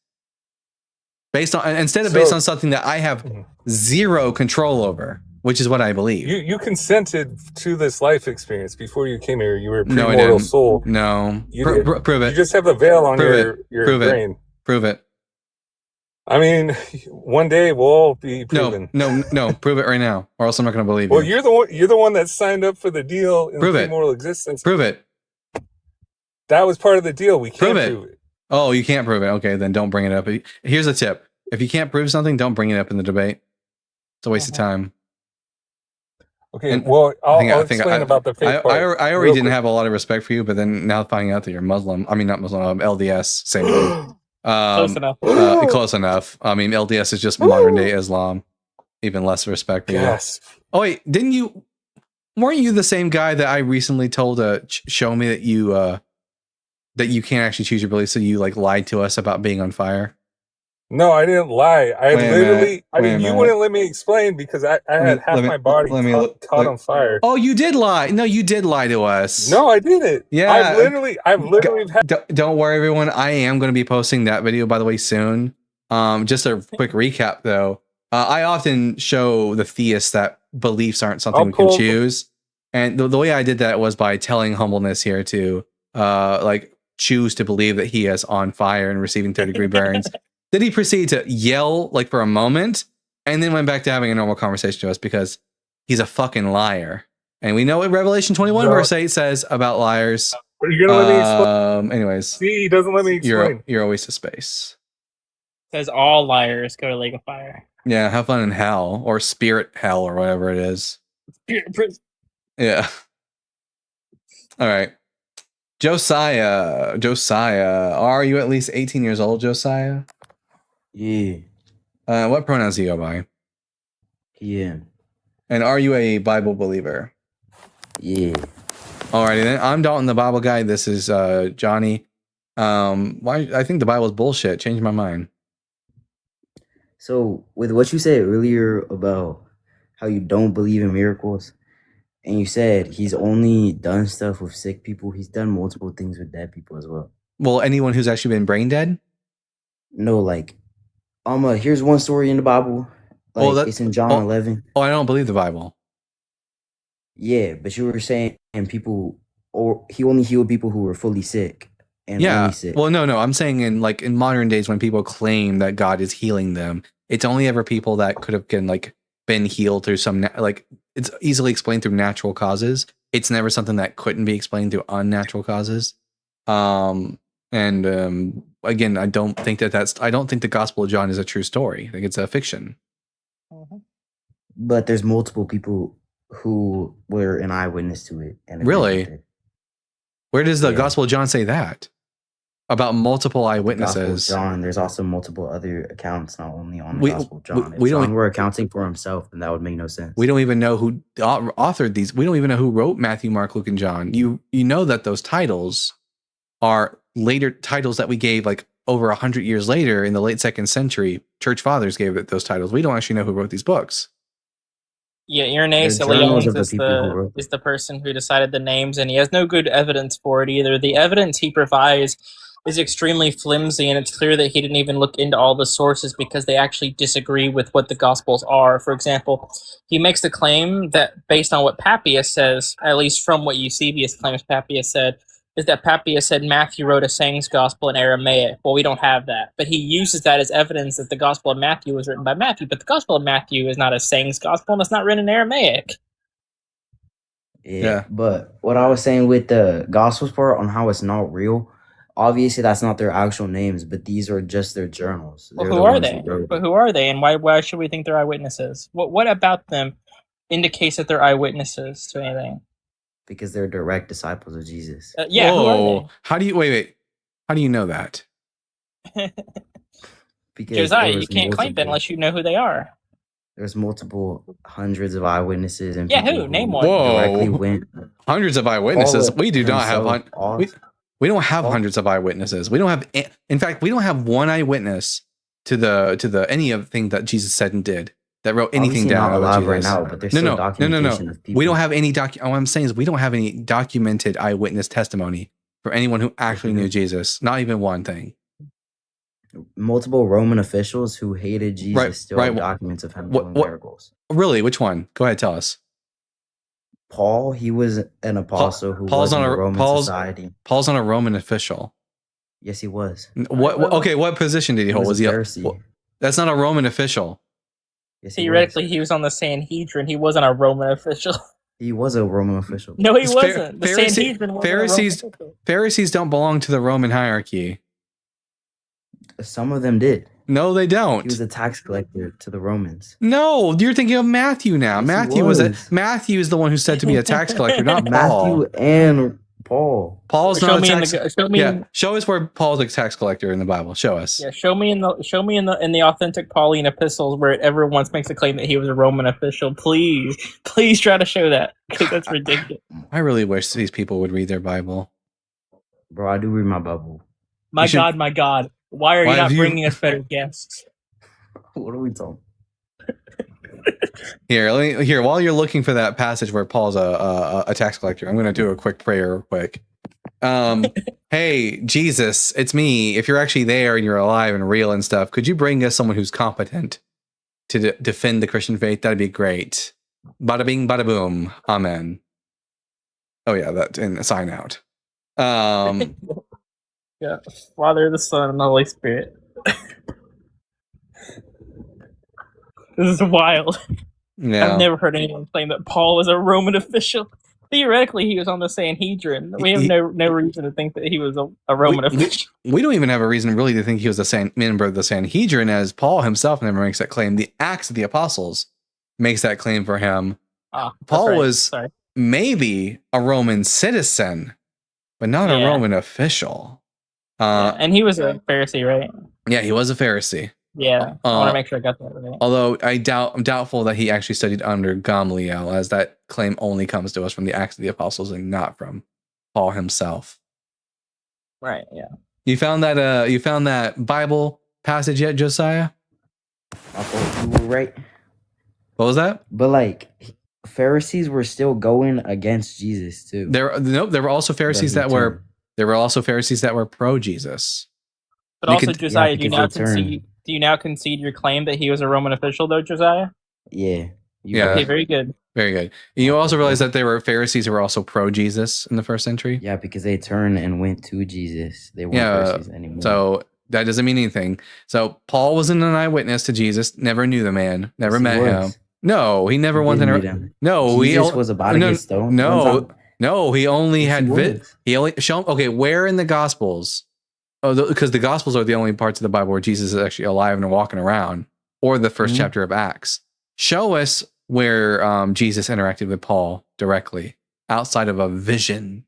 Based on something that I have zero control over, which is what I believe. You consented to this life experience before you came here. You were a pre-mortal soul. No, prove it. You just have the veil on your brain. Prove it. I mean, one day we'll all be proven. No, prove it right now, or else I'm not going to believe you. Well, you're the one that signed up for the deal in pre-mortal existence. Prove it. That was part of the deal. We can't prove it. Oh, you can't prove it. Okay, then don't bring it up. Here's a tip: if you can't prove something, don't bring it up in the debate. It's a waste of time. Okay, I'll explain about the faith part. I already didn't have a lot of respect for you, but then now finding out that you're Muslim, I mean not Muslim, LDS, same thing. Close enough. Close enough. I mean, LDS is just modern day Islam. Even less respect for you. Yes. Oh wait, weren't you the same guy that I recently told to show me that you can't actually choose your beliefs, so you like lied to us about being on fire? No, I didn't lie. You wouldn't let me explain because I had half my body caught on fire. Oh, you did lie. No, you did lie to us. No, I didn't. Yeah. I've literally Don't worry, everyone. I am going to be posting that video, by the way, soon. Just a quick recap, though. I often show the theists that beliefs aren't something we can choose. And the way I did that was by telling Humbleness here to choose to believe that he is on fire and receiving 3rd-degree burns. Then he proceeded to yell like for a moment and then went back to having a normal conversation to us because he's a fucking liar. And we know what Revelation 21 verse 8 says about liars. Are you gonna let me explain? Anyways. See, he doesn't let me explain. You're a waste of space. Says all liars go to lake of fire. Yeah, have fun in hell or spirit hell or whatever it is. Spirit prison. Yeah. All right. Josiah, are you at least 18 years old, Josiah? Yeah. What pronouns do you go by? Yeah. And are you a Bible believer? Yeah. Alrighty then. I'm Dalton, the Bible guy. This is Johnny. I think the Bible is bullshit. Change my mind. So with what you said earlier about how you don't believe in miracles, and you said he's only done stuff with sick people, he's done multiple things with dead people as well. Well, anyone who's actually been brain dead? No, like here's one story in the Bible. It's in John 11. Oh, I don't believe the Bible. Yeah, but you were saying people or he only healed people who were fully sick and Yeah. only sick. Well, no. I'm saying in modern days when people claim that God is healing them, it's only ever people that could have been healed through some it's easily explained through natural causes. It's never something that couldn't be explained through unnatural causes. Again, I don't think the Gospel of John is a true story. I think it's a fiction. But there's multiple people who were an eyewitness to it. And Really? Where does the Gospel of John say that? About multiple eyewitnesses? Gospel of John, there's also multiple other accounts, not only on the We- Gospel of John. we If don't- John were accounting for himself, then that would make no sense. We don't even know who authored these. We don't even know who wrote Matthew, Mark, Luke, and John. You know that those titles are later titles that we gave over 100 years later in the late 2nd century. Church fathers gave it those titles. We don't actually know who wrote these books. Yeah, Irenaeus They're journals Eliades of the people who wrote is the person who decided the names, and he has no good evidence for it either. The evidence he provides is extremely flimsy, and it's clear that he didn't even look into all the sources because they actually disagree with what the Gospels are. For example, he makes the claim that based on what Papias says, at least from what Eusebius claims Papias said, is that Papias said Matthew wrote a sayings gospel in Aramaic. Well, we don't have that. But he uses that as evidence that the Gospel of Matthew was written by Matthew. But the Gospel of Matthew is not a sayings gospel, and it's not written in Aramaic. Yeah. But what I was saying with the Gospels part on how it's not real, obviously that's not their actual names, but these are just their journals. Well, They're who the are ones they? who wrote But it. who are they, and why should we think they're eyewitnesses? What about them indicates that they're eyewitnesses to anything? Because they're direct disciples of Jesus. Yeah, who are Whoa. How do you wait? How do you know that? Because Josiah, there you was can't claim that multiple- unless you know who they are. There's multiple hundreds of eyewitnesses and Yeah, people who? Name one. directly Whoa. went. Hundreds of eyewitnesses. Paul We do not have himself, we don't have hundreds of eyewitnesses. We don't have in fact, we don't have one eyewitness to the any of the thing that Jesus said and did that wrote anything Obviously down not about alive right Jesus. now, but there's still documentation of people. We don't have any all I'm saying is we don't have any documented eyewitness testimony for anyone who actually knew Jesus. Not even one thing. Multiple Roman officials who hated Jesus Right, still right. have documents of him What- doing what- miracles. Really? Which one? Go ahead, tell us. Paul, he was an apostle who Paul's was in on the a Roman society. Paul's on a Roman official. Yes, he was. What position did he hold? was Was a he Pharisee. That's not a Roman official. Yes, Theoretically, he was on the Sanhedrin. He wasn't a Roman official. He was a Roman official. No, he It's wasn't. The Sanhedrin wasn't a Roman official. Pharisees don't belong to the Roman hierarchy. Some of them did. No, they He don't. was a tax collector to the Romans. No, you're thinking of Matthew now. Matthew Matthew is the one who's said to be a tax collector, not Paul. Matthew and Paul. Paul's Show not me a in tax. the- show me yeah, in- show us where Paul's a tax collector in the Bible. Show us. Yeah, show me in the authentic Pauline epistles where it ever once makes a claim that he was a Roman official. Please try to show that because that's ridiculous. I really wish these people would read their Bible. Bro, I do read my Bible. My God, why are you Why not have you- bringing us better guests? What are we talking? Here, while you're looking for that passage where Paul's a tax collector, I'm going to do a quick prayer real quick. Hey, Jesus, it's me. If you're actually there and you're alive and real and stuff, could you bring us someone who's competent to defend the Christian faith? That'd be great. Bada bing, bada boom. Amen. Oh yeah, that and sign out. Yeah, Father, the Son, and the Holy Spirit. This is wild. Yeah. I've never heard anyone claim that Paul was a Roman official. Theoretically, he was on the Sanhedrin. We have no reason to think that he was a Roman official. We don't even have a reason really to think he was a member of the Sanhedrin, as Paul himself never makes that claim. The Acts of the Apostles makes that claim for him. Paul was maybe a Roman citizen, but not a Roman official. And he was a Pharisee, right? Yeah, he was a Pharisee. Yeah, I want to make sure I got that right. Although I'm doubtful that he actually studied under Gamaliel, as that claim only comes to us from the Acts of the Apostles and not from Paul himself. Right. Yeah. You found that Bible passage yet, Josiah? I thought you were right. What was that? But like, Pharisees were still going against Jesus too. There were also Pharisees that were pro Jesus. But also, Josiah, do you now concede your claim that he was a Roman official, though, Josiah? Yeah. Yeah. Okay, very good. Very good. You also realize that there were Pharisees who were also pro-Jesus in the first century? Yeah, because they turned and went to Jesus. They weren't Yeah, Pharisees anymore. so that doesn't mean anything. So Paul wasn't an eyewitness to Jesus, never knew the man, never Yes, he met him. was. No, he never He once didn't inter- meet him. No, Jesus was about to get stoned one No, time. no, he only Yes, had he was. he only shown. Okay, where in the Gospels? Oh, because the Gospels are the only parts of the Bible where Jesus is actually alive and walking around, or the 1st chapter of Acts. Show us where Jesus interacted with Paul directly outside of a vision.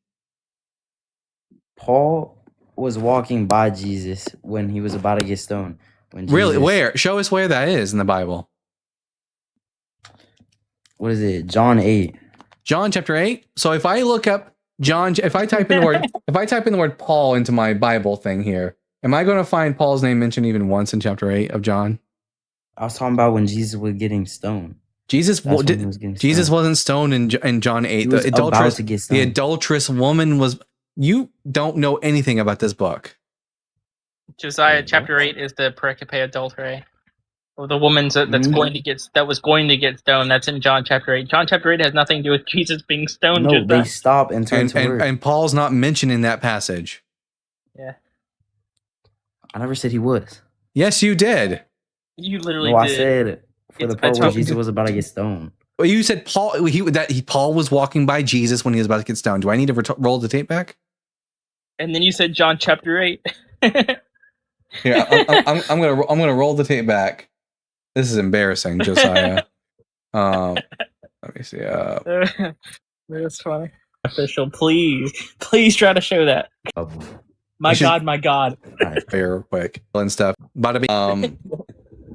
Paul was walking by Jesus when he was about to get stoned. When Really, Jesus- where? Show us where that is in the Bible. What is it? John 8. John chapter 8. So if I look up John, if I type in the word Paul into my Bible thing here, am I going to find Paul's name mentioned even once in chapter 8 of John? I was talking about when Jesus was getting stoned. Jesus That's when he was getting Jesus stoned. wasn't stoned in John 8. He was about to get The stoned. adulterous woman was. You don't know anything about this book. Josiah chapter 8 is the pericope adultery. Or the woman that was going to get stoned. That's in John chapter 8. John chapter 8 has nothing to do with Jesus being stoned. No, they Josiah. stop and turn to her. And Paul's not mentioned in that passage. Yeah. I never said he was. Yes, you did. You literally No, I did. said for the part where Jesus was about to get stoned. Well, you said Paul. Paul was walking by Jesus when he was about to get stoned. Do I need to roll the tape back? And then you said John chapter 8. Yeah, I'm gonna roll the tape back. This is embarrassing, Josiah. Let me see. That's funny. Official, please try to show that. My God, my God. Real quick and stuff. Bada bing.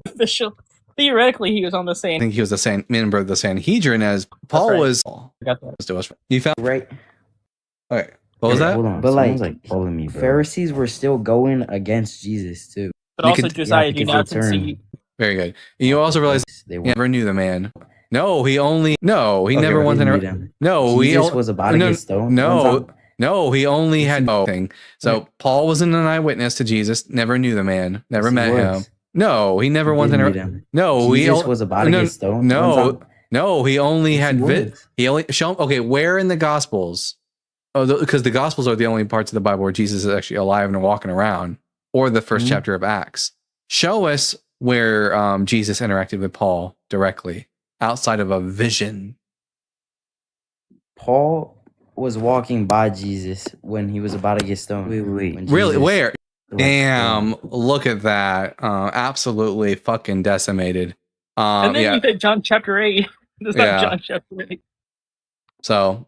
Official. Theoretically, he was on the I same. think he was the member of the Sanhedrin as Paul right. was. I got that. You found right. Okay. What was that? Hold on. But like following me, Pharisees were still going against Jesus too. But also, Josiah, you now concede. Very good. You also realize they never knew the man. No, he never once No, Jesus was about to get stoned. No, he only had thing. So Paul wasn't an eyewitness to Jesus. Never knew the man. Never met him. No, he never once No, Jesus was about to get stoned. No, he only had he only shown. Okay, where in the Gospels? Oh, because the Gospels are the only parts of the Bible where Jesus is actually alive and walking around, or the 1st chapter of Acts. Show us where Jesus interacted with Paul directly outside of a vision. Paul was walking by Jesus when he was about to get stoned. Wait. Really? Where? Damn! Look at that. Absolutely fucking decimated. And then you said John chapter 8. It's not John chapter 8. So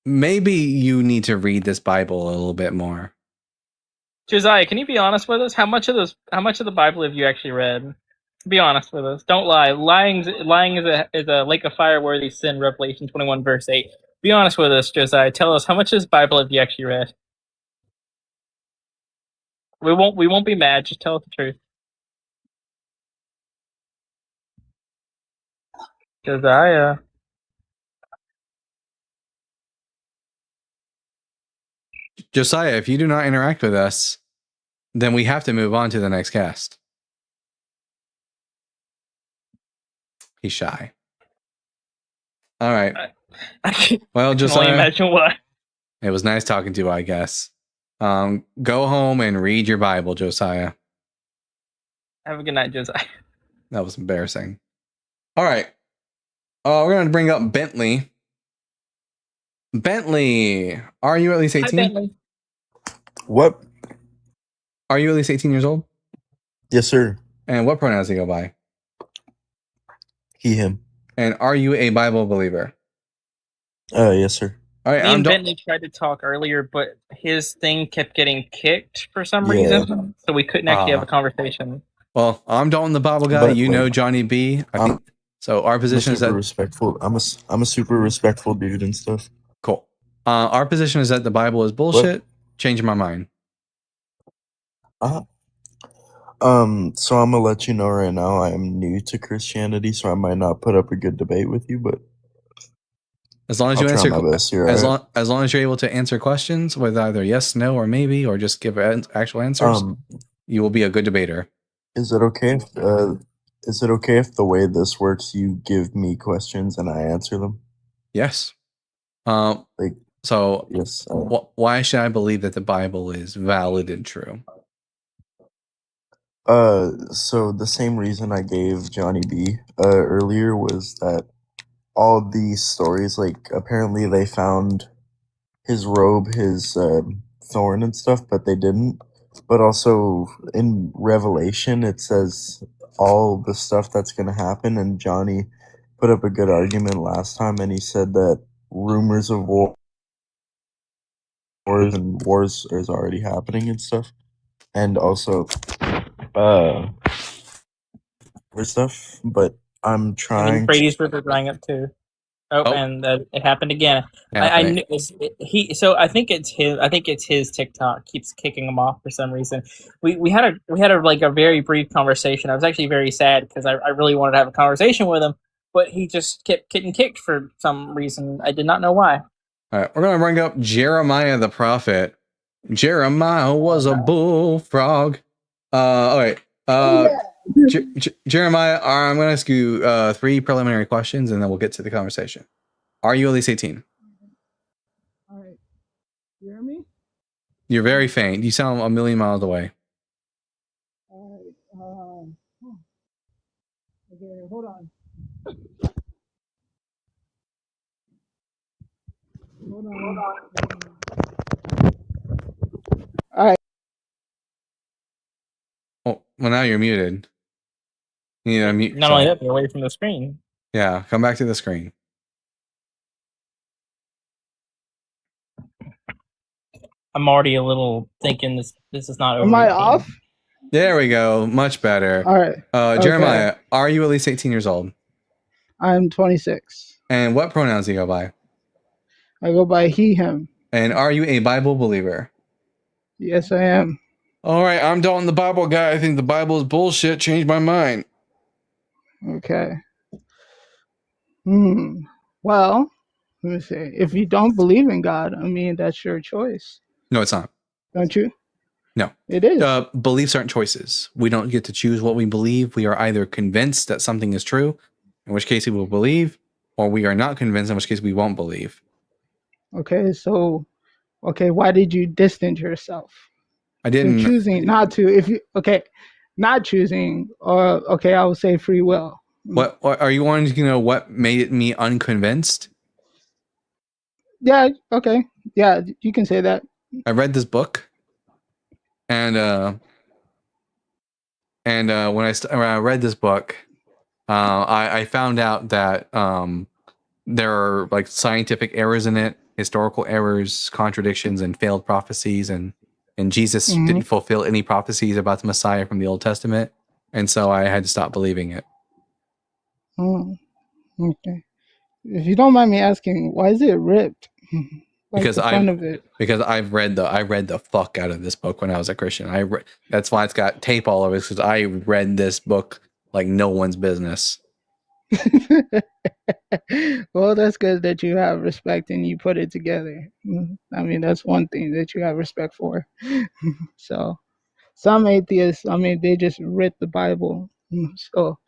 maybe you need to read this Bible a little bit more. Josiah, can you be honest with us? How much of the Bible have you actually read? Be honest with us. Don't lie. Lying is a lake of fire worthy sin. Revelation 21 verse 8. Be honest with us, Josiah. Tell us how much of this Bible have you actually read? We won't be mad. Just tell us the truth. Josiah. Josiah, if you do not interact with us, then we have to move on to the next cast. He's shy. All right. Well, I can only imagine why. It was nice talking to you, I guess. Go home and read your Bible, Josiah. Have a good night, Josiah. That was embarrassing. All right. We're going to bring up Bentley. Bentley, are you at least 18? Hi, Bentley. What? Are you at least 18 years old? Yes, sir. And what pronouns do you go by? He, him. And are you a Bible believer? Yes, sir. All right. Me and Bentley tried to talk earlier, but his thing kept getting kicked for some reason, so we couldn't actually have a conversation. Well, I'm Dalton, the Bible guy. But, you know Johnny B. I think so. Our position is that respectful. I'm a super respectful dude and stuff. Cool. Our position is that the Bible is bullshit. Changing my mind. So I'm gonna let you know right now I am new to Christianity, so I might not put up a good debate with you, but as long as I'll you try answer, my best here, as alright? long as you're able to answer questions with either yes, no, or maybe, or just give actual answers, you will be a good debater. Is it okay Is it okay if the way this works, you give me questions and I answer them? Yes. Like, So yes. why should I believe that the Bible is valid and true? So the same reason I gave Johnny B earlier was that all these stories, like apparently they found his robe, his thorn and stuff, but they didn't. But also in Revelation, it says all the stuff that's gonna happen, and Johnny put up a good argument last time, and he said that rumors of wars is already happening and stuff, and also for stuff. But I'm And trying to. Brady's River drying up too. Oh, and it happened again. I Happening. knew he. So I think it's his. I think it's his TikTok keeps kicking him off for some reason. We had a like a very brief conversation. I was actually very sad because I really wanted to have a conversation with him, but he just kept getting kicked for some reason. I did not know why. All right, we're gonna bring up Jeremiah the prophet. Jeremiah was a bullfrog. All right. Jeremiah, I'm gonna ask you 3 preliminary questions, and then we'll get to the conversation. Are you at least 18? All right. You hear me? You're very faint. You sound a million miles away. All right. Okay, hold on. Hold on. All right. Oh, well, now you're muted. You need to unmute. Not only that, you're away from the screen. Yeah, come back to the screen. I'm already a little thinking this is not over. Am I off? There we go. Much better. All right. Jeremiah, are you at least 18 years old? I'm 26. And what pronouns do you go by? I go by he, him. And are you a Bible believer? Yes, I am. All right, I'm Dalton the Bible guy. I think the Bible is bullshit. Changed my mind. Okay. Well, let me see. If you don't believe in God, I mean, that's your choice. No, it's not. Don't you? No. It is. Beliefs aren't choices. We don't get to choose what we believe. We are either convinced that something is true, in which case we will believe, or we are not convinced, in which case we won't believe. Okay, so, why did you distance yourself? I didn't. You're choosing not to. Not choosing, or I would say free will. What are you wanting to know? What made me unconvinced? Yeah. Okay. Yeah, you can say that. I read this book, and when I read this book, I found out that there are like scientific errors in it, historical errors, contradictions, and failed prophecies, and Jesus didn't fulfill any prophecies about the Messiah from the Old Testament, and so I had to stop believing it. Okay. If you don't mind me asking, why is it ripped? Like because the front of it. I read the fuck out of this book when I was a Christian. That's why it's got tape all over it, because I read this book like no one's business. Well, that's good that you have respect and you put it together. I mean, that's one thing that you have respect for. So, some atheists, I mean, they just read the Bible, so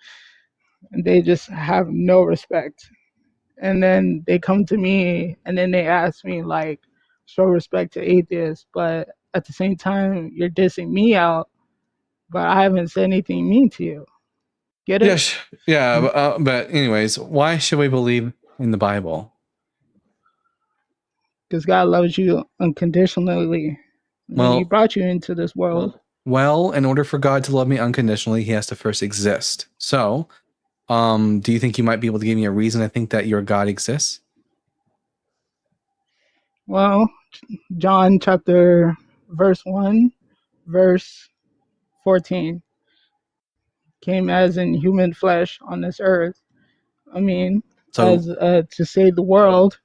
they just have no respect. And then they come to me and then they ask me, like, show respect to atheists, but at the same time, you're dissing me out, but I haven't said anything mean to you. Get it? Yes, yeah, but anyways, why should we believe in the Bible? Because God loves you unconditionally. Well, He brought you into this world. Well, in order for God to love me unconditionally, He has to first exist. So, do you think you might be able to give me a reason to think that your God exists? Well, John chapter verse 1, verse 14. Came as in human flesh on this earth. I mean, as to save the world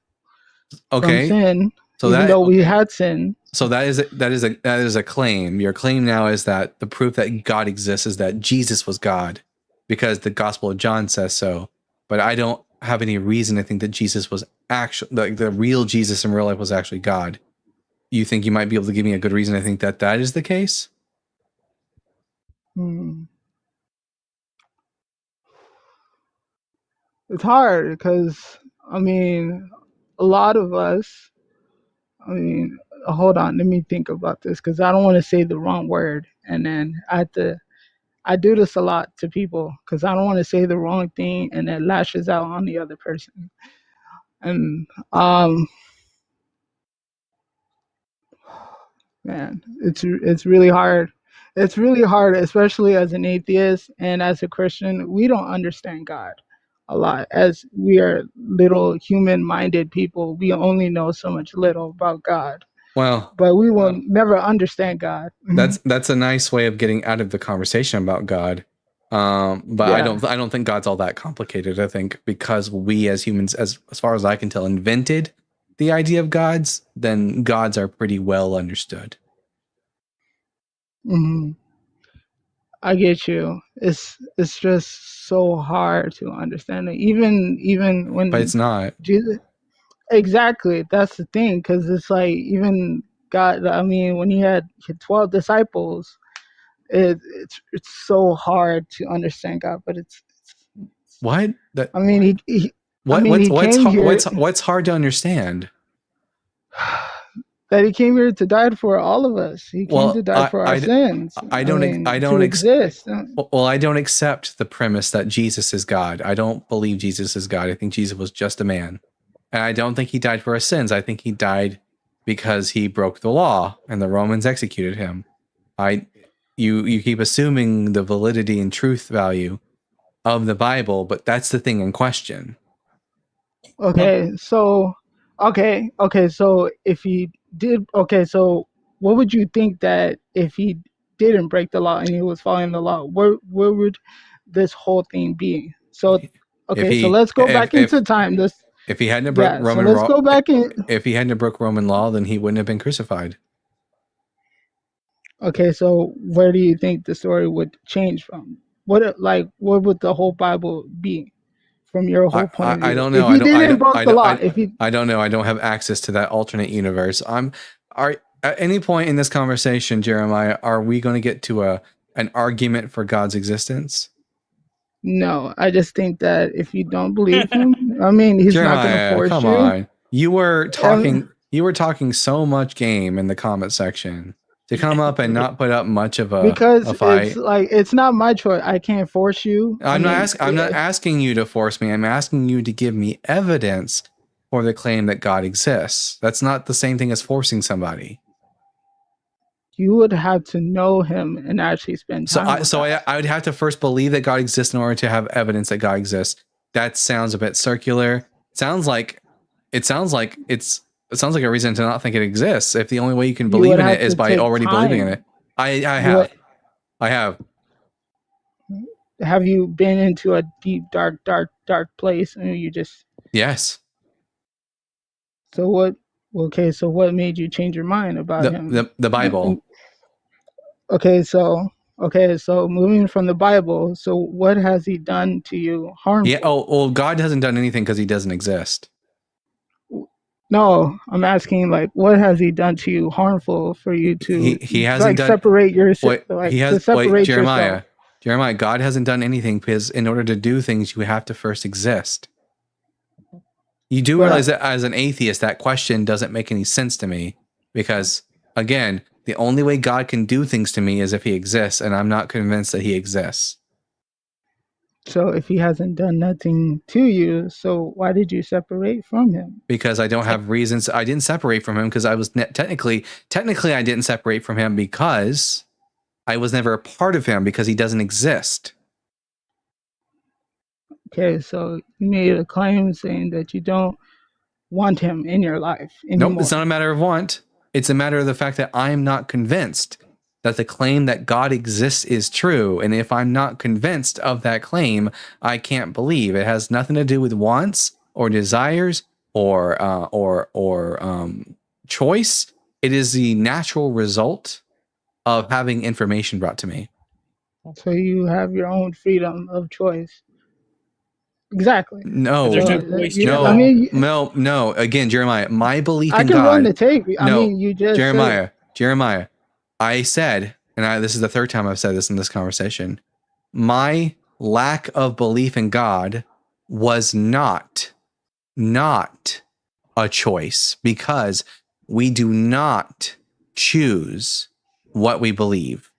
from sin, even though we had sin. So that is a claim. Your claim now is that the proof that God exists is that Jesus was God, because the Gospel of John says so. But I don't have any reason to think that Jesus was actually, like, the real Jesus in real life was actually God. You think you might be able to give me a good reason to think that that is the case? It's hard because I mean, a lot of us. I mean, hold on, let me think about this because I don't want to say the wrong word, and then I have to. I do this a lot to people because I don't want to say the wrong thing and it lashes out on the other person. And man, it's really hard. It's really hard, especially as an atheist and as a Christian. We don't understand God a lot. As we are little human-minded people, we only know so much little about God. Well, but we will never understand God. That's a nice way of getting out of the conversation about God. But Yeah. I don't think God's all that complicated. I think because we as humans, as far as I can tell, invented the idea of gods, then gods are pretty well understood. hmm I get you. It's just so hard to understand it. Even when But it's not. Jesus. Exactly. That's the thing, because it's like even God. I mean, when he had 12 disciples, it's so hard to understand God. But it's What? That I mean, he what I mean, he what's came hard, here. what's hard to understand? That he came here to die for all of us. He came to die for our sins. I don't to exist. Well, I don't accept the premise that Jesus is God. I don't believe Jesus is God. I think Jesus was just a man. And I don't think he died for our sins. I think he died because he broke the law and the Romans executed him. You keep assuming the validity and truth value of the Bible, but that's the thing in question. Okay, so so if he did, so what would you think that if he didn't break the law and he was following the law, where would this whole thing be? So so let's go back into time. If he hadn't broke Roman so let's law, go back in. if he hadn't broke Roman law, then he wouldn't have been crucified. Okay, so where do you think the story would change from? What would the whole Bible be from your whole point of view? I don't know. If he didn't broke the law, if he I don't know. I don't have access to that alternate universe. At any point in this conversation, Jeremiah, are we going to get to an argument for God's existence? No, I just think that if you don't believe him, I mean, he's not going to force come you. on. You were talking so much game in the comment section to come up and not put up much of a fight. It's like it's not my choice. I can't force you. I'm not asking you to force me. I'm asking you to give me evidence for the claim that God exists. That's not the same thing as forcing somebody. You would have to know him and actually spend time. I would have to first believe that God exists in order to have evidence that God exists. That sounds a bit circular. It sounds like a reason to not think it exists. If the only way you can believe in it is by already believing in it. I have. Have you been into a deep, dark place and you just? Yes. So what? Okay, so what made you change your mind about him? The Bible. Okay, so moving from the Bible, so what has he done to you harmful? Yeah. Oh, well, God hasn't done anything because he doesn't exist. No, I'm asking what has he done to you harmful for you to he hasn't done separate yourself? Jeremiah, God hasn't done anything because in order to do things, you have to first exist. You do realize that as an atheist, that question doesn't make any sense to me because, again, the only way God can do things to me is if he exists, and I'm not convinced that he exists. So if he hasn't done nothing to you, so why did you separate from him? Because I don't have reasons. I didn't separate from him because I was technically I didn't separate from him because I was never a part of him because he doesn't exist. Okay, so you made a claim saying that you don't want him in your life anymore. Nope, it's not a matter of want. It's a matter of the fact that I'm not convinced that the claim that God exists is true. And if I'm not convinced of that claim, I can't believe. It has nothing to do with wants or desires or choice. It is the natural result of having information brought to me. So you have your own freedom of choice. Exactly. No. Again, Jeremiah, my belief in God. I can run the tape. I mean, you just Jeremiah. I said, and this is the third time I've said this in this conversation. My lack of belief in God was not a choice, because we do not choose what we believe.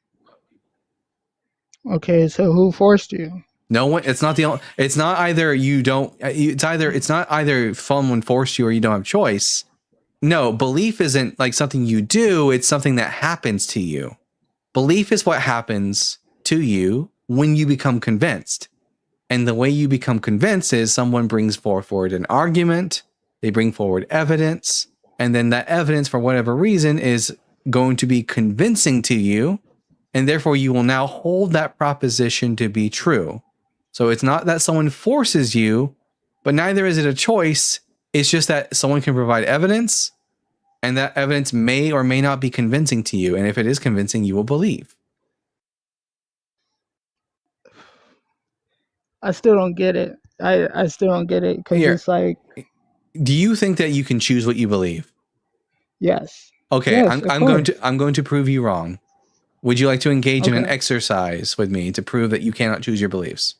Okay, so who forced you? No one. It's not the only. It's not either you don't. It's not either someone forced you or you don't have choice. No, belief isn't like something you do. It's something that happens to you. Belief is what happens to you when you become convinced. And the way you become convinced is someone brings forward an argument, they bring forward evidence, and then that evidence, for whatever reason, is going to be convincing to you, and therefore you will now hold that proposition to be true. So it's not that someone forces you, but neither is it a choice. It's just that someone can provide evidence, and that evidence may or may not be convincing to you. And if it is convincing, you will believe. I still don't get it. I still don't get it because it's like, do you think that you can choose what you believe? yes. Okay, Yes, I'm going to prove you wrong. Would you like to engage in an Okay. exercise with me to prove that you cannot choose your beliefs?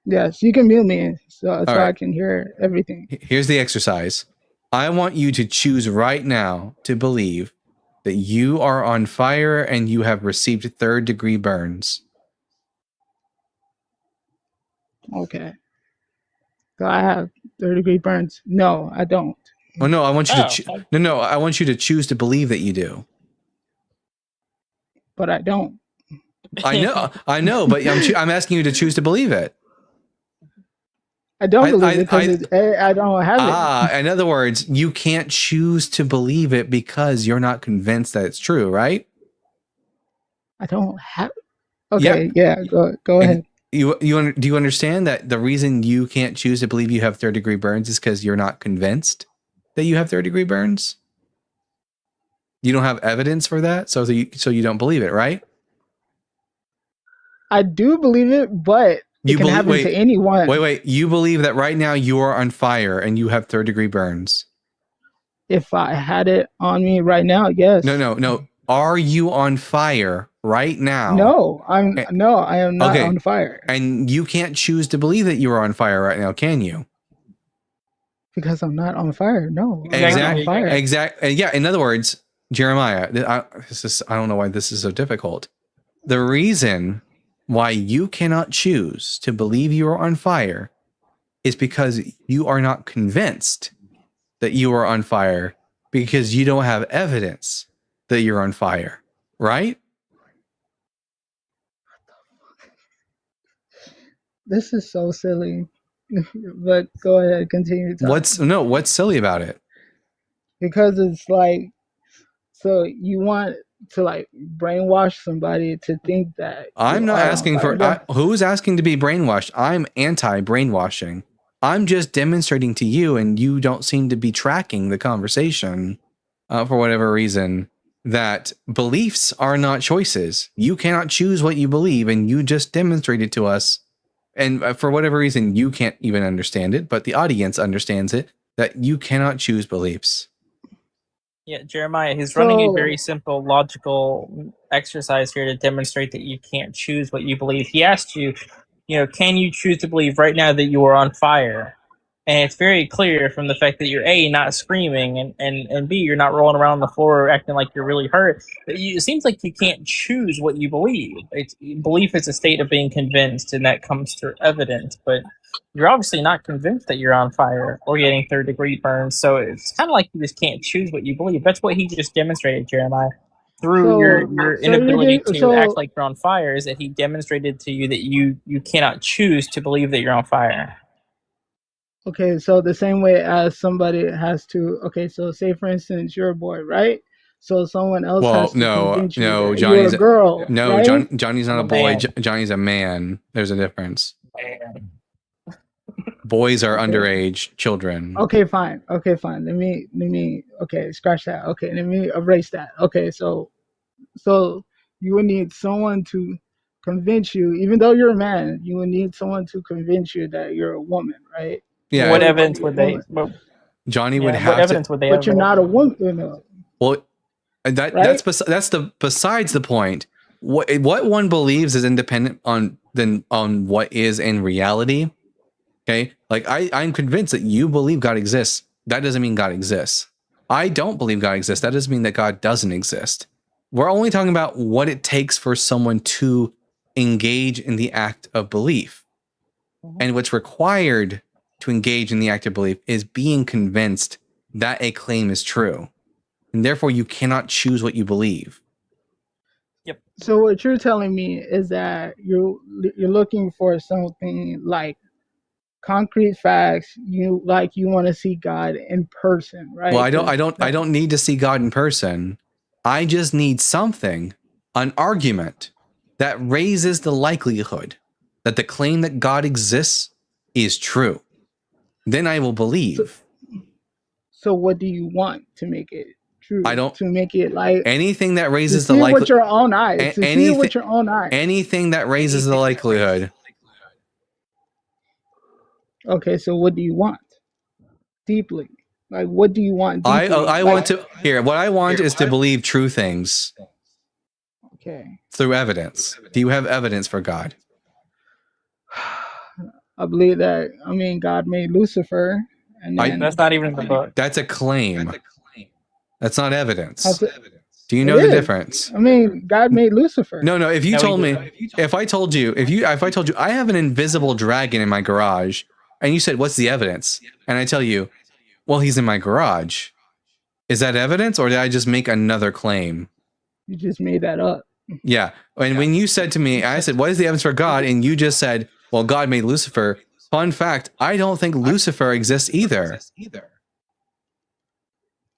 Yes, you can mute me so All I right. can hear everything. Here's the exercise. I want you to choose right now to believe that you are on fire and you have received 3rd-degree burns. Okay. So I have 3rd-degree burns. No, I don't. Oh no, I want you Oh, to no, I want you to choose to believe that you do. But I don't. I know, but I'm asking you to choose to believe it. I don't believe it because I don't have it. In other words, you can't choose to believe it because you're not convinced that it's true, right? I don't have. Okay, yeah. Go ahead. Do you understand that the reason you can't choose to believe you have 3rd-degree burns is because you're not convinced that you have 3rd-degree burns? You don't have evidence for that, so you don't believe it, right? I do believe it, but it can happen to anyone. Wait. You believe that right now you are on fire and you have 3rd-degree burns? If I had it on me right now, yes. No. Are you on fire right now? No, I am not on fire And you can't choose to believe that you are on fire right now, can you? because I'm not on fire. No, I'm not on fire. Exactly. Yeah. In other words, Jeremiah, I don't know why this is so difficult. The reason why you cannot choose to believe you are on fire is because you are not convinced that you are on fire, because you don't have evidence that you're on fire, right? This is so silly. But go ahead, continue. What's silly about it? Because it's like, so you want to like brainwash somebody to think that I'm you not are on asking for fire. who's asking to be brainwashed. I'm anti-brainwashing. I'm just demonstrating to you, and you don't seem to be tracking the conversation for whatever reason, that beliefs are not choices. You cannot choose what you believe, and you just demonstrated to us. And for whatever reason, you can't even understand it, but the audience understands it, that you cannot choose beliefs. Yeah, Jeremiah, he's running a So- very simple logical exercise here to demonstrate that you can't choose what you believe. He asked you, can you choose to believe right now that you are on fire? And it's very clear from the fact that you're A, not screaming, and B, you're not rolling around on the floor acting like you're really hurt. It seems like you can't choose what you believe. Belief is a state of being convinced, and that comes through evidence. But you're obviously not convinced that you're on fire or getting 3rd-degree burns. So it's kind of like you just can't choose what you believe. That's what he just demonstrated, Jeremiah. Through your inability to act like you're on fire, is that he demonstrated to you that you cannot choose to believe that you're on fire. Okay, so the same way as somebody has to, okay, so say for instance you're a boy, right? So someone else has to convince you that Johnny's you're a girl. No, right? Johnny's not a boy. Johnny's a man. There's a difference. Boys are underage children. Okay, fine. Okay, fine. Let me okay, scratch that. Okay, let me erase that. Okay, so you would need someone to convince you, even though you're a man, you would need someone to convince you that you're a woman, right? Yeah. What evidence would they? Johnny would What have evidence to. would they? But you're not a woman. You know. Well, that's besides the point. What one believes is independent on what is in reality. Okay, like I'm convinced that you believe God exists. That doesn't mean God exists. I don't believe God exists. That doesn't mean that God doesn't exist. We're only talking about what it takes for someone to engage in the act of belief. And what's required to engage in the act of belief is being convinced that a claim is true. And therefore, you cannot choose what you believe. So what you're telling me is that you're looking for something like concrete facts. You want to see God in person, right? Well, I don't need to see God in person. I just need something, an argument that raises the likelihood that the claim that God exists is true. Then I will believe. So what do you want to make it true? I don't to make it like anything that raises the likelihood. likelihood With your own eyes. To see it with your own eyes. Anything that raises the likelihood. Okay, so what do you want? Deeply. Like, what do you want deeply? I want to here. What I want is to believe true things. Okay. Through evidence. Do you have evidence for God? I believe that. I mean, God made Lucifer, and then That's not even in the book. That's a claim. That's not evidence. How's it- Do you It know the is. difference? I mean, God made Lucifer. No. If you No, he told me, didn't. if I told you I have an invisible dragon in my garage, and you said, "What's the evidence?" and I tell you, "Well, he's in my garage." Is that evidence, or did I just make another claim? You just made that up. Yeah. And when you said to me, I said, "What is the evidence for God?" and you just said, "Well, God made Lucifer." Fun fact: I don't think Lucifer exists either.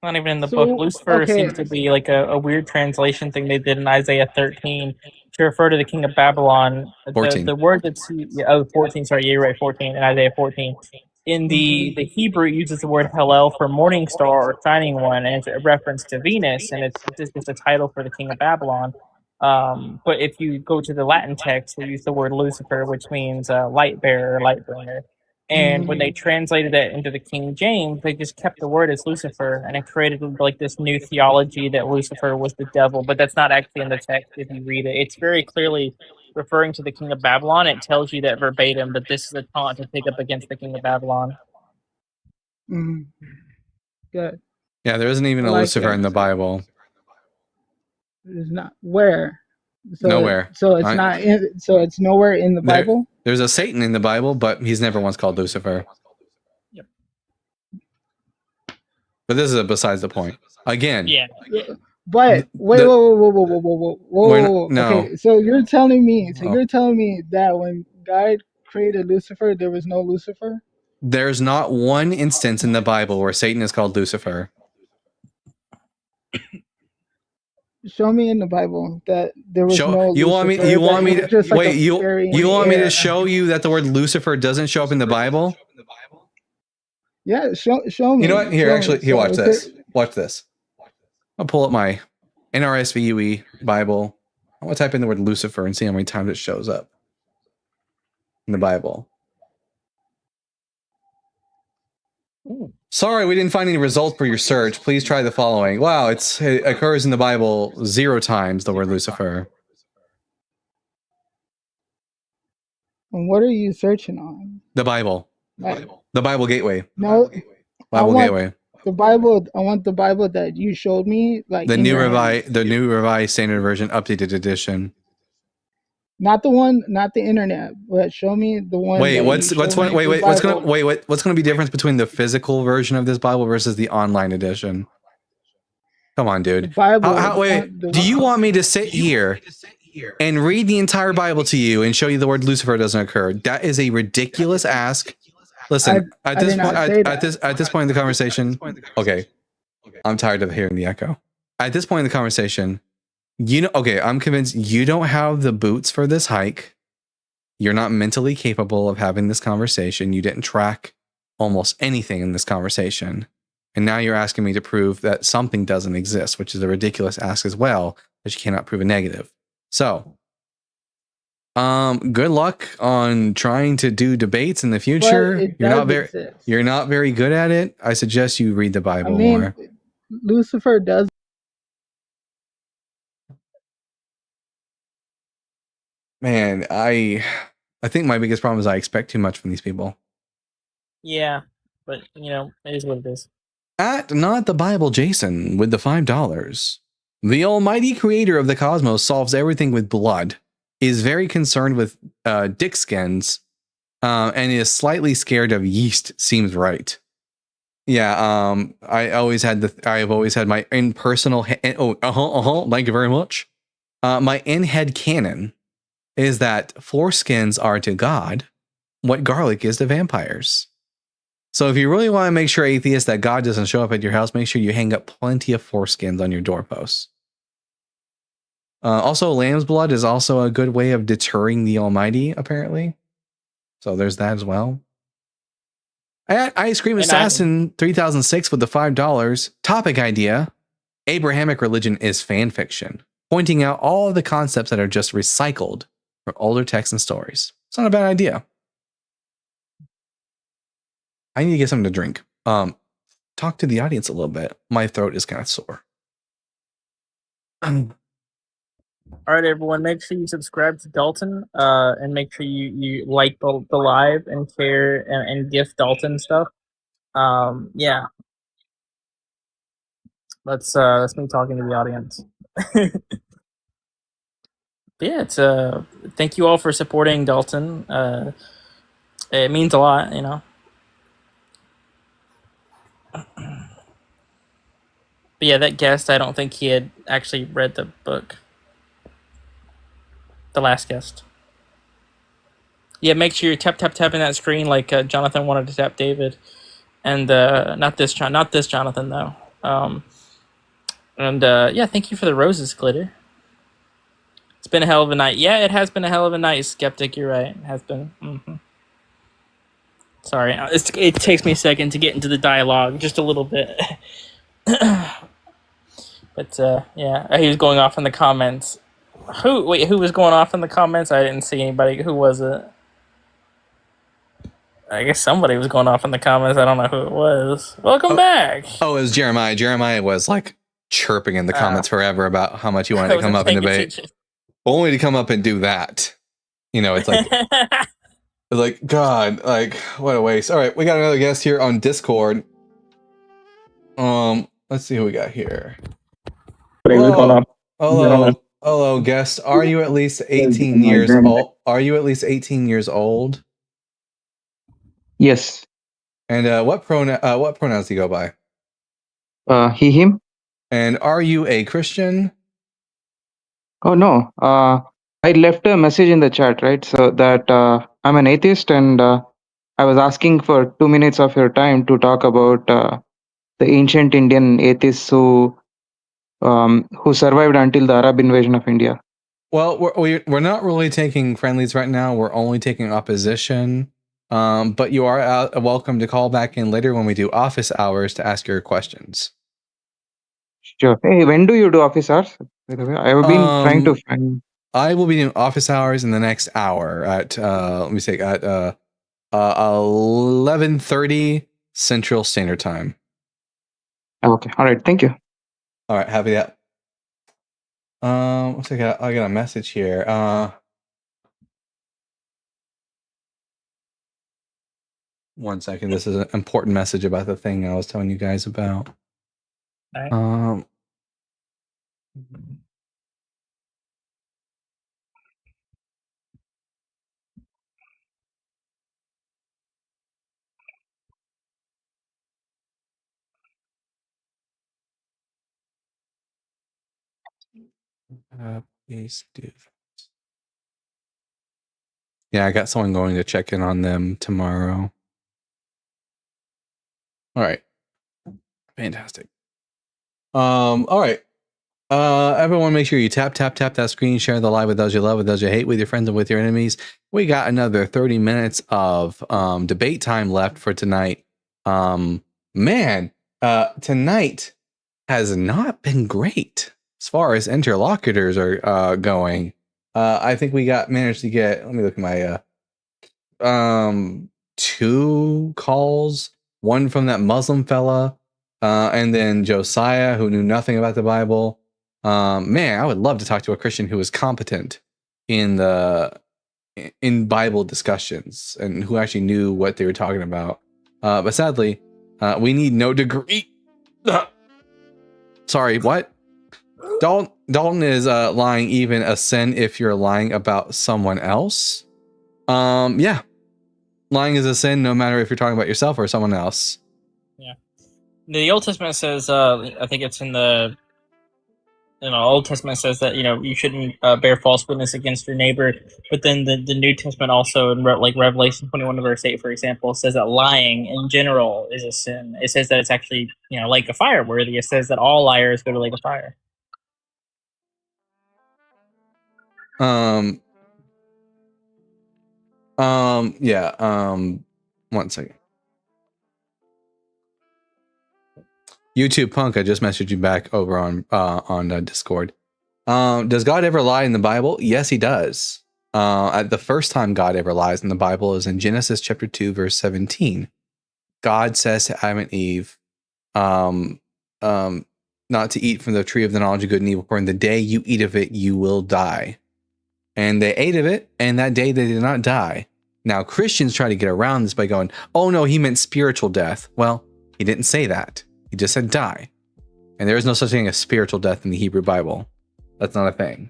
Not even in the So, book. Lucifer okay. seems to be like a weird translation thing they did in Isaiah 13 to refer to the king of Babylon. 14. The word that's 14. Sorry, you're right. 14 in Isaiah 14. In the Hebrew, it uses the word Hallel for morning star or shining one, and it's a reference to Venus, and it's just a title for the king of Babylon. But if you go to the Latin text, they use the word Lucifer, which means light bearer, light bringer. And when they translated it into the King James, they just kept the word as Lucifer, and it created like this new theology that Lucifer was the devil. But that's not actually in the text if you read it. It's very clearly referring to the king of Babylon. It tells you that verbatim that this is a taunt to take up against the king of Babylon. Mhm. Good. Yeah, there isn't even I a like Lucifer that. in the Bible. It's not where. So, Nowhere. So it's not in. So it's nowhere in the There- Bible. There's a Satan in the Bible, but he's never once called Lucifer. Yep. But this is besides the point. Again, Yeah. But wait, the- whoa. No. Okay, so you're telling me. So you're telling me that when God created Lucifer, there was no Lucifer. There's not one instance in the Bible where Satan is called Lucifer. Show me in the Bible that there was no. You want me? Lucifer, You that want it me was to just like wait? a fairy in You the want me air. to show you that the word Lucifer doesn't show up in the Bible? Yeah, show me. You know what? Here, Show actually, me. here, So watch if this. it- Watch this. I'll pull up my NRSVUE Bible. I want to type in the word Lucifer and see how many times it shows up in the Bible. Sorry, we didn't find any results for your search. Please try the following. Wow, it occurs in the Bible 0 times, the word Lucifer. And what are you searching on? The Bible. Like, The Bible Gateway. no, Bible want Gateway. the Bible. I want the Bible that you showed me, like The in new your hand. revised standard version, updated edition. Not the one, not the internet, but show me the one. Wait, that what's you what's showed one? me, Wait, the wait. What's Bible. what's gonna be difference between the physical version of this Bible versus the online edition? Come on, dude. Bible, Wait, do you want me to sit here and read the entire Bible to you and show you the word Lucifer doesn't occur? That is a ridiculous ask. Listen, I did not say at that. this point in the conversation, okay, I'm tired of hearing the echo. At this point in the conversation, I'm convinced you don't have the boots for this hike. You're not mentally capable of having this conversation. You didn't track almost anything in this conversation. And now you're asking me to prove that something doesn't exist, which is a ridiculous ask as well, that you cannot prove a negative. So, good luck on trying to do debates in the future. it You're not does very exist. you're not very good at it. I suggest you read the I Bible mean, more. Lucifer does. Man, I think my biggest problem is I expect too much from these people. Yeah, but you know, it is what it is. At Not the Bible Jason with the $5. The almighty creator of the cosmos solves everything with blood, is very concerned with dick skins, and is slightly scared of yeast, seems right. Yeah, I've always had my impersonal thank you very much. My in-head canon is that foreskins are to God what garlic is to vampires. So if you really want to make sure, atheists, that God doesn't show up at your house, make sure you hang up plenty of foreskins on your doorposts. Also, lamb's blood is also a good way of deterring the Almighty, apparently. So there's that as well. At Ice Cream Assassin 3006 with the $5. Topic idea: Abrahamic religion is fan fiction, pointing out all of the concepts that are just recycled from older texts and stories. It's not a bad idea. I need to get something to drink. Talk to the audience a little bit. My throat is kind of sore. All right, everyone, make sure you subscribe to Dalton, and make sure you like the live and share and gift Dalton stuff. Yeah. Let's me talking to the audience. Yeah, it's thank you all for supporting Dalton. It means a lot, you know. But yeah, that guest, I don't think he had actually read the book. The last guest. Yeah, make sure you're tapping that screen like Jonathan wanted to tap David, and not this Jonathan though. Yeah, thank you for the roses, Glitter. It's been a hell of a night. Yeah, it has been a hell of a night, Skeptic. You're right. It has been. Mm-hmm. Sorry, it takes me a second to get into the dialogue, just a little bit. But yeah, he was going off in the comments. Who was going off in the comments? I didn't see anybody. Who was it? I guess somebody was going off in the comments. I don't know who it was. Welcome back. Oh, it was Jeremiah. Jeremiah was like chirping in the comments forever about how much he wanted to come up and debate. Only to come up and do that. You know, it's like, it's like, God, like, what a waste. All right, we got another guest here on Discord. Let's see who we got here. Hello, guest. Are you at least 18 years old? Are you at least 18 years old? Yes. And what pronouns do you go by? He, him. And are you a Christian? Oh no. I left a message in the chat, right? So that I'm an atheist, and I was asking for 2 minutes of your time to talk about the ancient Indian atheists who survived until the Arab invasion of India. Well, we're not really taking friendlies right now. We're only taking opposition. But you are welcome to call back in later when we do office hours to ask your questions. Sure. Hey, when do you do office hours? By the way, I have been trying to find. I will be doing office hours in the next hour at let me see, at 11:30 Central Standard Time. Okay. All right. Thank you. All right. Happy that. Looks like I got a message here. One second. This is an important message about the thing I was telling you guys about. Right. Please do. Yeah, I got someone going to check in on them tomorrow. All right. Fantastic. All right. Everyone make sure you tap that screen, share the live with those you love, with those you hate, with your friends and with your enemies. We got another 30 minutes of debate time left for tonight. Man, tonight has not been great as far as interlocutors are going. I think we managed to get, let me look at my 2 calls, one from that Muslim fella, and then Josiah, who knew nothing about the Bible. Man, I would love to talk to a Christian who is competent in Bible discussions and who actually knew what they were talking about. But sadly, we need no degree. Sorry, what? Dalton is lying even a sin if you're lying about someone else. Yeah. Lying is a sin no matter if you're talking about yourself or someone else. Yeah. The Old Testament says, I think it's in the Old Testament says that, you shouldn't bear false witness against your neighbor. But then the New Testament also, in Revelation 21 verse 8, for example, says that lying in general is a sin. It says that it's actually, lake of fire worthy. It says that all liars go to lake of fire. Yeah. 1 second. YouTube Punk, I just messaged you back over on Discord. Does God ever lie in the Bible? Yes, he does. The first time God ever lies in the Bible is in Genesis chapter 2, verse 17. God says to Adam and Eve, not to eat from the tree of the knowledge of good and evil, for in the day you eat of it, you will die. And they ate of it, and that day they did not die. Now, Christians try to get around this by going, oh no, he meant spiritual death. Well, he didn't say that. He just said die. And there is no such thing as spiritual death in the Hebrew Bible. That's not a thing.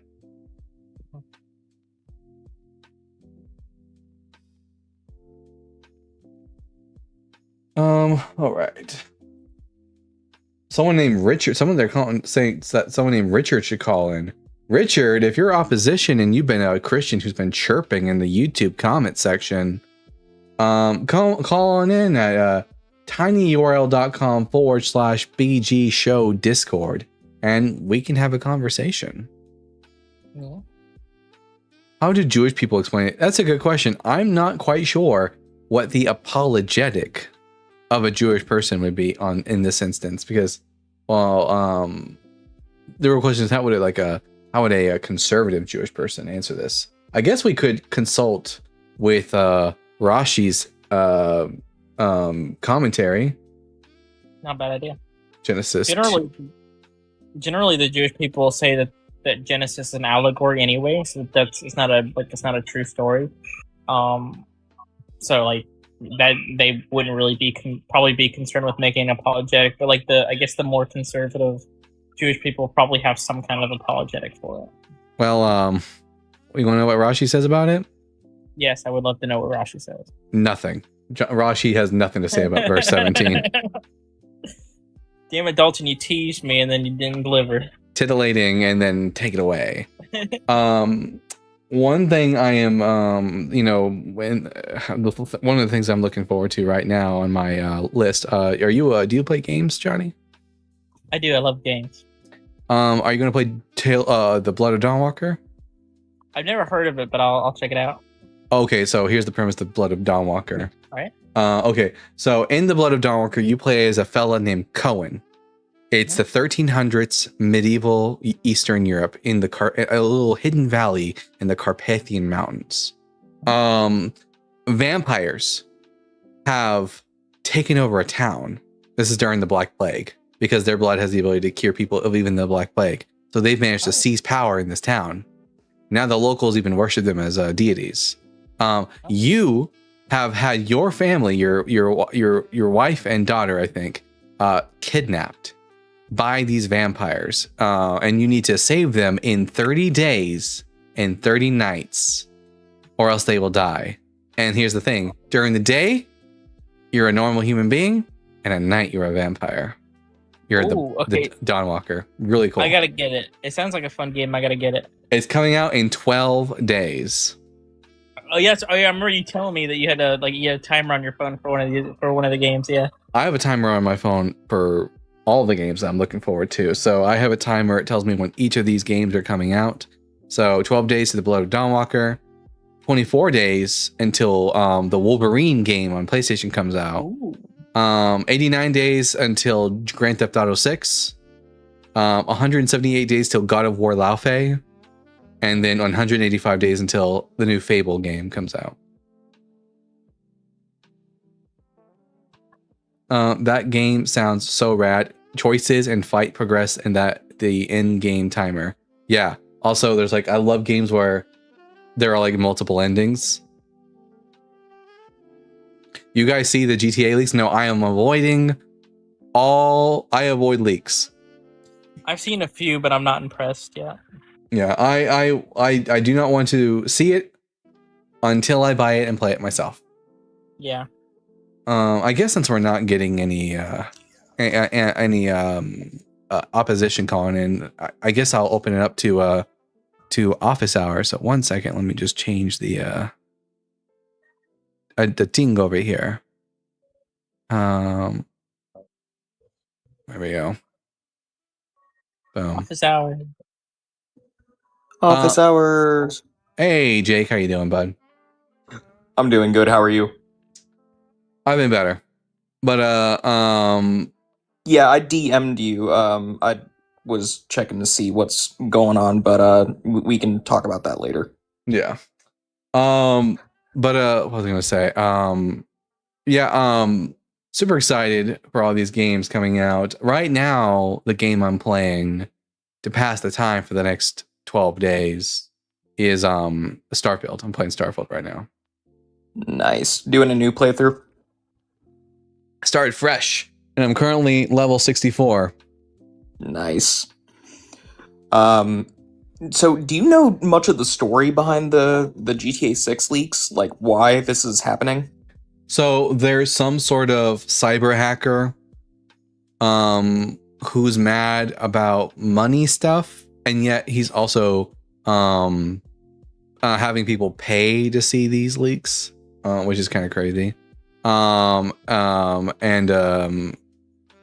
All right. Someone named Richard, saying that someone named Richard should call in. Richard, if you're opposition and you've been a Christian who's been chirping in the YouTube comment section, call on in at tinyurl.com/BG show Discord, and we can have a conversation. Yeah. How do Jewish people explain it? That's a good question. I'm not quite sure what the apologetic of a Jewish person would be in this instance, because, well, there were questions. How would a conservative Jewish person answer this? I guess we could consult with Rashi's commentary. Not a bad idea. Genesis. Generally, the Jewish people say that Genesis is an allegory anyway, so it's not a true story. So that they wouldn't really probably be concerned with making an apologetic, but I guess the more conservative Jewish people probably have some kind of apologetic for it. Well, you want to know what Rashi says about it? Yes, I would love to know what Rashi says. Nothing. Rashi has nothing to say about verse 17. Damn it, Dalton, you teased me and then you didn't deliver. Titillating and then take it away. One thing I am, one of the things I'm looking forward to right now on my list. Do you play games, Johnny? I do. I love games. Are you going to play the Blood of Dawnwalker? I've never heard of it, but I'll check it out. Okay, so here's the premise of the Blood of Dawnwalker. All right. Okay, so in the Blood of Dawnwalker, you play as a fella named Cohen. It's the 1300s medieval Eastern Europe in a little hidden valley in the Carpathian Mountains. Vampires have taken over a town. This is during the Black Plague, because their blood has the ability to cure people of even the Black Plague. So they've managed to seize power in this town. Now the locals even worship them as deities. You have had your family, your wife and daughter, I think, kidnapped by these vampires, and you need to save them in 30 days and 30 nights, or else they will die. And here's the thing: during the day, you're a normal human being, and at night, you're a vampire. You're the Dawnwalker. Really cool. I gotta get it. It sounds like a fun game. I gotta get it. It's coming out in 12 days. Oh yes. Oh yeah. I remember you telling me that you had a timer on your phone for one of the games. Yeah. I have a timer on my phone for all the games that I'm looking forward to. So I have a timer. It tells me when each of these games are coming out. So 12 days to the Blood of Dawnwalker, 24 days until the Wolverine game on PlayStation comes out. Ooh. 89 days until Grand Theft Auto 6. 178 days till God of War Laufey. And then 185 days until the new Fable game comes out. That game sounds so rad. Choices and fight progress in the in-game timer. Yeah. Also, there's I love games where there are multiple endings. You guys see the GTA leaks? No, I am avoiding I avoid leaks. I've seen a few, but I'm not impressed yet. Yeah, I do not want to see it until I buy it and play it myself. Yeah. I guess since we're not getting any opposition calling in, I guess I'll open it up to office hours. So 1 second, let me just change the thing over here. There we go. Boom. Office hours. Office hours. Hey Jake, how you doing, bud? I'm doing good. How are you? I've been better, but yeah, I DM'd you. I was checking to see what's going on, but we can talk about that later. Yeah. But what was I gonna say? Super excited for all these games coming out. Right now, the game I'm playing to pass the time for the next 12 days is Starfield. I'm playing Starfield right now. Nice. Doing a new playthrough? Started fresh, and I'm currently level 64. Nice. So do you know much of the story behind the GTA 6 leaks? Like why this is happening? So there's some sort of cyber hacker who's mad about money stuff, and yet he's also having people pay to see these leaks, which is kind of crazy.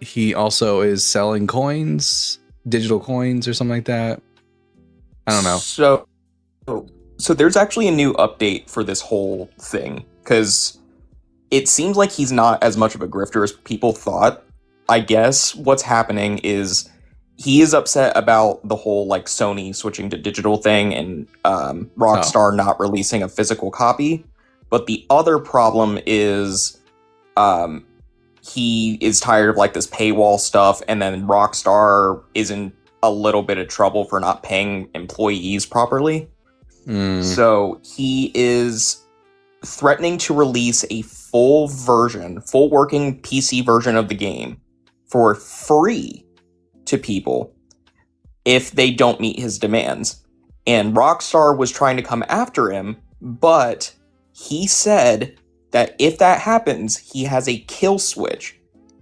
He also is selling coins, digital coins or something like that. I don't know. So there's actually a new update for this whole thing, because it seems like he's not as much of a grifter as people thought. I guess what's happening is he is upset about the whole like Sony switching to digital thing and Rockstar not releasing a physical copy. But the other problem is he is tired of like this paywall stuff, and then Rockstar is in a little bit of trouble for not paying employees properly. So he is threatening to release a full working PC version of the game for free to people if they don't meet his demands. And Rockstar was trying to come after him, but he said that if that happens, he has a kill switch.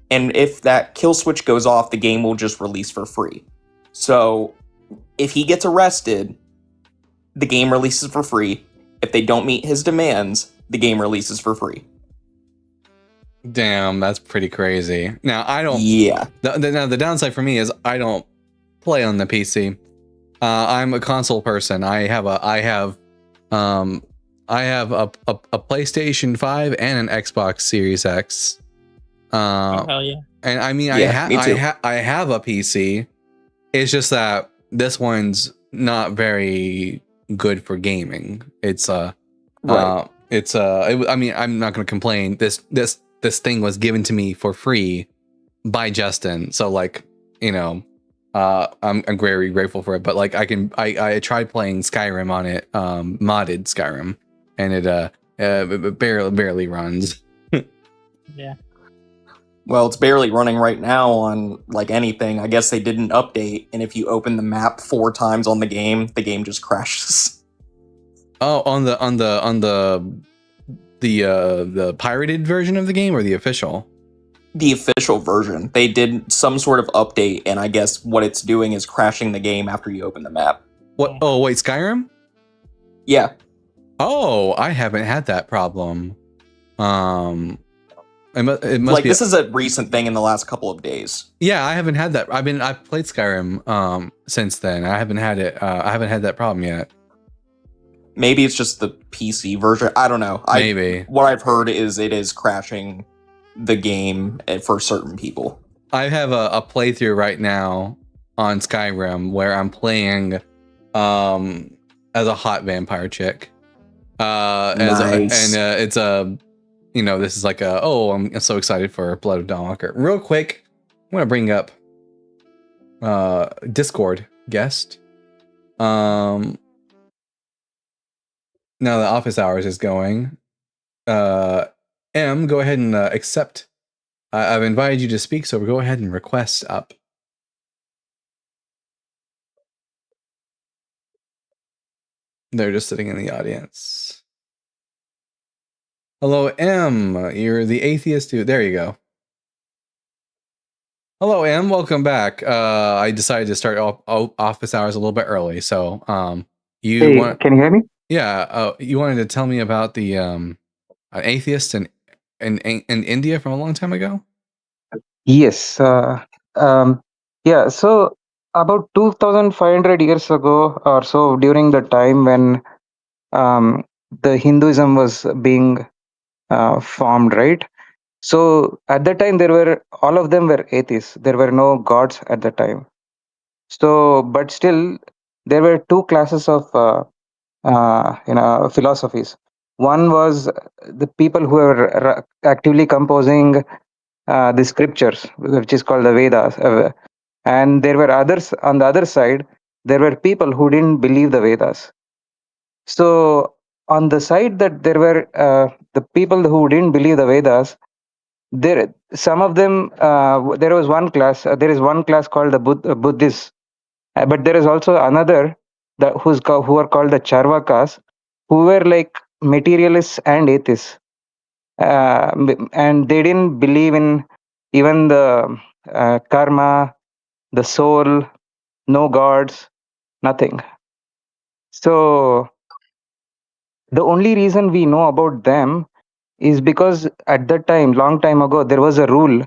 And if that kill switch goes off, the game will just release for free. So if he gets arrested, the game releases for free. If they don't meet his demands, the game releases for free. Damn, that's pretty crazy. Now I don't. Yeah. Now the downside for me is I don't play on the PC. I'm a console person. I have a PlayStation 5 and an Xbox Series X. Hell yeah. And I mean, Yeah, me too. I have a PC. It's just that this one's not very good for gaming. It's I mean, I'm not going to complain. This thing was given to me for free by Justin. So like, you know, I'm very grateful for it. But like, I tried playing Skyrim on it, modded Skyrim, and it barely runs. Yeah. Well, it's barely running right now on like anything. I guess they did an update, and if you open the map 4 times on the game just crashes. Oh, on the pirated version of the game or the official? The official version. They did some sort of update, and I guess what it's doing is crashing the game after you open the map. What? Oh, wait, Skyrim? Yeah. Oh, I haven't had that problem. It must like be this is a recent thing in the last couple of days. Yeah, I haven't had that. I've played Skyrim since then. I haven't had it. I haven't had that problem yet. Maybe it's just the PC version. I don't know. Maybe. What I've heard is it is crashing the game for certain people. I have a playthrough right now on Skyrim where I'm playing as a hot vampire chick. Nice. It's a, you know, this is like I'm so excited for Blood of Dawnwalker. Real quick, I'm gonna bring up Discord guest. Now the office hours is going. M, go ahead and accept. I've invited you to speak, so go ahead and request up. They're just sitting in the audience. Hello, M. You're the atheist dude. There you go. Hello, M. Welcome back. I decided to start office hours a little bit early, so you Hey, can you hear me? Yeah, you wanted to tell me about the an atheist in India from a long time ago? Yes. Yeah. So about 2,500 years ago or so, during the time when the Hinduism was being formed, right? So at that time, all of them were atheists. There were no gods at the time. So, but still, there were two classes of philosophies. One was the people who were actively composing the scriptures, which is called the Vedas. And there were others on the other side. There were people who didn't believe the Vedas. So on the side that there were the people who didn't believe the Vedas, some of them. There was one class. There is one class called the Buddhists, but there is also another who are called the Charvakas, who were like materialists and atheists, and they didn't believe in even the karma, the soul, no gods, nothing. So the only reason we know about them is because at that time, long time ago, there was a rule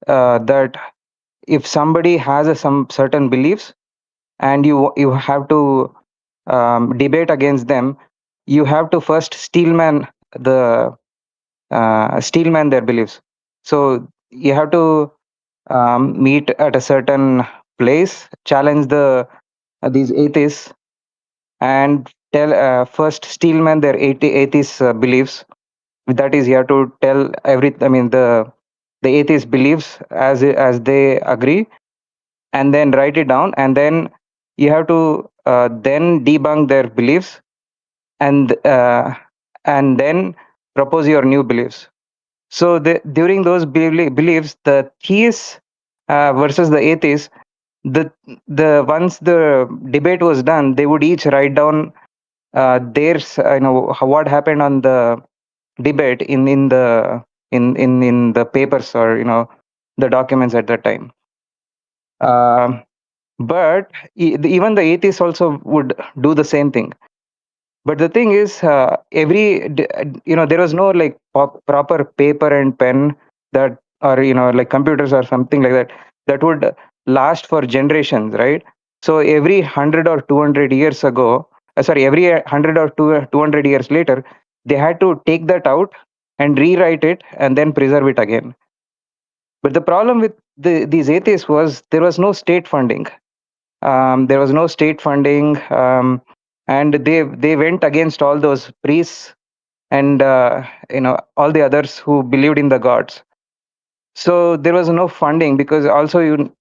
that if somebody has some certain beliefs and you have to debate against them, you have to first steelman their beliefs. So you have to meet at a certain place, challenge these atheists, and first steelman their atheist beliefs. That is, you have to tell the atheist beliefs as they agree, and then write it down, and then you have to then debunk their beliefs, and then propose your new beliefs. So during those beliefs, the theists versus the atheists, once the debate was done, they would each write down what happened on the debate in the papers, or the documents at that time. But even the atheists also would do the same thing. But the thing is, there was no like proper paper and pen that, or like computers or something like that would last for generations, right? So every 100 or 200 years ago, every 100 or 200 years later, they had to take that out and rewrite it and then preserve it again. But the problem with these atheists was there was no state funding. There was no state funding, and they went against all those priests and all the others who believed in the gods. So there was no funding, because also to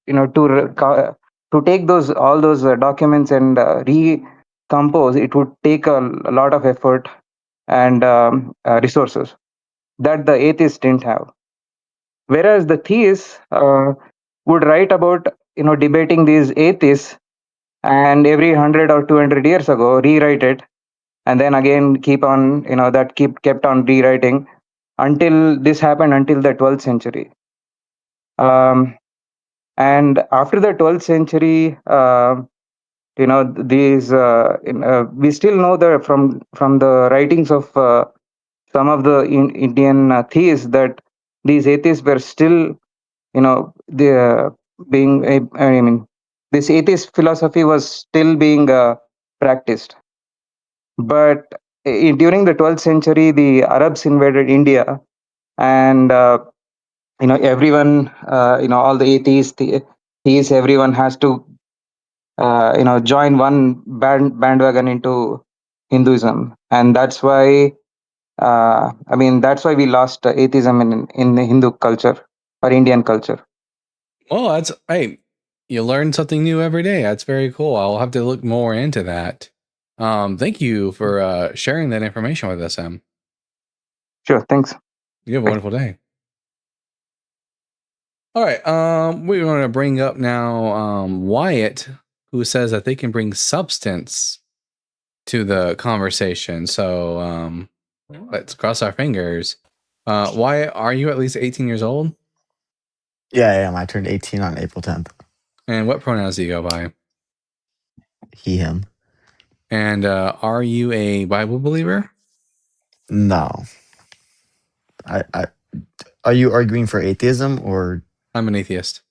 take all those documents and recompose, it would take a lot of effort and resources that the atheists didn't have. Whereas the theists would write about debating these atheists, and every 100 or 200 years ago rewrite it, and then again kept on rewriting until this happened, until the 12th century. And after the 12th century, these we still know that from the writings of some of the Indian theists, that these atheists were still this atheist philosophy was still being practiced. But during the 12th century, the Arabs invaded India, and everyone, all the atheists, everyone has to join one bandwagon into Hinduism, and that's why that's why we lost atheism in the Hindu culture or Indian culture. Well, you learn something new every day. That's very cool. I'll have to look more into that. Thank you for sharing that information with us, Em. Sure, thanks. You have a wonderful day. All right. We want to bring up now Wyatt, who says that they can bring substance to the conversation. So let's cross our fingers. Wyatt, are you at least 18 years old? Yeah, I am. I turned 18 on April 10th. And what pronouns do you go by? He, him. And are you a Bible believer? No. Are you arguing for atheism or? I'm an atheist.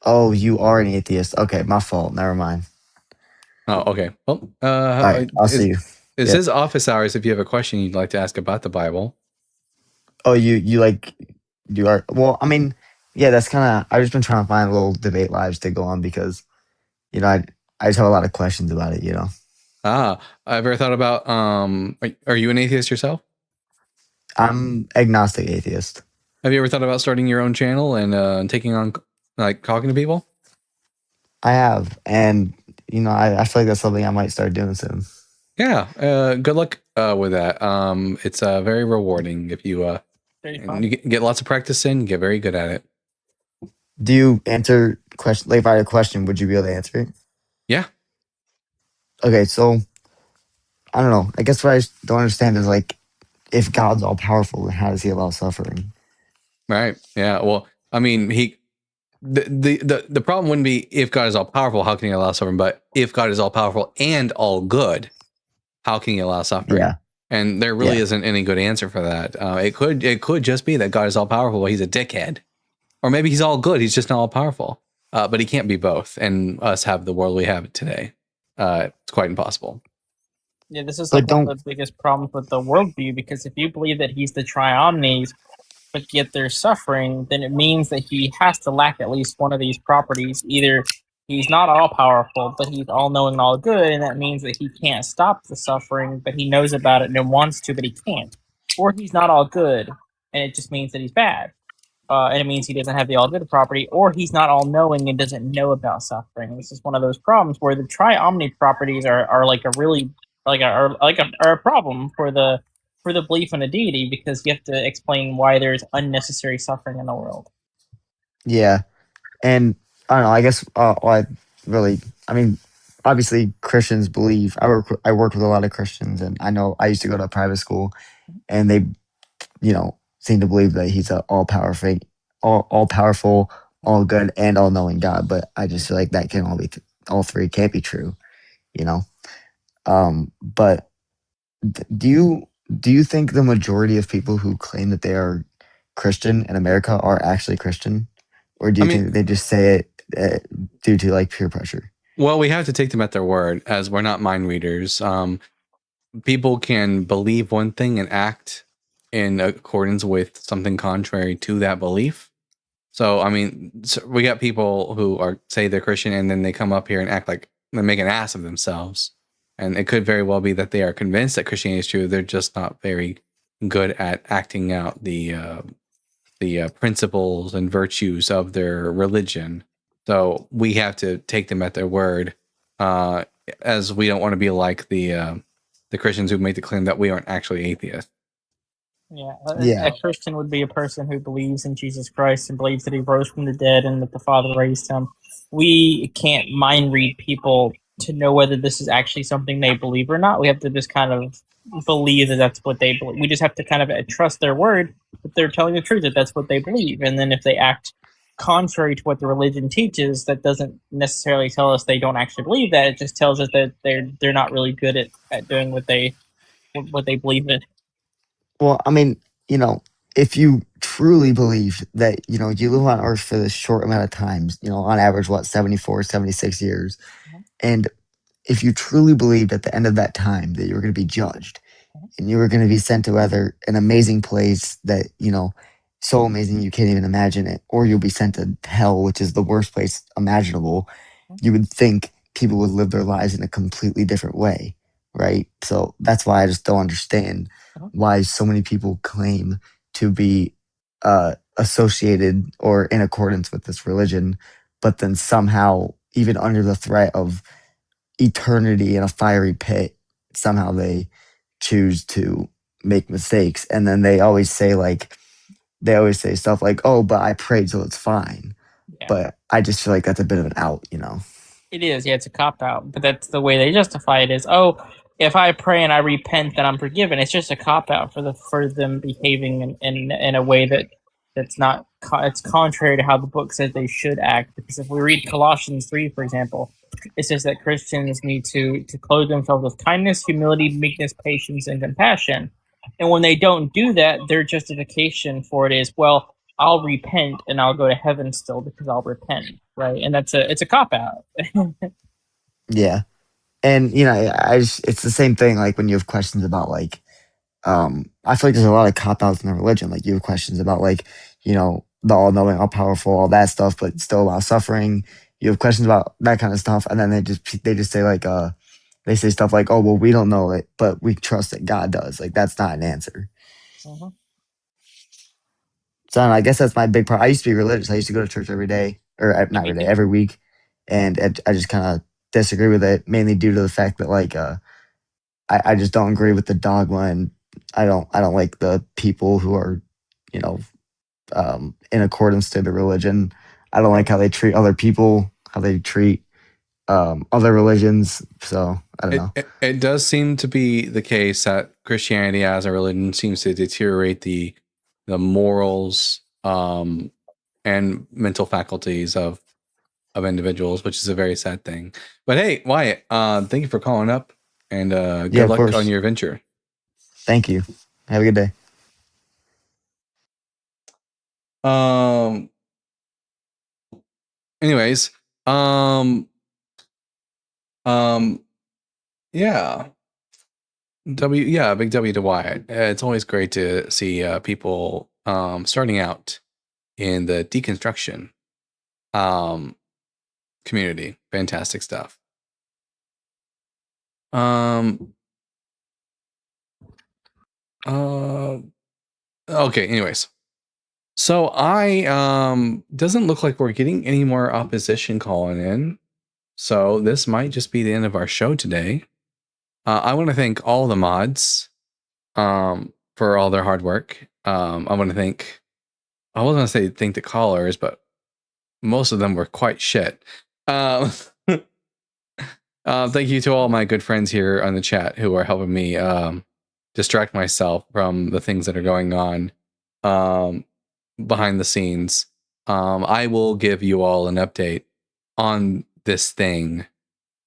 Oh, you are an atheist. Okay, my fault. Never mind. Oh, okay. Well, all right, I'll see you. This is office hours if you have a question you'd like to ask about the Bible. Oh, you are. Well, I mean, yeah, that's kind of. I've just been trying to find little debate lives to go on because, I just have a lot of questions about it. I've ever thought about. Are you an atheist yourself? I'm agnostic atheist. Have you ever thought about starting your own channel and taking on, talking to people? I have, and I feel like that's something I might start doing soon. Yeah. Good luck with that. It's very rewarding if you you get lots of practice in. You get very good at it. Do you answer question? Like, if I had a question, would you be able to answer it? Yeah. Okay, so I don't know. I guess what I don't understand is if God's all powerful, then how does He allow suffering? Right. Yeah. Well, I mean, the problem wouldn't be if God is all powerful, how can He allow suffering? But if God is all powerful and all good, how can He allow suffering? Yeah. And there really isn't any good answer for that. It could just be that God is all powerful, but He's a dickhead, or maybe He's all good. He's just not all powerful. But He can't be both, and us have the world we have today. It's quite impossible. Yeah, this is one of the biggest problems with the worldview, because if you believe that He's the Triomnes, but yet there's suffering, then it means that He has to lack at least one of these properties. Either He's not all powerful, but He's all knowing and all good, and that means that He can't stop the suffering, but He knows about it and wants to, but He can't. Or He's not all good, and it just means that He's bad. And it means He doesn't have the all good property, or He's not all knowing and doesn't know about suffering. This is one of those problems where the triomni properties are like a really are a problem for the belief in a deity, because you have to explain why there's unnecessary suffering in the world. Yeah, and I don't know. I guess obviously Christians believe. I work with a lot of Christians, and I know I used to go to a private school, and they, seem to believe that He's an all powerful, all good, and all knowing God. But I just feel like that can all three can't be true, But do you think the majority of people who claim that they are Christian in America are actually Christian, or do you think they just say it due to peer pressure? Well, we have to take them at their word, as we're not mind readers. People can believe one thing and act in accordance with something contrary to that belief. So, we got people who say they're Christian, and then they come up here and act like they make an ass of themselves. And it could very well be that they are convinced that Christianity is true. They're just not very good at acting out the principles and virtues of their religion. So we have to take them at their word, as we don't want to be like the Christians who make the claim that we aren't actually atheists. Yeah, a Christian would be a person who believes in Jesus Christ and believes that He rose from the dead and that the Father raised Him. We can't mind read people to know whether this is actually something they believe or not. We have to just kind of believe that that's what they believe. We just have to kind of trust their word that they're telling the truth, that that's what they believe. And then if they act contrary to what the religion teaches, that doesn't necessarily tell us they don't actually believe that. It just tells us that they're not really good at doing what they believe in. Well, if you truly believe that, you live on Earth for this short amount of times, on average, 74, 76 years. And if you truly believed at the end of that time that you were going to be judged and you were going to be sent to either an amazing place that, so amazing you can't even imagine it, or you'll be sent to hell, which is the worst place imaginable, you would think people would live their lives in a completely different way, right? So that's why I just don't understand why so many people claim to be associated or in accordance with this religion, but then somehow, even under the threat of eternity in a fiery pit, somehow they choose to make mistakes. And then they always say they always say stuff like, "Oh, but I prayed, so it's fine." Yeah. But I just feel like that's a bit of an out, It is, yeah, it's a cop out, but that's the way they justify it is, oh, if I pray and I repent, then I'm forgiven. It's just a cop out for them behaving in a way that's not it's contrary to how the book says they should act. Because if we read Colossians 3, for example, it says that Christians need to clothe themselves with kindness, humility, meekness, patience, and compassion. And when they don't do that, their justification for it is, well, I'll repent and I'll go to heaven still because I'll repent, right? And it's a cop out. Yeah. And it's the same thing. Like when you have questions about like, I feel like there's a lot of cop outs in the religion. Like you have questions about like, the all knowing, all powerful, all that stuff, but still allow suffering. You have questions about that kind of stuff, and then they just say like, they say stuff like, "Oh, well, we don't know it, but we trust that God does." Like that's not an answer. Uh-huh. So I guess that's my big part. I used to be religious. I used to go to church every day, or not every day, every week, and I just kind of disagree with it, mainly due to the fact that like I just don't agree with the dogma, and I don't like the people who are in accordance to the religion. I don't like how they treat other people, how they treat other religions. So I don't know. It does seem to be the case that Christianity as a religion seems to deteriorate the morals and mental faculties of individuals, which is a very sad thing. But hey, Wyatt, thank you for calling up, and good luck on your venture. Thank you. Have a good day. Anyways, yeah. Big W to Wyatt. It's always great to see people starting out in the deconstruction community. Fantastic stuff. Okay, anyways. So I doesn't look like we're getting any more opposition calling in. So this might just be the end of our show today. I want to thank all the mods for all their hard work. I want to thank, I was going to say thank the callers, but most of them were quite shit. Thank you to all my good friends here on the chat who are helping me distract myself from the things that are going on behind the scenes. I will give you all an update on this thing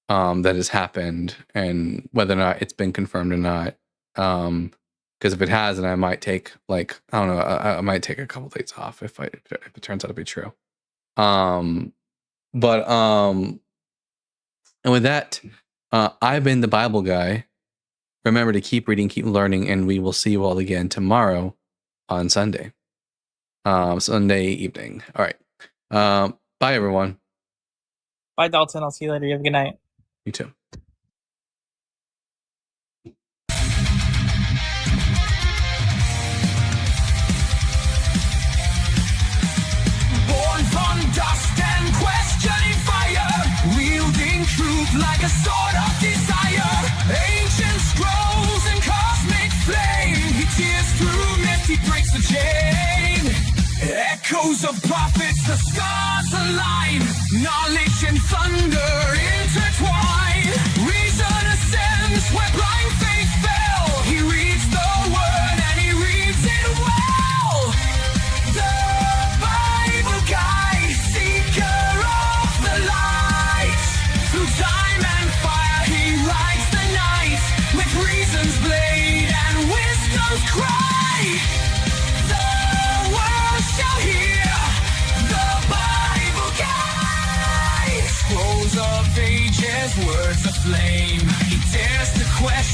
that has happened and whether or not it's been confirmed or not. Because if it has, then I might take I might take a couple days off if it turns out to be true. And with that, I've been the Bible guy. Remember to keep reading, keep learning, and we will see you all again tomorrow on Sunday. Sunday evening. All right. Bye, everyone. Bye, Dalton. I'll see you later. You have a good night. You too. Born from dust and questioning fire, wielding truth like a sword of desire. Ancient scrolls and cosmic flame. He tears through myth, he breaks the chain. Echoes of prophets, the stars align. Knowledge and thunder intertwine. Reason ascends where blind faith fell. He reads the word and he reads it well. The Bible guide, seeker of the light. Through time and fire he rides the night. With reason's blade and wisdom's cry. The world shall hear the Bible guide. Scrolls of ages, words aflame. He dares to question